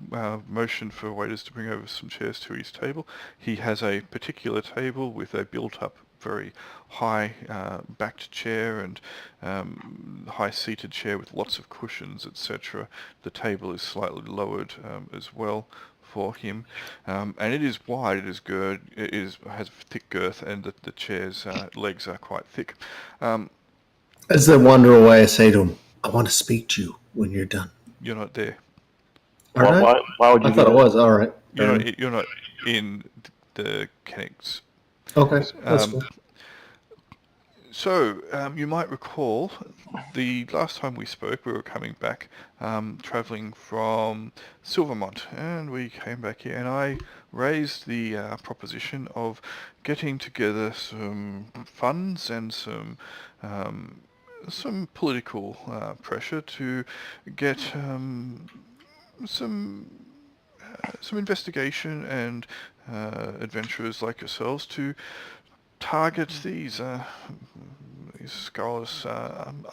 motion for waiters to bring over some chairs to his table. He has a particular table with a built-up, very high backed chair and high-seated chair with lots of cushions, etc. The table is slightly lowered as well for him, and it is wide. It is has thick girth, and the chair's legs are quite thick. As they wander away, I say to him, I want to speak to you when you're done. You're not there. Why would you? I thought it was. All right. You're not in the Kennex. Okay, that's cool. So, you might recall the last time we spoke, we were coming back, travelling from Silvermont, and we came back here, and I raised the proposition of getting together some funds and some political pressure to get some investigation and adventurers like yourselves to target these scurrilous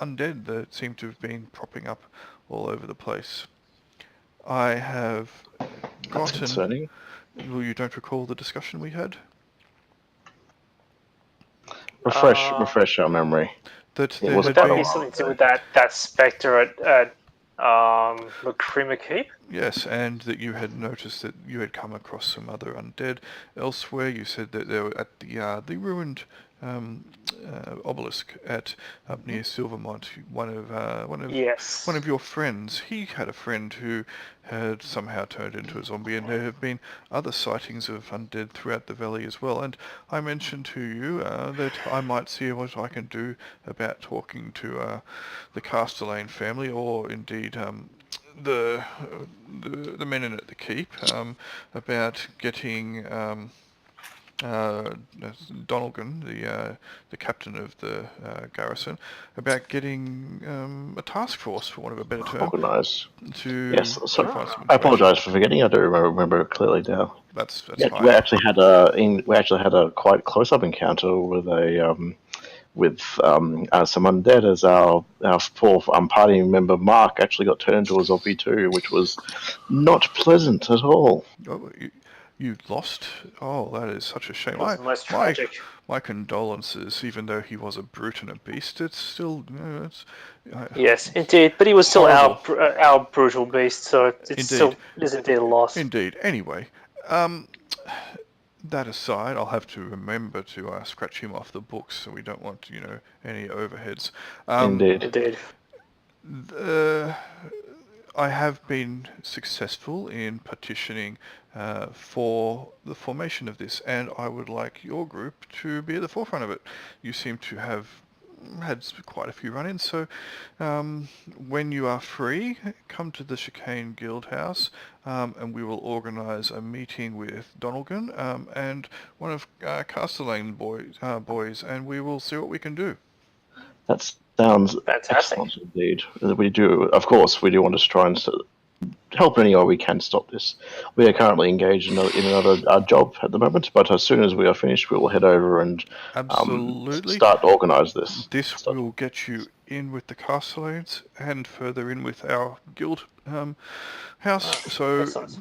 undead that seem to have been propping up all over the place. I have gotten... That's concerning. Well, you don't recall the discussion we had? Refresh our memory. That Yeah, there was had Would that been... be something to do with that spectre at Lacrima Keep? Yes, and that you had noticed that you had come across some other undead elsewhere. You said that they were at the ruined obelisk up near Silvermont. Yes. One of your friends. He had a friend who had somehow turned into a zombie, and there have been other sightings of undead throughout the valley as well. And I mentioned to you that I might see what I can do about talking to the Castellane family, or indeed the men in at the keep, about getting Donalgan, the captain of the garrison, about getting a task force, for want of a better term, Organised. to Yes, find so some I information. apologise for forgetting. I don't remember it clearly now. That's Yeah, fine. we actually had a quite close-up encounter with some undead, as our poor party member Mark actually got turned into a zombie too, which was not pleasant at all. Oh, you lost? Oh, that is such a shame. It was the most tragic. My condolences. Even though he was a brute and a beast, it's still Yes, indeed. But he was still Horrible. our brutal beast, so it Indeed. is indeed a loss. Indeed. Anyway, that aside, I'll have to remember to scratch him off the books, so we don't want any overheads. Indeed. I have been successful in petitioning for the formation of this, and I would like your group to be at the forefront of it. You seem to have had quite a few run-ins, so when you are free, come to the Chicane Guild House, and we will organise a meeting with Donalgan and one of Castellane boys, and we will see what we can do. That sounds Fantastic. excellent indeed. We do, of course, want to try and help in any way we can stop this. We are currently engaged in another job at the moment, but as soon as we are finished, we will head over and Absolutely. start to organise this. This stuff. will get you in with the Castellans and further in with our guild house. So Excellent.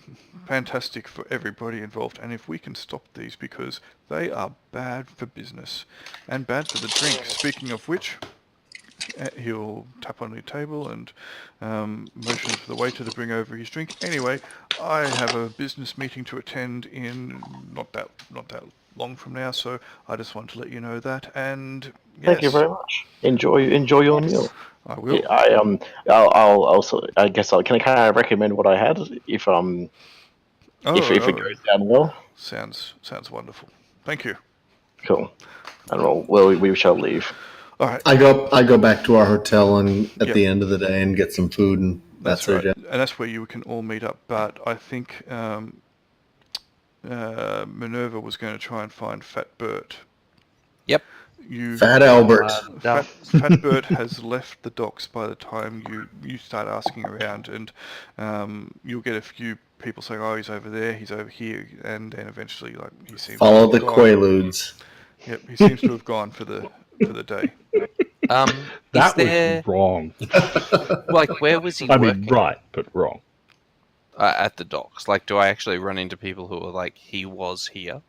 fantastic for everybody involved. And if we can stop these, because they are bad for business and bad for the drink. Speaking of which, he'll tap on the table and motion for the waiter to bring over his drink. Anyway, I have a business meeting to attend in not that long from now, so I just want to let you know that. And yes, Thank you very much. Enjoy your meal. I will. Yeah, I'll also. I guess can I recommend what I had if if it goes down well. Sounds wonderful. Thank you. Cool. And we shall leave. All right. I go back to our hotel and at the end of the day and get some food, and that's right. it. And that's where you can all meet up. But I think Minerva was going to try and find Fat Bert. Yep. Fat Albert. Fat Bert has left the docks by the time you start asking around, and you'll get a few people saying, "Oh, he's over there, he's over here," and then eventually, like, he seems Follow to the have Quaaludes. Yep, he seems to have gone for the day. That was wrong. Like, where was he I working? mean, right, but wrong. At the docks. Like, do I actually run into people who are like, he was here?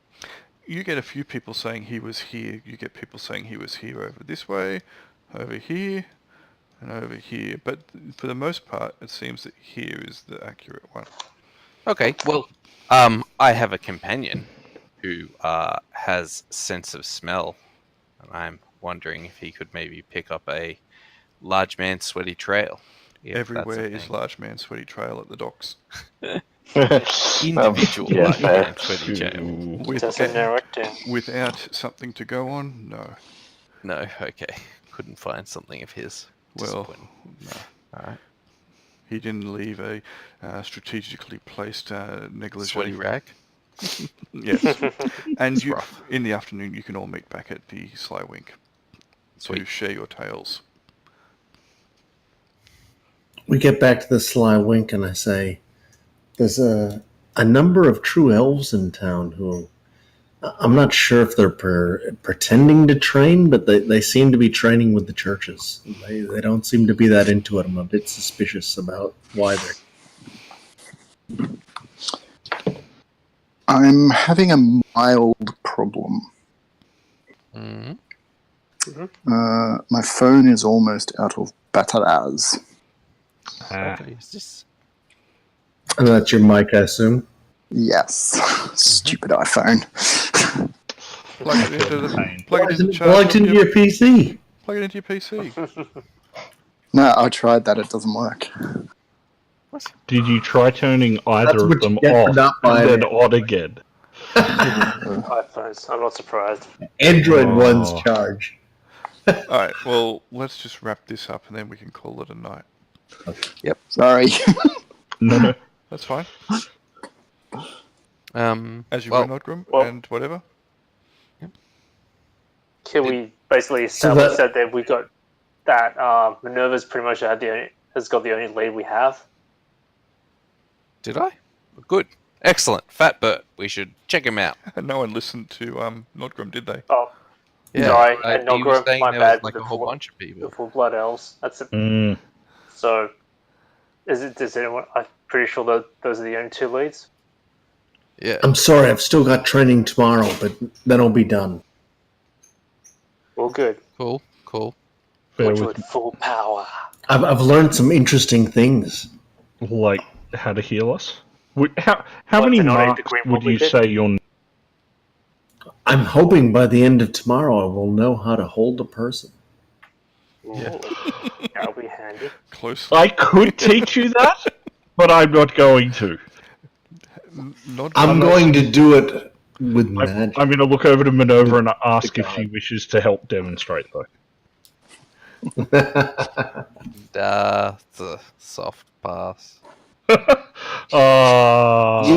You get a few people saying he was here. You get people saying he was here over this way, over here, and over here. But for the most part, it seems that here is the accurate one. Okay, well, I have a companion who has sense of smell, and I'm wondering if he could maybe pick up a large man sweaty trail. Everywhere is large man sweaty trail at the docks. Individual large man sweaty trail. Doesn't narrow it down. Without something to go on, no. No, okay. Couldn't find something of his. Well, no. Alright. He didn't leave a strategically placed negligee. Sweaty rag? Yes. And It's you, rough. in the afternoon, you can all meet back at the Sly Wink to Sweet. share your tales. We get back to the Sly Wink, and I say, "There's a number of true elves in town who I'm not sure if they're pretending to train, but they seem to be training with the churches. They don't seem to be that into it. I'm a bit suspicious about why they're." I'm having a mild problem. My phone is almost out of batteries. Is this? And that's your mic, I assume? Yes. Stupid iPhone. Plug it into the charger. Plugged into your PC. Plug it into your PC. No, I tried that. It doesn't work. Did you try turning either That's of what you them get for off not buying and then it. on again? iPhones. I'm not surprised. Android Oh. one's charge. Alright, well, let's just wrap this up and then we can call it a night. Sorry. No. That's fine. As you well, were, Nodgrim, well- and whatever. Can we basically establish that we got that Minerva's pretty much has got the only lead we have? Did I? Good. Excellent. Fat Bert. We should check him out. And no one listened to Nodgrim, did they? Oh, Yeah. sorry. He And was Nogura, saying my there bad. was like a whole bunch of people. The full blood elves. That's it. So, does anyone? I'm pretty sure that those are the only two leads. Yeah. I'm sorry, I've still got training tomorrow, but then I'll be done. Well, good. Cool. Bear Watch with with full power. I've learned some interesting things. like how to heal us. How many to not eat the marks green would you puppet? say you're? I'm hoping by the end of tomorrow I will know how to hold a person. Ooh, that'll be handy. Closely. I could teach you that, but I'm not going to. I'm going to do it with magic. I'm going to look over to Minerva and ask if she wishes to help demonstrate, though. It's a soft pass. You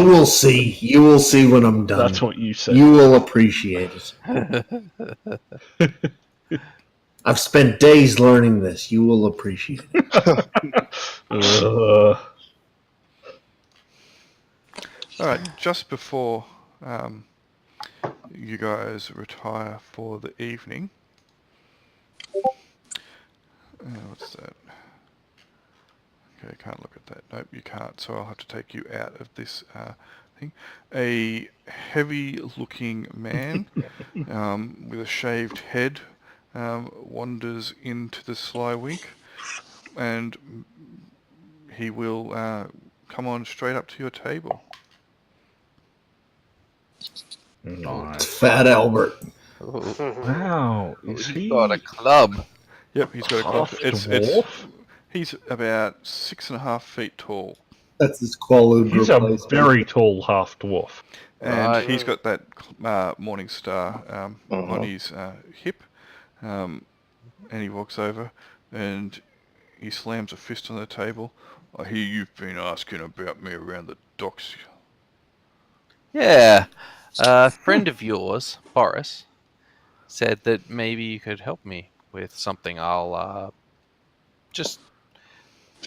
will see. You will see when I'm done. That's what you said. You will appreciate it. I've spent days learning this. You will appreciate it. Alright, just before you guys retire for the evening. What's that? Okay, can't look at that. Nope, you can't, so I'll have to take you out of this thing. A heavy-looking man with a shaved head wanders into the Sly Wink, and he will come on straight up to your table. Nice. Fat Albert. Wow. Is He's he got a club. Yep, he's got a club. half It's dwarf? he's about 6.5 feet tall, That's his quality He's a replacement. very tall half dwarf. and Right. he's got that morning star on his hip, and he walks over and he slams a fist on the table. I hear you've been asking about me around the docks. Yeah. A friend of yours, Boris, said that maybe you could help me with something. I'll just...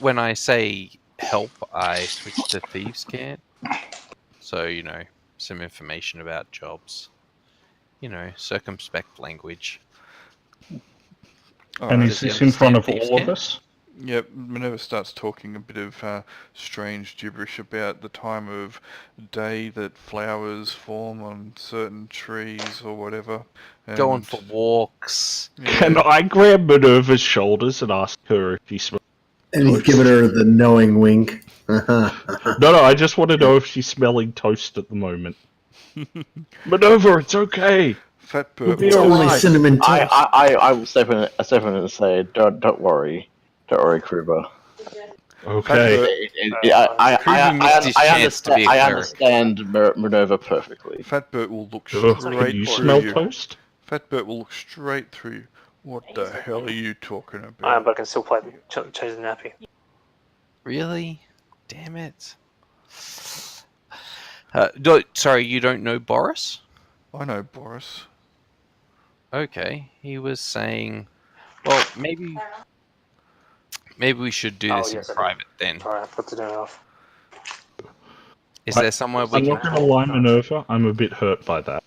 When I say help, I switch to Thieves' Cant. So, you know, some information about jobs. You know, circumspect language. And Alright. is Does he this in front of understand all of Thieves' us? Yep, Minerva starts talking a bit of strange gibberish about the time of day that flowers form on certain trees or whatever. Going and- for walks. Can Yeah, I grab Minerva's shoulders and ask her if she smells? And he's giving her the knowing wink. No, I just want to know if she's smelling toast at the moment. Minerva, it's okay. Fat You'll Bert. be It's will- only alright. cinnamon toast. I will step in and say, don't worry, Kruber. Okay. Kruber missed his chance to be a I cleric. understand Minerva perfectly. Fat Bert will look Ugh, straight can you through smell you. toast? Fat Bert will look straight through you. What the hell are you talking But about? I can still play change the nappy. Really? Damn it. Sorry, you don't know Boris? I know Boris. Okay, he was saying, well, maybe we should do this yes, I in do. private then. Sorry, I put the down off. Is there somewhere we I'm can not going to lie, Minerva. I'm a bit hurt by that.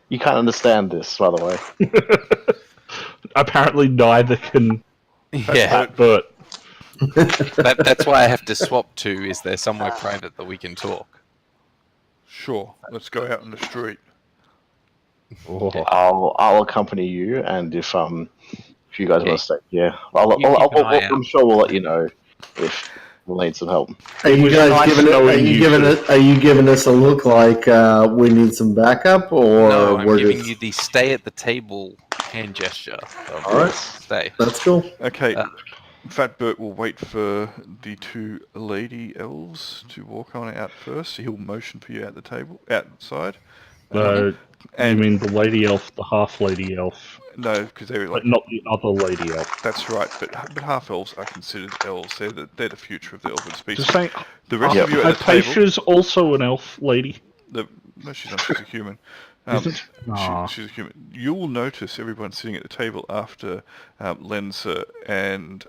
You can't understand this, by the way. Apparently, neither can Yeah, Bert. that's why I have to swap to. Is there somewhere private that we can talk? Sure, let's go out on the street. Oh. I'll accompany you, and if you guys Okay. want to stay, yeah, You keep an eye out. I'm sure we'll let you know if we'll need some help. Are you was guys nice giving it? Are knowing you you giving two. it? Are you giving us a look like we need some backup, or No, I'm we're giving just? you the stay at the table hand gesture. So All right. stay. That's cool. Okay, Uh, Fat Bert will wait for the two lady elves to walk on out first. He'll motion for you at the table, outside. You And mean the lady elf, the half lady elf, no, because they're like but not the other lady elf. that's right. But half elves are considered elves. They're the future of the elven species. Just saying, The rest of you at the table. Hypatia's also an elf lady. No, she's not. She's a human. Isn't? Aw. She's a human. You will notice everyone sitting at the table after Lenza and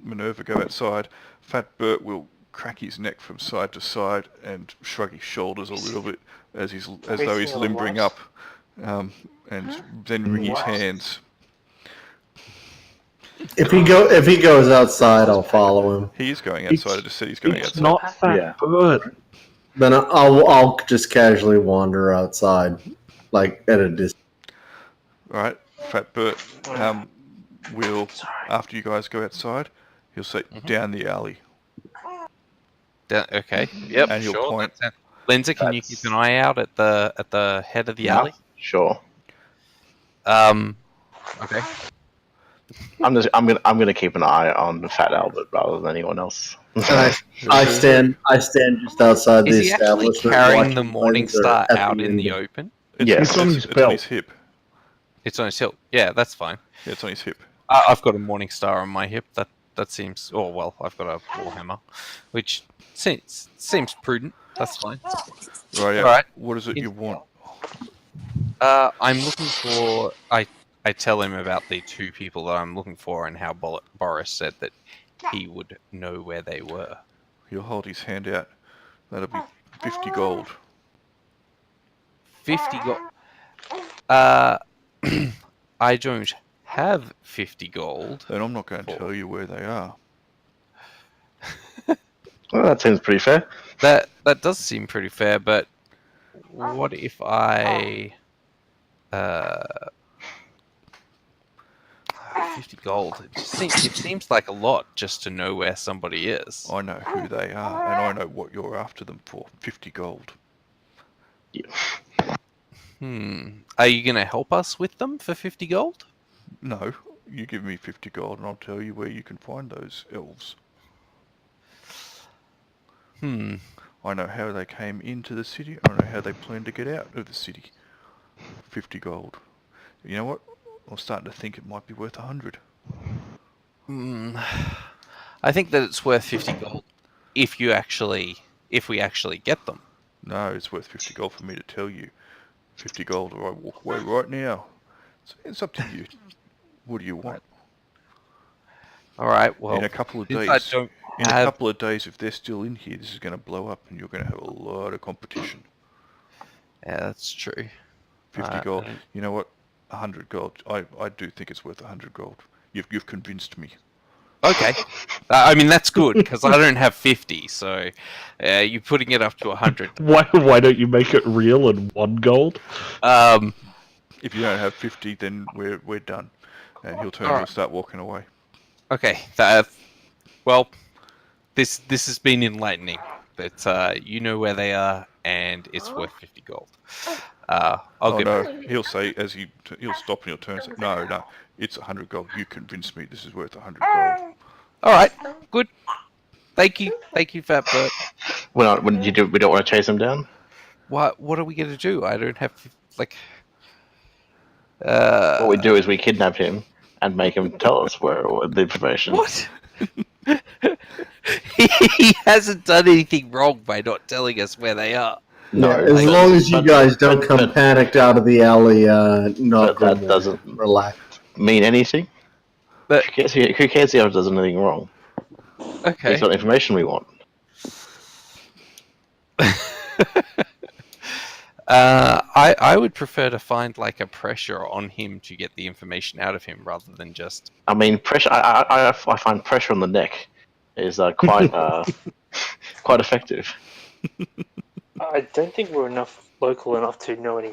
Minerva go outside. Fat Bert will crack his neck from side to side and shrug his shoulders a little bit as though he's limbering up, and then wring his hands. If he goes outside, I'll follow him. He is going outside. I just said he's going It's outside. not Fat Yeah. Bert. Then I'll just casually wander outside, like at a distance. All right, Fat Bert will, after you guys go outside, he'll say down the alley. Okay. Yep. And you'll sure. point. Lindsay, can you keep an eye out at the head of the alley? Sure. Okay. I'm gonna keep an eye on Fat Albert rather than anyone else. And I stand just outside Is the he actually establishment. carrying watching the Morning Lenza Star at out in the window. open? Yes. It's on his It's on belt. his hip. It's on his hip. Yeah, that's fine. Yeah, it's on his hip. I've got a Morning Star on my hip. That seems. Oh well, I've got a warhammer, which seems prudent. That's fine. Right. Yeah. All right. What is it you want? I'm looking for. I tell him about the two people that I'm looking for and how Boris said that he would know where they were. He'll hold his hand out. That'll be 50 gold. 50 gold. I don't have 50 gold. Then I'm not going to tell you where they are. Well, that seems pretty fair. That does seem pretty fair, but what if I 50 gold? It seems like a lot just to know where somebody is. I know who they are, and I know what you're after them for. 50 gold. Yeah. Are you going to help us with them for 50 gold? No, you give me 50 gold and I'll tell you where you can find those elves. I know how they came into the city. I know how they plan to get out of the city. 50 gold. You know what? I'm starting to think it might be worth 100. I think that it's worth 50 gold if we actually get them. No, it's worth 50 gold for me to tell you. 50 gold or I walk away right now. It's up to you. What do you want? All right. Well, in a couple of since days, I don't in a have- couple of days, if they're still in here, this is going to blow up, and you're going to have a lot of competition. Yeah, that's true. 50 gold. You know what? 100 gold. I do think it's worth 100 gold. You've convinced me. Okay. I mean, that's good, because I don't have 50, so you're putting it up to 100. Why don't you make it real and 1 gold? If you don't have 50, then we're done. And he'll turn and start walking away. Okay. Well, this has been enlightening. But you know where they are, and it's worth 50 gold. I'll give it. He'll say he'll stop and he'll turn and say, no, it's 100 gold. You convinced me. This is worth 100 gold. All right. Good. Thank you, Fat Bert. We don't want to chase him down. What are we gonna do? I don't have like. What we do is we kidnap him and make him tell us where the information. What? He hasn't done anything wrong by not telling us where they are. No, as long as you guys don't come panicked out of the alley, not that doesn't relax. Mean anything. But Who cares if he does anything wrong? okay. He's got the information we want. I would prefer to find like a pressure on him to get the information out of him rather than just. I mean, pressure. I find pressure on the neck is quite quite effective. I don't think we're local enough to know any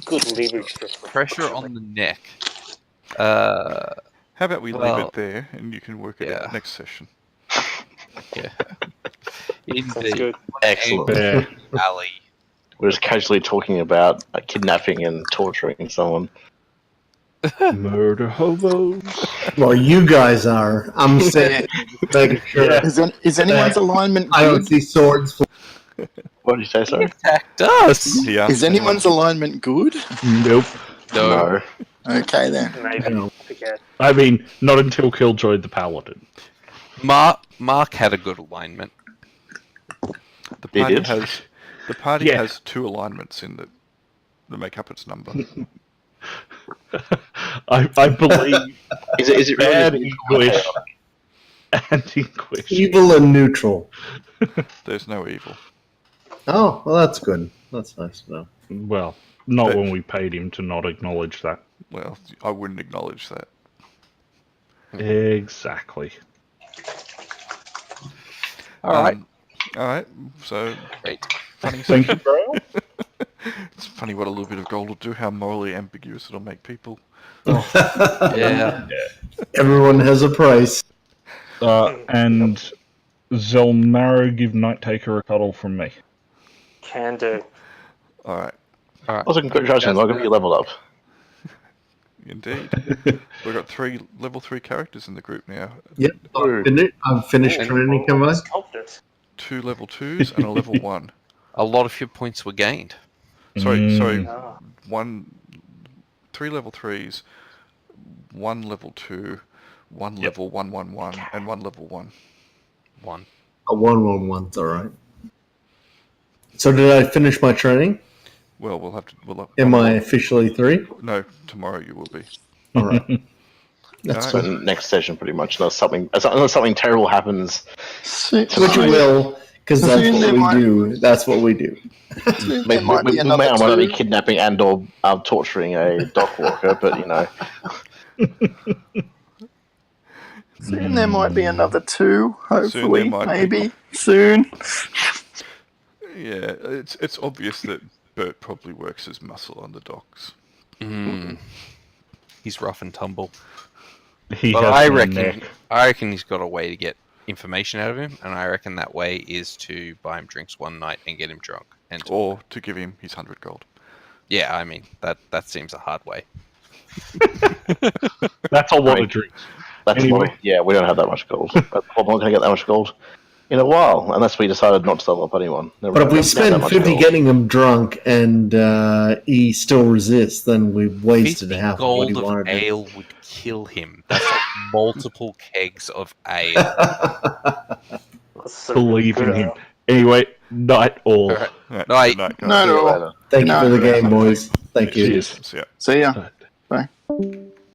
good leverage for Pressure on the neck. How about we leave it there and you can work it out next session? Yeah. That's good. Excellent. Alley. We're just casually talking about kidnapping and torturing someone. Murder hobos. Well, you guys are. I'm saying, making sure. Is anyone's alignment I don't good? see swords. What did you say, sorry? Attacked us. Yeah. Is anyone's alignment good? Nope. No. Okay then. Maybe. No. I forget. I mean, not until Killjoy the Paladin. Mark had a good alignment. The He party did? has 2 alignments in that make up its number. I believe Is it bad really? English and English. Evil and neutral. There's no evil. Oh, well, that's good. That's nice to know. Well, not But- when we paid him to not acknowledge that. Well, I wouldn't acknowledge that. Exactly. All right. All right. So Great. funny. Thank you, bro. It's funny what a little bit of gold will do. How morally ambiguous it'll make people. Yeah. Everyone has a price. And Zelmarro, give Night Taker a cuddle from me. Can do. All right. Also, congratulations, I'll give you leveled up. Indeed. We've got 3 level 3 characters in the group now. Yep. I've finished training combined. Confident. 2 level 2s and a level 1. A lot of your points were gained. Sorry. Ah. 3 level 3s, 1 level 2, 1 level 111, and 1 level 1. 1. A 1-1-1's all right. So did I finish my training? Well, we'll have to. Am I officially 3? No, tomorrow you will be. All right. That's All So next session, pretty much, unless something terrible happens. See, Which will, Because that's Soon what there we might- do. That's what we do. Soon We there might be may or another may not be two. kidnapping and or torturing a dock walker, but you know. Soon there might be another two. Soon there Hopefully, might be. maybe soon. Yeah, it's obvious that Bert probably works as muscle on the docks. He's rough and tumble. He But has I no reckon neck. he's got a way to get information out of him, and I reckon that way is to buy him drinks one night and get him drunk. And Or to give him his 100 gold. yeah, I mean that seems a hard way. That's a lot Right. of drinks. That's Anyway. yeah, we don't have that much gold. But I'm not going to get that much gold in a while, unless we decided not to sell up anyone. But if we spend 50 getting him drunk and he still resists, then we've wasted 50 half of what he gold of wanted. ale would kill him. That's like multiple kegs of ale. That's so Believe good in him. ale. Anyway, night all. Alright. Right, Night. good night, guys. No, no. Thank you No. for the game, boys. Thank you. Cheers. See ya. See ya. Night. Bye.